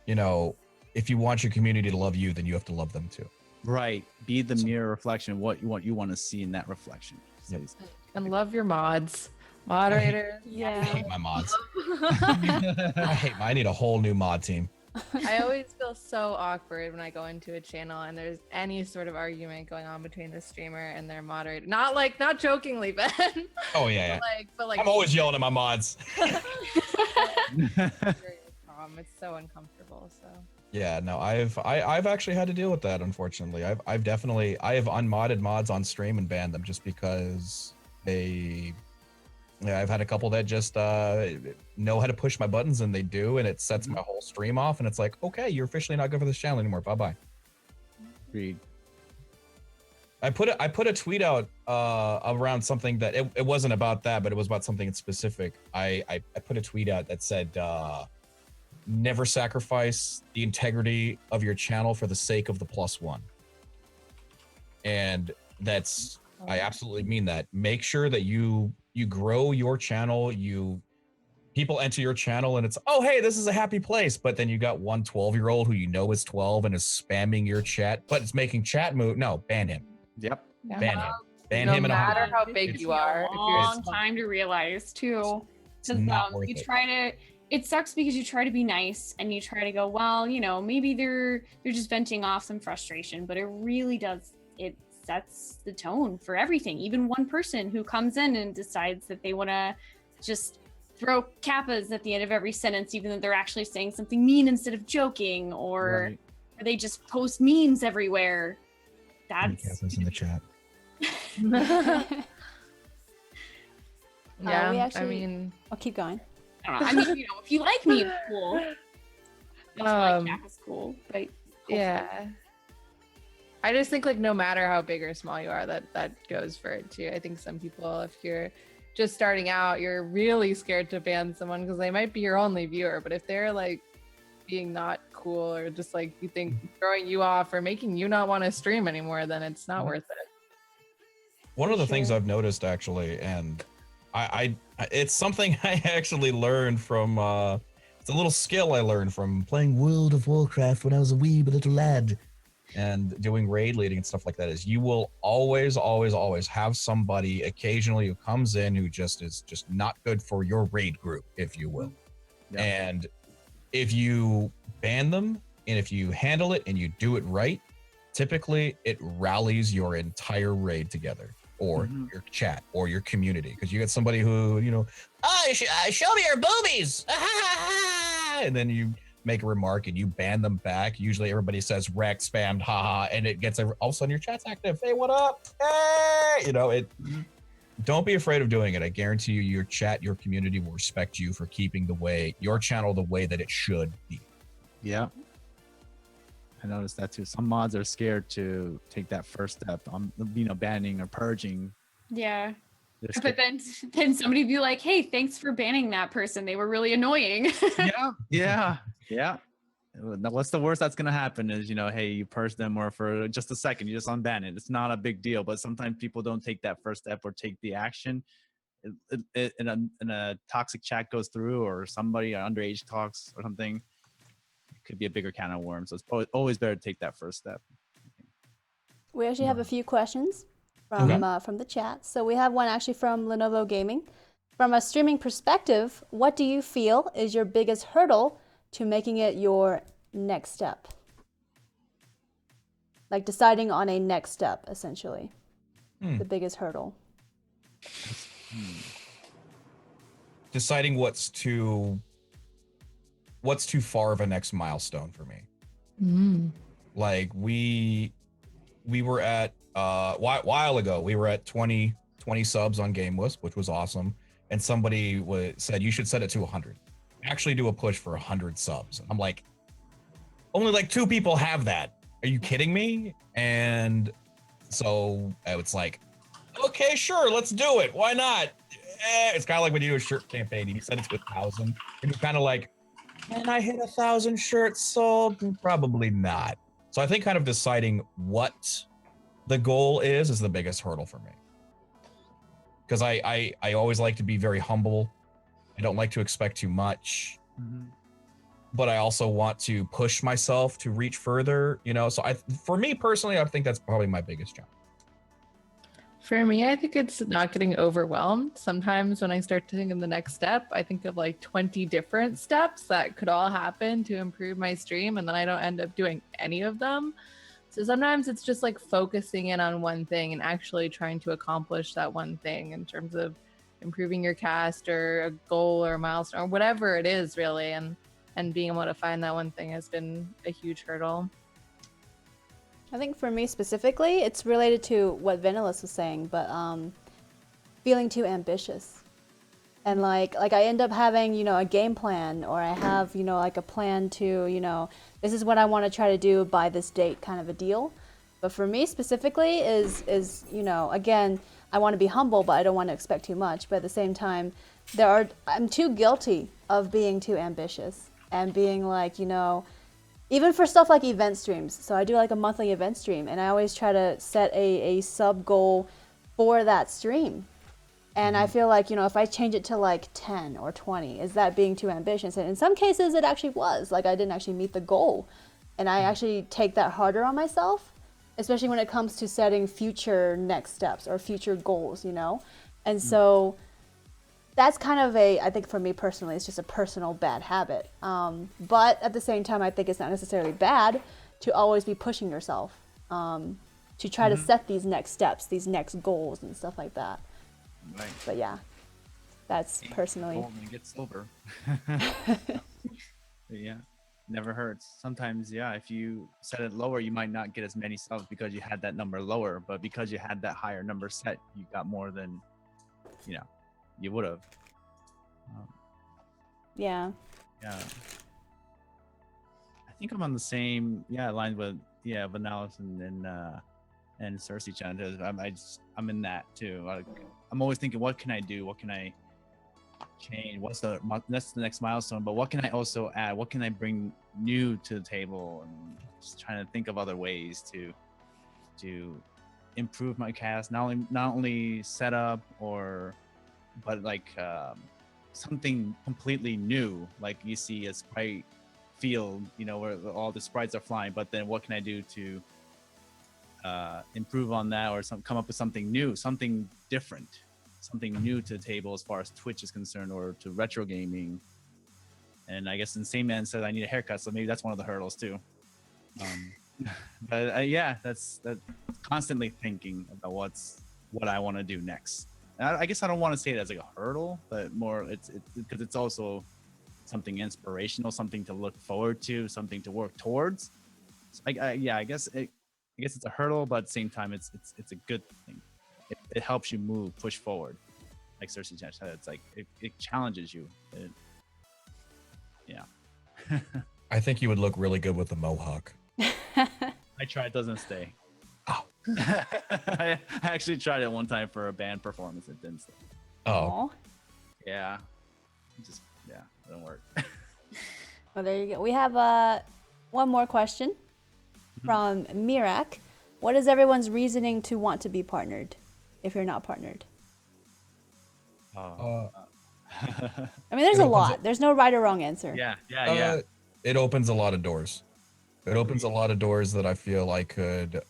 Speaker 7: you know, if you want your community to love you, then you have to love them too.
Speaker 6: Right. Be the mirror reflection. What you want to see in that reflection.
Speaker 7: Yep.
Speaker 5: And love your mods, moderators.
Speaker 7: I
Speaker 3: Yeah.
Speaker 7: hate my mods. I need a whole new mod team.
Speaker 5: I always feel so awkward when I go into a channel and there's any sort of argument going on between the streamer and their moderator. Not jokingly, Ben.
Speaker 7: Oh yeah.
Speaker 5: but like
Speaker 7: I'm always yelling at my mods.
Speaker 5: it's so uncomfortable. So
Speaker 7: Yeah, no, I've actually had to deal with that, unfortunately. I have unmodded mods on stream and banned them just because I've had a couple that just know how to push my buttons, and they do, and it sets my whole stream off, and it's like, okay, you're officially not good for this channel anymore. Bye-bye.
Speaker 6: Agreed.
Speaker 7: I put a tweet out around something that it wasn't about that, but it was about something specific. I put a tweet out that said never sacrifice the integrity of your channel for the sake of the +1. And I absolutely mean that. Make sure that you grow your channel, people enter your channel and it's, oh, hey, this is a happy place. But then you got one 12-year-old who you know is 12 and is spamming your chat, but it's making chat move. No, ban him.
Speaker 6: Yep.
Speaker 7: Ban him. Ban
Speaker 5: no
Speaker 7: him in a
Speaker 5: matter
Speaker 7: heartbeat.
Speaker 5: how big
Speaker 7: It's
Speaker 5: you are,
Speaker 4: A
Speaker 5: if
Speaker 4: long
Speaker 5: you're
Speaker 4: time to realize too.
Speaker 7: It's
Speaker 4: Because
Speaker 7: not worth
Speaker 4: you
Speaker 7: it.
Speaker 4: try to, it sucks because you try to be nice and you try to go, well, maybe they're just venting off some frustration, but it really does, it sets the tone for everything. Even one person who comes in and decides that they want to just throw kappas at the end of every sentence, even though they're actually saying something mean instead of joking, or
Speaker 6: Right.
Speaker 4: they just post memes everywhere. That's
Speaker 7: Catherine's in the chat.
Speaker 5: yeah.
Speaker 3: we
Speaker 5: I
Speaker 3: actually-
Speaker 5: mean,
Speaker 3: I'll keep going.
Speaker 4: I don't know. I mean, if you like me, it's cool. If you like Jack, it's cool. But
Speaker 5: yeah. I just think like no matter how big or small you are, that goes for it too. I think some people, if you're just starting out, you're really scared to ban someone because they might be your only viewer. But if they're like being not cool or just like you think throwing you off or making you not want to stream anymore, then it's not worth it.
Speaker 7: One of the things
Speaker 3: Sure.
Speaker 7: I've noticed actually, and I it's something I actually learned from it's a little skill I learned from playing World of Warcraft when I was a wee little lad and doing raid leading and stuff like that, is you will always have somebody occasionally who comes in who is just not good for your raid group, if you will.
Speaker 6: Yeah.
Speaker 7: And if you ban them and if you handle it and you do it right, typically it rallies your entire raid together, or your chat or your community, because you get somebody who, show me your boobies, and then you make a remark and you ban them back. Usually everybody says wrecked, spammed, haha, and it gets all of a sudden your chat's active. Hey, what up? Hey, don't be afraid of doing it. I guarantee you, your chat, your community will respect you for keeping your channel the way that it should be.
Speaker 6: Yeah. I noticed that too. Some mods are scared to take that first step on, banning or purging.
Speaker 4: yeah.
Speaker 6: They're
Speaker 4: But
Speaker 6: scared.
Speaker 4: then somebody be like, hey, thanks for banning that person. They were really annoying.
Speaker 6: Yeah. What's the worst that's gonna happen is, hey, you purge them or for just a second, you just unban it. It's not a big deal, but sometimes people don't take that first step or take the action. In a toxic chat goes through, or somebody underage talks or something, it could be a bigger can of worms. So it's always better to take that first step.
Speaker 3: We actually have a few questions from the chat. So we have one actually from Lenovo Gaming. From a streaming perspective, what do you feel is your biggest hurdle to making it your next step? like deciding on a next step, essentially. The biggest hurdle.
Speaker 7: Deciding what's too far of a next milestone for me. Like we were at while ago we were at 20 subs on Game Wisp, which was awesome, and somebody said you should set it to 100. Actually do a push for 100 subs. I'm like, only like 2 people have that. Are you kidding me? And so it's like, okay, sure, let's do it. Why not? It's kind of like when you do a shirt campaign and you said it's to 1,000, and you're kind of like, can I hit 1,000 shirts sold? Probably not. So I think kind of deciding what the goal is the biggest hurdle for me. Because I always like to be very humble. I don't like to expect too much. But I also want to push myself to reach further, you know? So for me personally, I think that's probably my biggest challenge.
Speaker 5: For me, I think it's not getting overwhelmed. Sometimes when I start to think of the next step, I think of like 20 different steps that could all happen to improve my stream, and then I don't end up doing any of them. So sometimes it's just like focusing in on one thing and actually trying to accomplish that one thing in terms of improving your cast or a goal or a milestone or whatever it is, really. And being able to find that one thing has been a huge hurdle.
Speaker 3: I think for me specifically, it's related to what Vanillis was saying, but feeling too ambitious. And like I end up having, you know, a game plan, or I have, you know, like a plan to, you know, this is what I want to try to do by this date, kind of a deal. But for me specifically is, you know, again, I want to be humble, but I don't want to expect too much. But at the same time, I'm too guilty of being too ambitious and being like, you know, even for stuff like event streams. So I do like a monthly event stream, and I always try to set a sub goal for that stream. And I feel like, you know, if I change it to like 10 or 20, is that being too ambitious? And in some cases it actually was. Like I didn't actually meet the goal. And I actually take that harder on myself, especially when it comes to setting future next steps or future goals, you know? And so that's kind of I think for me personally, it's just a personal bad habit. But at the same time, I think it's not necessarily bad to always be pushing yourself to try to set these next steps, these next goals and stuff like that.
Speaker 6: Right.
Speaker 3: But yeah, that's personally.
Speaker 6: Gold and get silver. Yeah, never hurts. Sometimes, yeah, if you set it lower, you might not get as many subs because you had that number lower, but because you had that higher number set, you got more than, you know, you would have.
Speaker 3: Yeah.
Speaker 6: Yeah. I think I'm on the same line with Vanellis and Cersei Chan. I'm in that too. I'm always thinking, what can I do? What can I change? That's the next milestone. But what can I also add? What can I bring new to the table? And just trying to think of other ways to improve my cast. Not only setup but like something completely new. Like you see a sprite field, you know, where all the sprites are flying. But then what can I do to improve on that, or come up with something new, something different, something new to the table as far as Twitch is concerned, or to retro gaming. And I guess the same man said I need a haircut, so maybe that's one of the hurdles too. But that's constantly thinking about what I want to do next. And I guess I don't want to say it as like a hurdle, but more it's because it's also something inspirational, something to look forward to, something to work towards. So I guess it's a hurdle, but at the same time, it's a good thing. It helps you move, push forward. Like Cersei said, it's like it challenges you.
Speaker 7: I think you would look really good with the mohawk.
Speaker 6: I tried, it doesn't stay.
Speaker 7: Oh.
Speaker 6: I actually tried it one time for a band performance. It didn't stay.
Speaker 7: Oh.
Speaker 3: Aw.
Speaker 6: Yeah. It didn't work.
Speaker 3: Well, there you go. We have one more question from Mirak. What is everyone's reasoning to want to be partnered if you're not partnered? I mean, there's a lot. There's no right or wrong answer.
Speaker 6: Yeah.
Speaker 7: It opens a lot of doors. It opens a lot of doors that I feel I could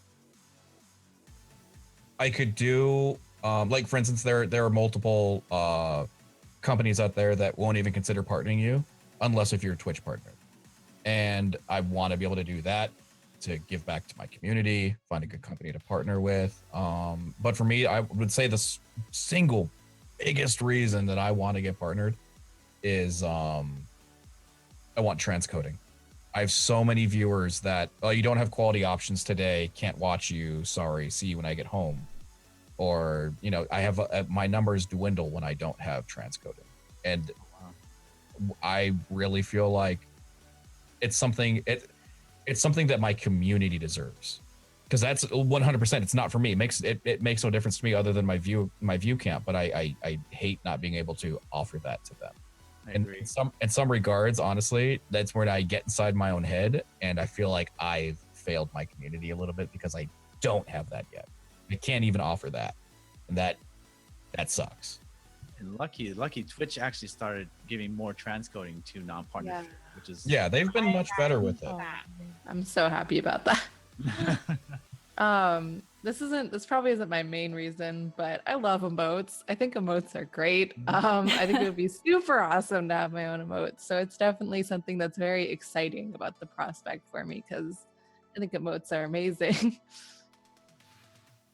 Speaker 7: do. Like for instance, there are multiple companies out there that won't even consider partnering you unless if you're a Twitch partner. And I want to be able to do that. to give back to my community, find a good company to partner with. But for me, I would say the single biggest reason that I want to get partnered is I want transcoding. I have so many viewers that, oh, you don't have quality options today, can't watch you, sorry, see you when I get home. Or, you know, I have my numbers dwindle when I don't have transcoding. And I really feel like it's something that my community deserves, because that's 100%. It's not for me. It makes no difference to me other than my view count. But I hate not being able to offer that to them. And in some regards, honestly, that's where I get inside my own head, and I feel like I've failed my community a little bit because I don't have that yet. I can't even offer that, and that sucks.
Speaker 6: And lucky Twitch actually started giving more transcoding to non-partnership, which is
Speaker 7: they've been much better with it.
Speaker 5: I'm so happy about that. This probably isn't my main reason, but I love emotes. I think emotes are great. I think it would be super awesome to have my own emotes. So it's definitely something that's very exciting about the prospect for me, because I think emotes are amazing.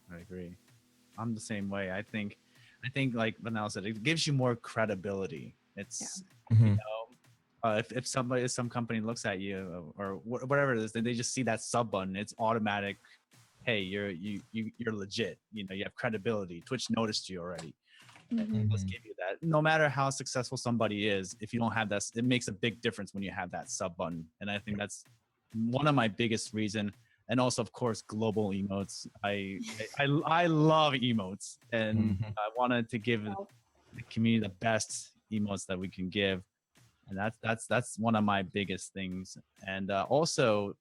Speaker 6: I agree. I'm the same way. I think like Vanessa said, it gives you more credibility. It's you know, if some company looks at you or whatever it is, then they just see that sub button. It's automatic. Hey, you're legit. You know, you have credibility. Twitch noticed you already. And let's give you that. No matter how successful somebody is, if you don't have that, it makes a big difference when you have that sub button. And I think that's one of my biggest reason. And also, of course, global emotes. I love emotes, and I wanted to give the community the best emotes that we can give, and that's one of my biggest things. And also,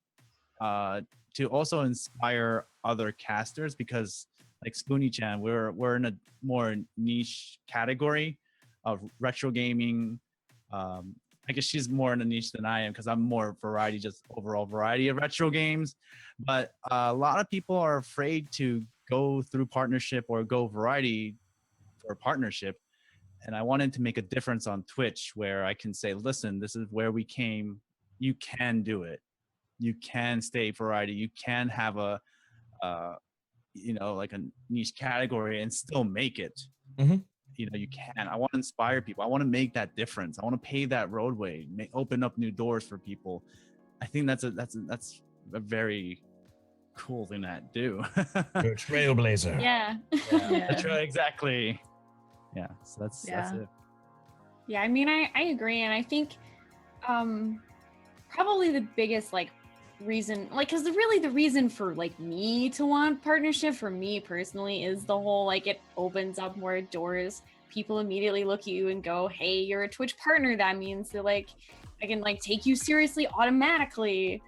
Speaker 6: to also inspire other casters, because like Spoonie-chan, we're in a more niche category of retro gaming. I guess she's more in a niche than I am, because I'm more variety, just overall variety of retro games. But a lot of people are afraid to go through partnership or go variety for partnership. And I wanted to make a difference on Twitch where I can say, listen, this is where we came. You can do it. You can stay variety. You can have a, you know, like a niche category and still make it. You know, you can. I want to inspire people. I want to make that difference. I want to pave that roadway, open up new doors for people. I think that's a very cool thing to do.
Speaker 7: You're a trailblazer.
Speaker 4: Yeah.
Speaker 6: That's right, exactly. Yeah, so that's it.
Speaker 4: Yeah, I mean, I agree, and I think probably the biggest like reason, like, because really the reason for like me to want partnership for me personally is the whole like it opens up more doors. People immediately look at you and go, hey, you're a Twitch partner, that means that like I can like take you seriously automatically,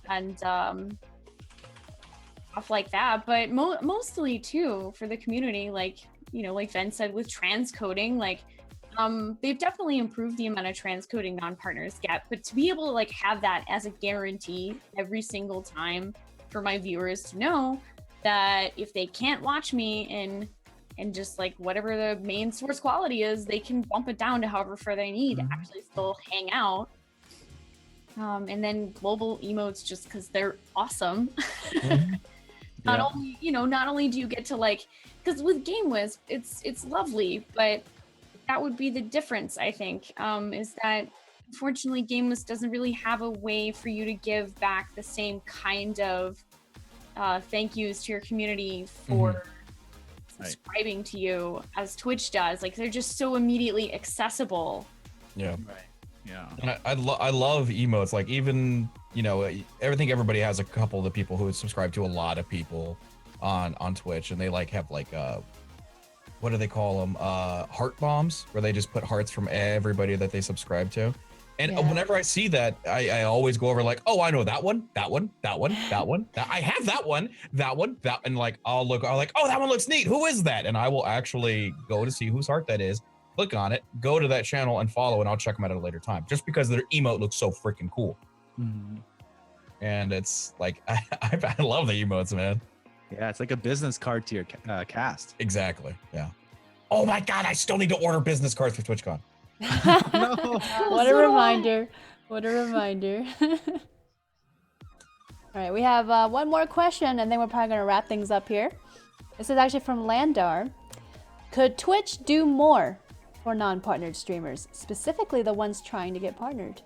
Speaker 4: and stuff like that. But mostly too for the community, like, you know, like Ven said, with transcoding, like they've definitely improved the amount of transcoding non-partners get, but to be able to like have that as a guarantee every single time for my viewers to know that if they can't watch me and just like whatever the main source quality is, they can bump it down to however far they need to actually still hang out. And then global emotes, just because they're awesome. Not only do you get to like, because with GameWiz, it's lovely, but that would be the difference, I think, is that unfortunately GameWiz doesn't really have a way for you to give back the same kind of thank yous to your community for subscribing to you as Twitch does. Like, they're just so immediately accessible.
Speaker 7: Yeah.
Speaker 6: Right. Yeah.
Speaker 7: And I love emotes. Like, even, you know, I think everybody has a couple of the people who subscribe to a lot of people on Twitch, and they like have like what do they call them? Heart bombs, where they just put hearts from everybody that they subscribe to. And whenever I see that, I always go over like, oh, I know that one, that one, that one, that one. I have that one, that, and like I'll like, oh, that one looks neat. Who is that? And I will actually go to see whose heart that is, click on it, go to that channel and follow, and I'll check them out at a later time, just because their emote looks so freaking cool. And it's like, I love the emotes, man.
Speaker 6: Yeah, it's like a business card to your cast.
Speaker 7: Exactly. Yeah. Oh my God, I still need to order business cards for TwitchCon.
Speaker 3: What a reminder. What a reminder. All right, we have one more question, and then we're probably gonna wrap things up here. This is actually from Landar. Could Twitch do more for non-partnered streamers, specifically the ones trying to get partnered?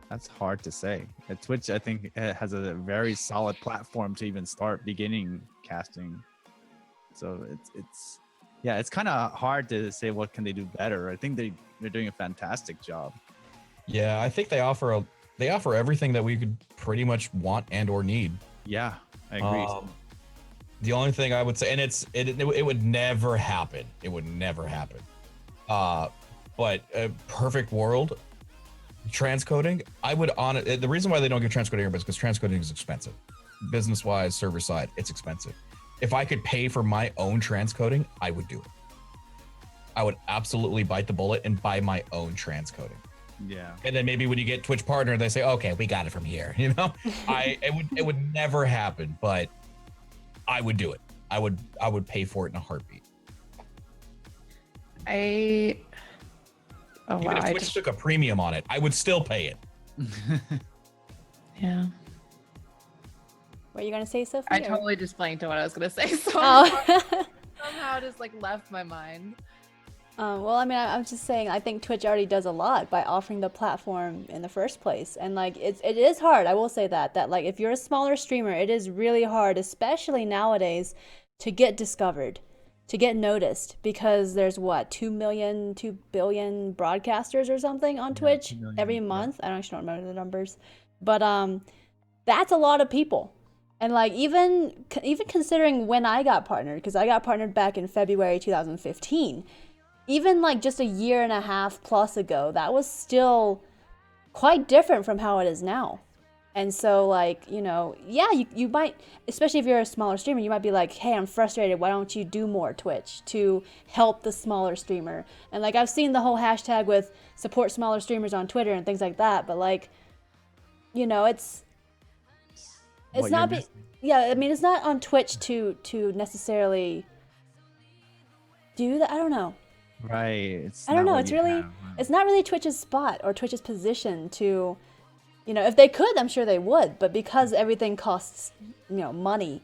Speaker 6: That's hard to say. Twitch, I think, has a very solid platform to even start beginning casting. So it's kind of hard to say what can they do better. I think they're doing a fantastic job.
Speaker 7: Yeah, I think they offer everything that we could pretty much want and or need.
Speaker 6: Yeah, I agree.
Speaker 7: The only thing I would say, and it would never happen. It would never happen. But a perfect world, transcoding. I would the reason why they don't get transcoding here is because transcoding is expensive. Business-wise, server side, it's expensive. If I could pay for my own transcoding, I would do it. I would absolutely bite the bullet and buy my own transcoding.
Speaker 6: Yeah.
Speaker 7: And then maybe when you get Twitch partner, they say, okay, we got it from here. You know, it would never happen, but I would do it. I would pay for it in a heartbeat.
Speaker 5: Oh
Speaker 7: Even
Speaker 5: wow!
Speaker 7: if Twitch took a premium on it, I would still pay it.
Speaker 5: Yeah.
Speaker 3: What are you gonna say, Sophie?
Speaker 5: I
Speaker 3: or-
Speaker 5: totally just blanked on what I was gonna say. So
Speaker 3: Oh.
Speaker 5: somehow just like left my mind.
Speaker 3: Well, I mean, I'm just saying, I think Twitch already does a lot by offering the platform in the first place. And like, it is hard. I will say that like, if you're a smaller streamer, it is really hard, especially nowadays, to get discovered, to get noticed, because there's what, 2 billion broadcasters or something on Twitch
Speaker 6: 2 million,
Speaker 3: every
Speaker 6: yeah.
Speaker 3: month. I actually don't remember the numbers, but that's a lot of people. And like, even considering when I got partnered, because I got partnered back in February 2015. Even like just a year and a half plus ago, that was still quite different from how it is now. And so like, you know, yeah, you might, especially if you're a smaller streamer, you might be like, hey, I'm frustrated. Why don't you do more Twitch to help the smaller streamer? And like, I've seen the whole hashtag with support smaller streamers on Twitter and things like that. But like, you know, it's
Speaker 6: What,
Speaker 3: not,
Speaker 6: you're missing-
Speaker 3: yeah, I mean, it's not on Twitch to necessarily do that. I don't know.
Speaker 6: Right.
Speaker 3: I don't know. It's really, it's not really Twitch's spot or Twitch's position to, you know, if they could, I'm sure they would. But because everything costs, you know, money,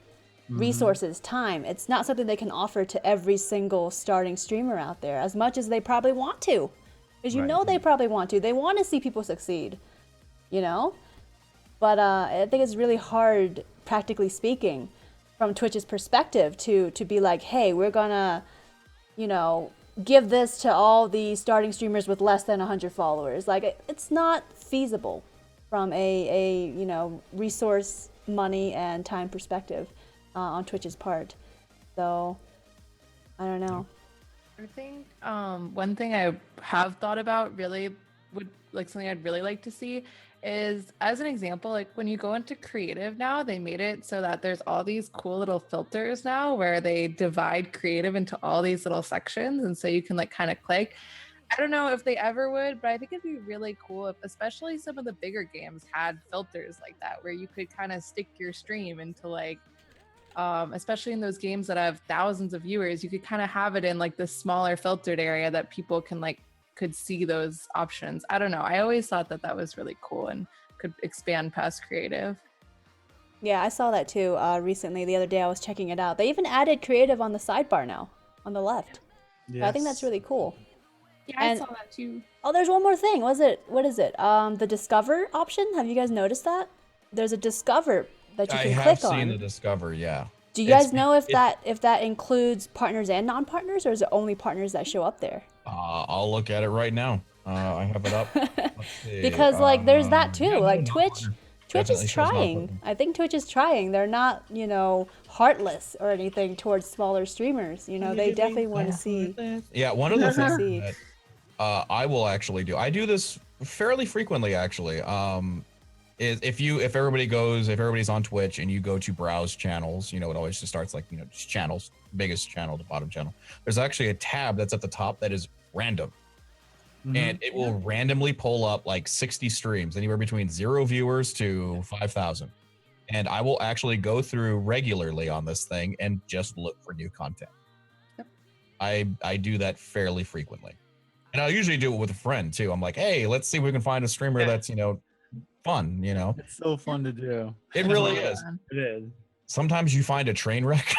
Speaker 3: resources, time, it's not something they can offer to every single starting streamer out there as much as they probably want to. Because you
Speaker 6: Right.
Speaker 3: know they probably want to. They want to see people succeed, you know? But I think it's really hard, practically speaking, from Twitch's perspective to be like, hey, we're gonna, you know, give this to all the starting streamers with less than 100 followers. Like, it's not feasible from a you know, resource, money, and time perspective on Twitch's part. So, I don't know.
Speaker 5: I think one thing I have thought about really would like something I'd really like to see is, as an example, like when you go into creative now, they made it so that there's all these cool little filters now where they divide creative into all these little sections, and so you can like kind of click. I don't know if they ever would, but I think it'd be really cool if especially some of the bigger games had filters like that where you could kind of stick your stream into like especially in those games that have thousands of viewers, you could kind of have it in like this smaller filtered area that people could see those options. I don't know. I always thought that was really cool and could expand past creative.
Speaker 3: Yeah, I saw that too recently. The other day I was checking it out. They even added creative on the sidebar now, on the left. I think that's really cool.
Speaker 4: Yeah,
Speaker 3: And-
Speaker 4: I saw that too.
Speaker 3: Oh, there's one more thing. What is it? The Discover option? Have you guys noticed that? There's a Discover that you
Speaker 7: I
Speaker 3: can
Speaker 7: have
Speaker 3: click
Speaker 7: seen
Speaker 3: on.
Speaker 7: the Discover, yeah.
Speaker 3: Do you guys
Speaker 7: It's-
Speaker 3: know if
Speaker 7: it-
Speaker 3: that includes partners and non-partners, or is it only partners that show up there?
Speaker 7: I'll look at it right now. I have it up. Let's see.
Speaker 3: Because like there's that too.
Speaker 7: yeah, no,
Speaker 3: Like
Speaker 7: non-partner
Speaker 3: Twitch
Speaker 7: definitely
Speaker 3: is
Speaker 7: shows
Speaker 3: trying.
Speaker 7: non-partner.
Speaker 3: I think Twitch is trying. They're not, you know, heartless or anything towards smaller streamers. You know, they definitely want to see.
Speaker 7: Yeah, one of the things
Speaker 3: Succeed.
Speaker 7: that I will actually do. I do this fairly frequently, actually. Is if everybody's on Twitch and you go to browse channels, you know, it always just starts like, you know, just channels, biggest channel to bottom channel. There's actually a tab that's at the top that is random. And it will randomly pull up like 60 streams, anywhere between 0 viewers to 5,000. And I will actually go through regularly on this thing and just look for new content.
Speaker 5: Yep.
Speaker 7: I do that fairly frequently. And I'll usually do it with a friend too. I'm like, hey, let's see if we can find a streamer that's, you know, fun, you know.
Speaker 6: It's so fun to do.
Speaker 7: It really is.
Speaker 6: It is.
Speaker 7: Sometimes you find a train wreck,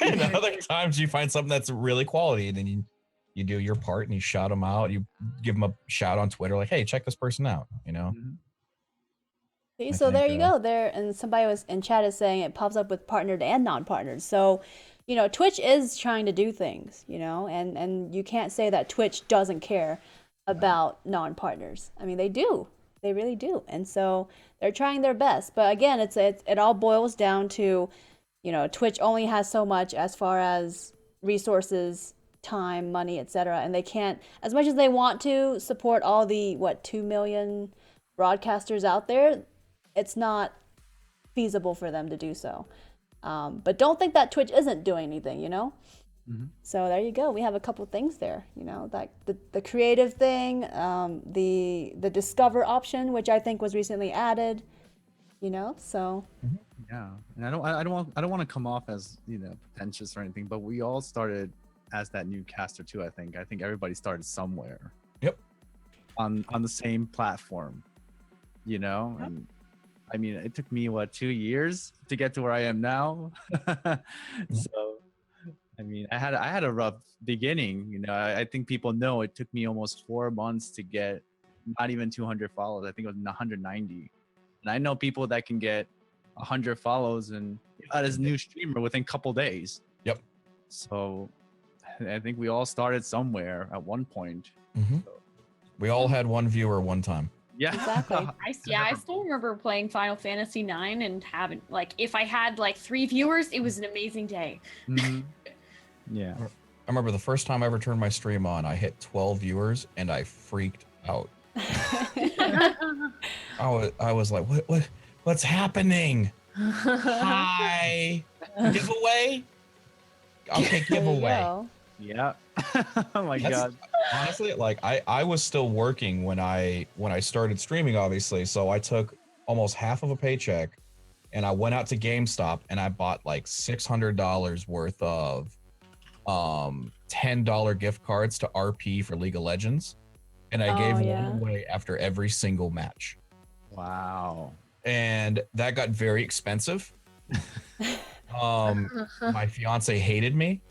Speaker 7: and other times you find something that's really quality, and then you do your part and you shout them out. You give them a shout on Twitter, like, "Hey, check this person out," you know.
Speaker 6: Mhm.
Speaker 3: See,
Speaker 7: I
Speaker 3: so
Speaker 7: think,
Speaker 3: there you go. There, and somebody was in chat is saying it pops up with partnered and non-partnered. So, Twitch is trying to do things, and you can't say that Twitch doesn't care about non-partners. I mean, they do. They really do. And so they're trying their best. But again, it all boils down to, Twitch only has so much as far as resources, time, money, etc. And they can't, as much as they want to support all the 2 million broadcasters out there, it's not feasible for them to do so. But don't think that Twitch isn't doing anything, So there you go. We have a couple things there, like the creative thing, the discover option, which I think was recently added, so.
Speaker 6: Yeah, and I don't want to come off as pretentious or anything, but we all started as that new caster too. I think everybody started somewhere.
Speaker 7: Yep.
Speaker 6: On the same platform, and I mean, it took me 2 years to get to where I am now. So, I mean, I had a rough beginning. I think people know it took me almost 4 months to get not even 200 follows. I think it was 190. And I know people that can get 100 follows and as a new streamer within a couple days.
Speaker 7: Yep.
Speaker 6: So, I think we all started somewhere at one point. So,
Speaker 7: We all had one viewer one time.
Speaker 6: yeah.
Speaker 3: Exactly.
Speaker 4: I still remember playing Final Fantasy 9 and having if I had 3 viewers, it was an amazing day.
Speaker 6: Mhm. Yeah.
Speaker 7: I remember the first time I ever turned my stream on, I hit 12 viewers and I freaked out. I was like, what's happening? Hi. Giveaway? Okay, giveaway.
Speaker 3: Go.
Speaker 6: Yeah. Oh my
Speaker 7: That's-
Speaker 6: god.
Speaker 7: Honestly, I was still working when I started streaming, obviously. So I took almost half of a paycheck and I went out to GameStop and I bought $600 worth of $10 gift cards to RP for League of Legends. And I gave one away after every single match.
Speaker 6: Wow.
Speaker 7: And that got very expensive. My fiance hated me.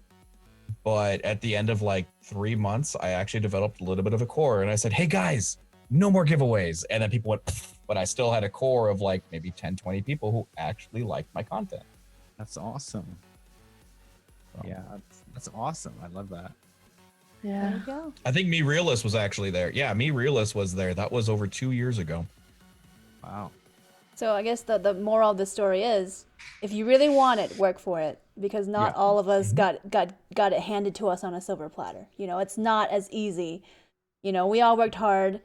Speaker 7: But at the end of 3 months, I actually developed a little bit of a core. And I said, hey, guys, no more giveaways. And then people went, pfft, but I still had a core of maybe 10, 20 people who actually liked my content.
Speaker 6: That's awesome. Yeah, that's awesome. I love that.
Speaker 3: There you go.
Speaker 7: I think Me Realist was actually there. Yeah, Me Realist was there. That was over 2 years ago.
Speaker 6: Wow.
Speaker 3: So I guess the moral of the story is, if you really want it, work for it, because not all of us got it handed to us on a silver platter. It's not as easy. We all worked hard,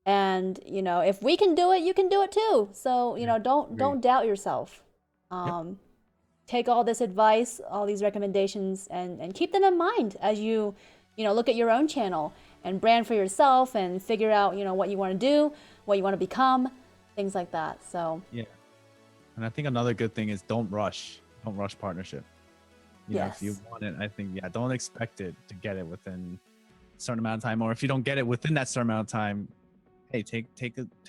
Speaker 3: and if we can do it, you can do it too. So don't doubt yourself. Take all this advice, all these recommendations, and keep them in mind as you look at your own channel and brand for yourself and figure out what you want to do, what you want to become. Things like that. So
Speaker 6: Yeah. And I think another good thing is don't rush partnership. If you want it, I think, don't expect it to get it within a certain amount of time. Or if you don't get it within that certain amount of time, hey, take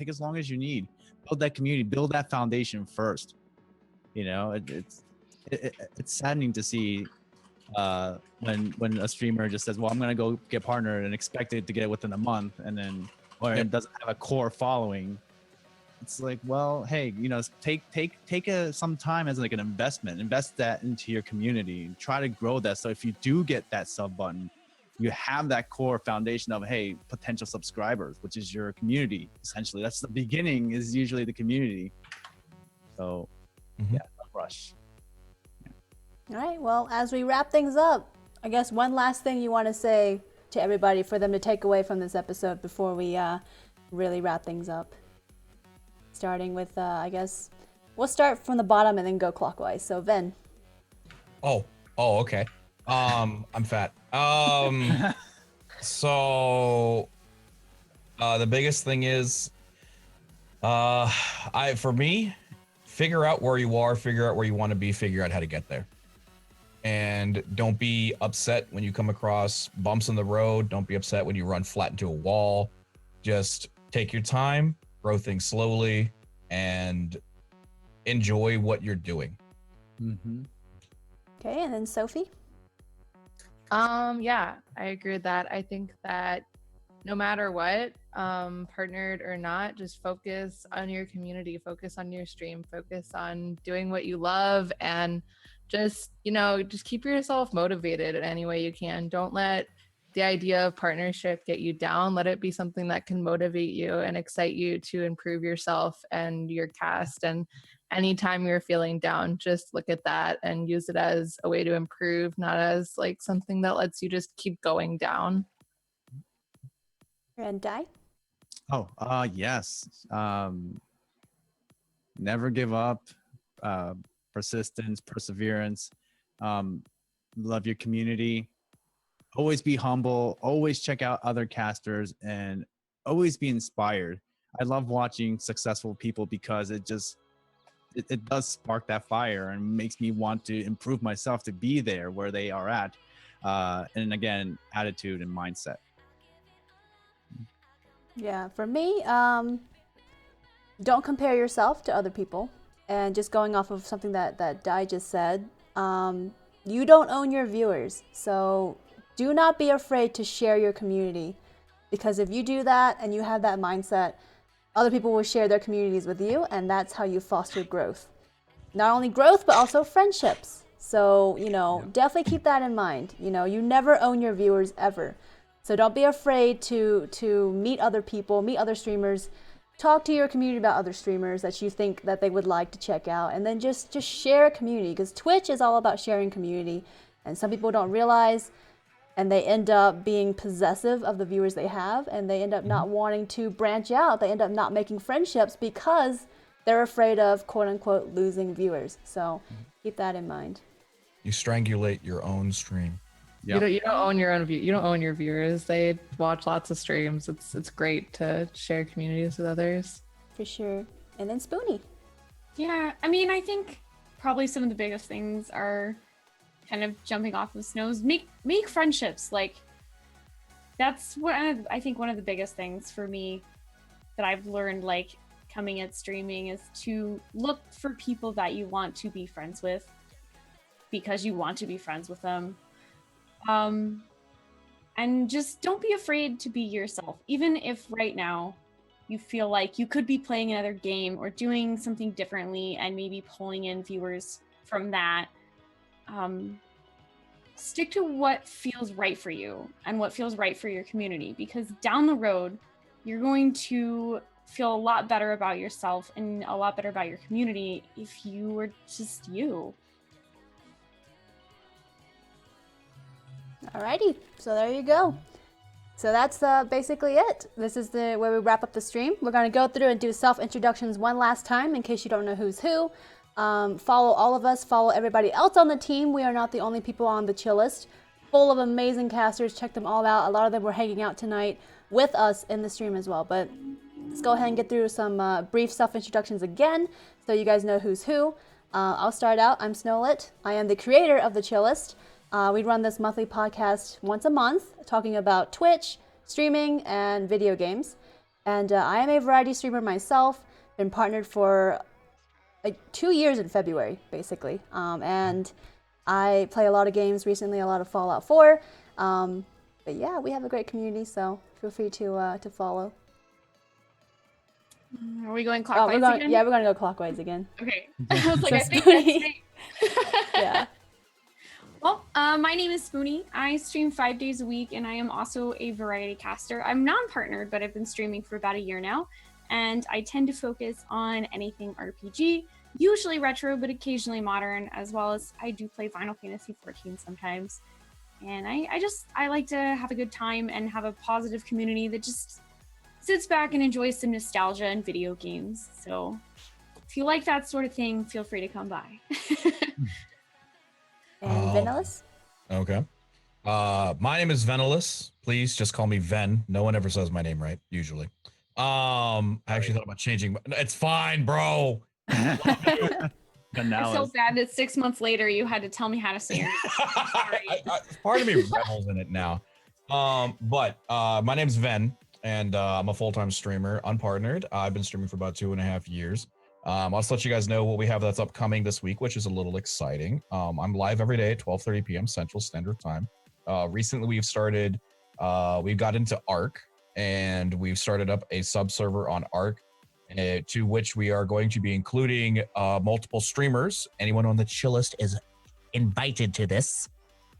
Speaker 6: as long as you need. Build that community, build that foundation first. It's saddening to see when a streamer just says, well, I'm going to go get partnered and expect it to get it within a month, and then, or it doesn't have a core following. It's well, hey, take some time as an investment, invest that into your community, and try to grow that. So if you do get that sub button, you have that core foundation of, hey, potential subscribers, which is your community. Essentially, that's the beginning, is usually the community. So don't rush.
Speaker 3: all right. Well, as we wrap things up, I guess one last thing you want to say to everybody for them to take away from this episode before we really wrap things up. Starting with, I guess, we'll start from the bottom and then go clockwise. So, Ven.
Speaker 7: Oh, okay. I'm fat. So, the biggest thing is, for me, figure out where you are, figure out where you want to be, figure out how to get there. And don't be upset when you come across bumps in the road. Don't be upset when you run flat into a wall. Just take your time, grow things slowly, and enjoy what you're doing.
Speaker 6: Mm-hmm.
Speaker 3: Okay, and then Sophie.
Speaker 5: Yeah, I agree with that. I think that no matter what, partnered or not, just focus on your community, focus on your stream, focus on doing what you love, and just, just keep yourself motivated in any way you can. Don't let the idea of partnership get you down. Let it be something that can motivate you and excite you to improve yourself and your cast. And anytime you're feeling down, just look at that and use it as a way to improve, not as like something that lets you just keep going down.
Speaker 3: And Di.
Speaker 6: Oh, yes. Never give up. Persistence, perseverance. Love your community. Always be humble. Always check out other casters and always be inspired. I love watching successful people because it does spark that fire and makes me want to improve myself to be there where they are at. And again, attitude and mindset.
Speaker 3: Yeah, for me, don't compare yourself to other people. And just going off of something that Di just said, you don't own your viewers. So do not be afraid to share your community. Because if you do that and you have that mindset, other people will share their communities with you, and that's how you foster growth. Not only growth, but also friendships. So, definitely keep that in mind. You never own your viewers ever. So don't be afraid to meet other people, meet other streamers, talk to your community about other streamers that you think that they would like to check out, and then just share a community, because Twitch is all about sharing community, and some people don't realize, and they end up being possessive of the viewers they have, and they end up not wanting to branch out. They end up not making friendships because they're afraid of quote unquote losing viewers. So keep that in mind.
Speaker 7: You strangulate your own stream.
Speaker 6: Yep.
Speaker 5: You don't own your own you don't own your viewers. They watch lots of streams. It's great to share communities with others.
Speaker 3: For sure. And then Spoonie.
Speaker 4: Yeah, I mean, I think probably some of the biggest things are kind of jumping off of Snow's. Make friendships. Like, that's what I think one of the biggest things for me that I've learned, like, coming at streaming, is to look for people that you want to be friends with because you want to be friends with them. And just don't be afraid to be yourself, even if right now you feel like you could be playing another game or doing something differently and maybe pulling in viewers from that. Stick to what feels right for you and what feels right for your community, because down the road, you're going to feel a lot better about yourself and a lot better about your community if you were just you.
Speaker 3: Alrighty, so there you go. So that's basically it. This is where we wrap up the stream. We're going to go through and do self-introductions one last time in case you don't know who's who. Follow all of us, follow everybody else on the team. We are not the only people on the Chillest. Full of amazing casters, check them all out. A lot of them were hanging out tonight with us in the stream as well. But let's go ahead and get through some brief self-introductions again so you guys know who's who. I'll start out. I'm Snowlit. I am the creator of the Chillest. We run this monthly podcast once a month talking about Twitch, streaming, and video games. And I am a variety streamer myself. Been partnered for 2 years in February, basically. And I play a lot of games recently, a lot of Fallout 4. But yeah, we have a great community, so feel free to follow.
Speaker 4: Are we going clockwise again?
Speaker 3: Yeah, we're going to go clockwise again.
Speaker 4: Okay. I was like,
Speaker 3: So
Speaker 4: I think that's me.
Speaker 3: Yeah.
Speaker 4: Well, my name is Spoonie. I stream 5 days a week, and I am also a variety caster. I'm non-partnered, but I've been streaming for about a year now, and I tend to focus on anything RPG, usually retro, but occasionally modern, as well as I do play Final Fantasy 14 sometimes. And I like to have a good time and have a positive community that just sits back and enjoys some nostalgia and video games. So if you like that sort of thing, feel free to come by.
Speaker 3: And Vanillus?
Speaker 7: Okay. My name is Venilus. Please just call me Ven. No one ever says my name right, usually. I actually thought about changing. It's fine, bro.
Speaker 4: I feel bad that 6 months later you had to tell me how to say your name. Sorry.
Speaker 7: Part of me revels in it now. But my name's Ven, and I'm a full-time streamer, unpartnered. I've been streaming for about 2.5 years. I'll just let you guys know what we have that's upcoming this week, which is a little exciting. I'm live every day at 12:30 p.m. Central Standard Time. Recently, we've got into Arc, and we've started up a sub server on Arc, to which we are going to be including multiple streamers. Anyone on the Chillest is invited to this.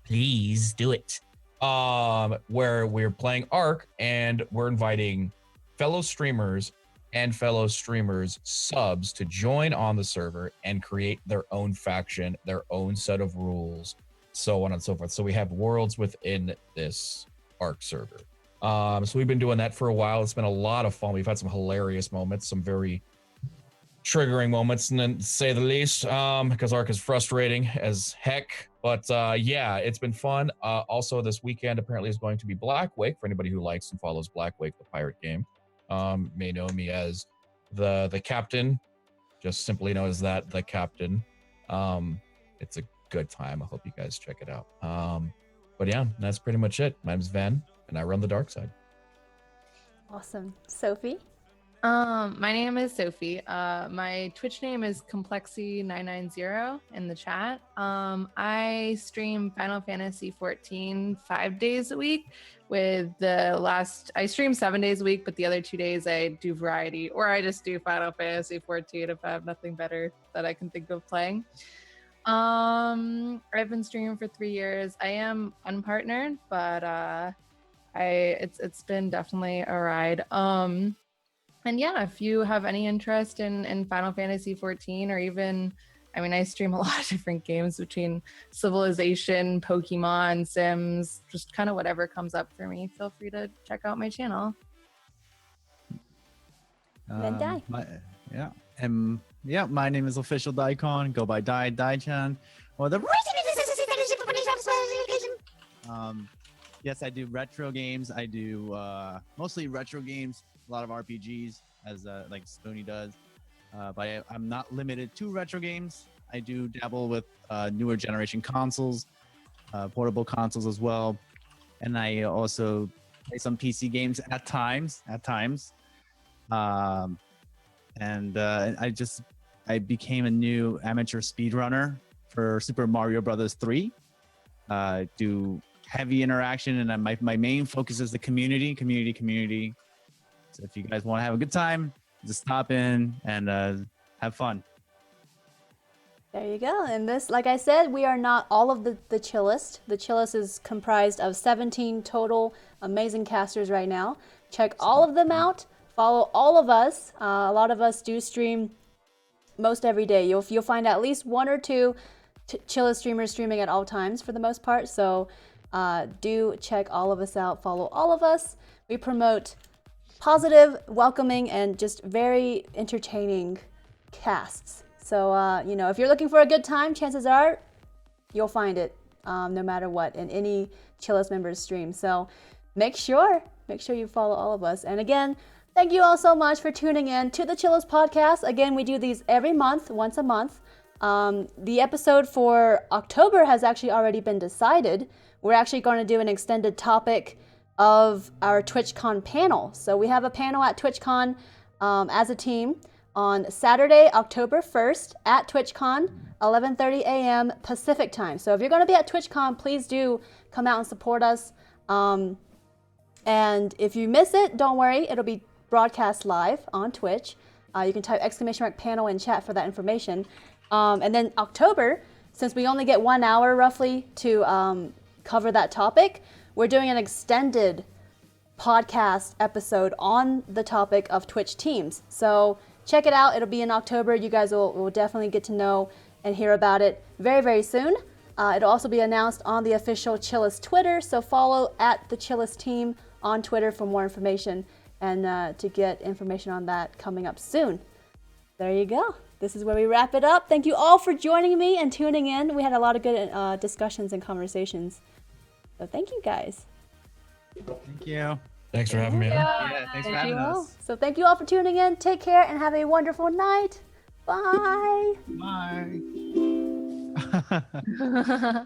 Speaker 7: Please do it. Where we're playing Arc, and we're inviting fellow streamers and fellow streamers subs to join on the server and create their own faction, their own set of rules, so on and so forth. So we have worlds within this Arc server. So we've been doing that for a while. It's been a lot of fun. We've had some hilarious moments, some very triggering moments, and then to say the least, because Arc is frustrating as heck. But yeah, it's been fun. Also, this weekend apparently is going to be Black Wake. For anybody who likes and follows Black Wake, the pirate game, may know me as the captain, just simply known as that, the captain. It's a good time. I hope you guys check it out. But yeah, that's pretty much it. My name's Van, and I run the dark side.
Speaker 3: Awesome. Sophie?
Speaker 5: My name is Sophie. My Twitch name is Complexy990 in the chat. I stream Final Fantasy 14 5 days a week. I stream 7 days a week, but the other 2 days I do variety, or I just do Final Fantasy 14 if I have nothing better that I can think of playing. I've been streaming for 3 years. I am unpartnered, but it's been definitely a ride. And yeah, if you have any interest in Final Fantasy 14, or even, I stream a lot of different games between Civilization, Pokemon, Sims, just kind of whatever comes up for me. Feel free to check out my channel.
Speaker 3: Vendai.
Speaker 6: My name is Official Daikon. Go by Daichan. Or the yes, I do retro games. I do mostly retro games. A lot of RPGs, as like Spoony does, but I'm not limited to retro games. I do dabble with newer generation consoles, portable consoles as well, and I also play some PC games at times. I became a new amateur speedrunner for Super Mario Brothers 3. Do heavy interaction, and my main focus is the community. So if you guys want to have a good time, just stop in and have fun.
Speaker 3: There you go. And this, like I said, we are not all of the Chillest. The Chillest is comprised of 17 total amazing casters right now. Check all of them out. Follow all of us. A lot of us do stream most every day. You'll find at least one or two Chillest streamers streaming at all times for the most part. So do check all of us out. Follow all of us. We promote positive, welcoming, and just very entertaining casts. So, if you're looking for a good time, chances are you'll find it no matter what in any Chillest members stream. So make sure you follow all of us. And again, thank you all so much for tuning in to the Chillest podcast. Again, we do these every month, once a month. The episode for October has actually already been decided. We're actually going to do an extended topic of our TwitchCon panel. So we have a panel at TwitchCon as a team on Saturday, October 1st at TwitchCon, 11:30 a.m. Pacific time. So if you're going to be at TwitchCon, please do come out and support us. And if you miss it, don't worry, it'll be broadcast live on Twitch. You can type !panel in chat for that information. And then October, since we only get 1 hour roughly to cover that topic, we're doing an extended podcast episode on the topic of Twitch teams. So check it out. It'll be in October. You guys will definitely get to know and hear about it very, very soon. It'll also be announced on the official Chillest Twitter. So follow at the Chillest team on Twitter for more information and to get information on that coming up soon. There you go. This is where we wrap it up. Thank you all for joining me and tuning in. We had a lot of good discussions and conversations. So thank you guys.
Speaker 6: Thank you.
Speaker 7: Thanks for having me on.
Speaker 6: Yeah, thanks for having us.
Speaker 3: So thank you all for tuning in. Take care and have a wonderful night. Bye.
Speaker 6: Bye.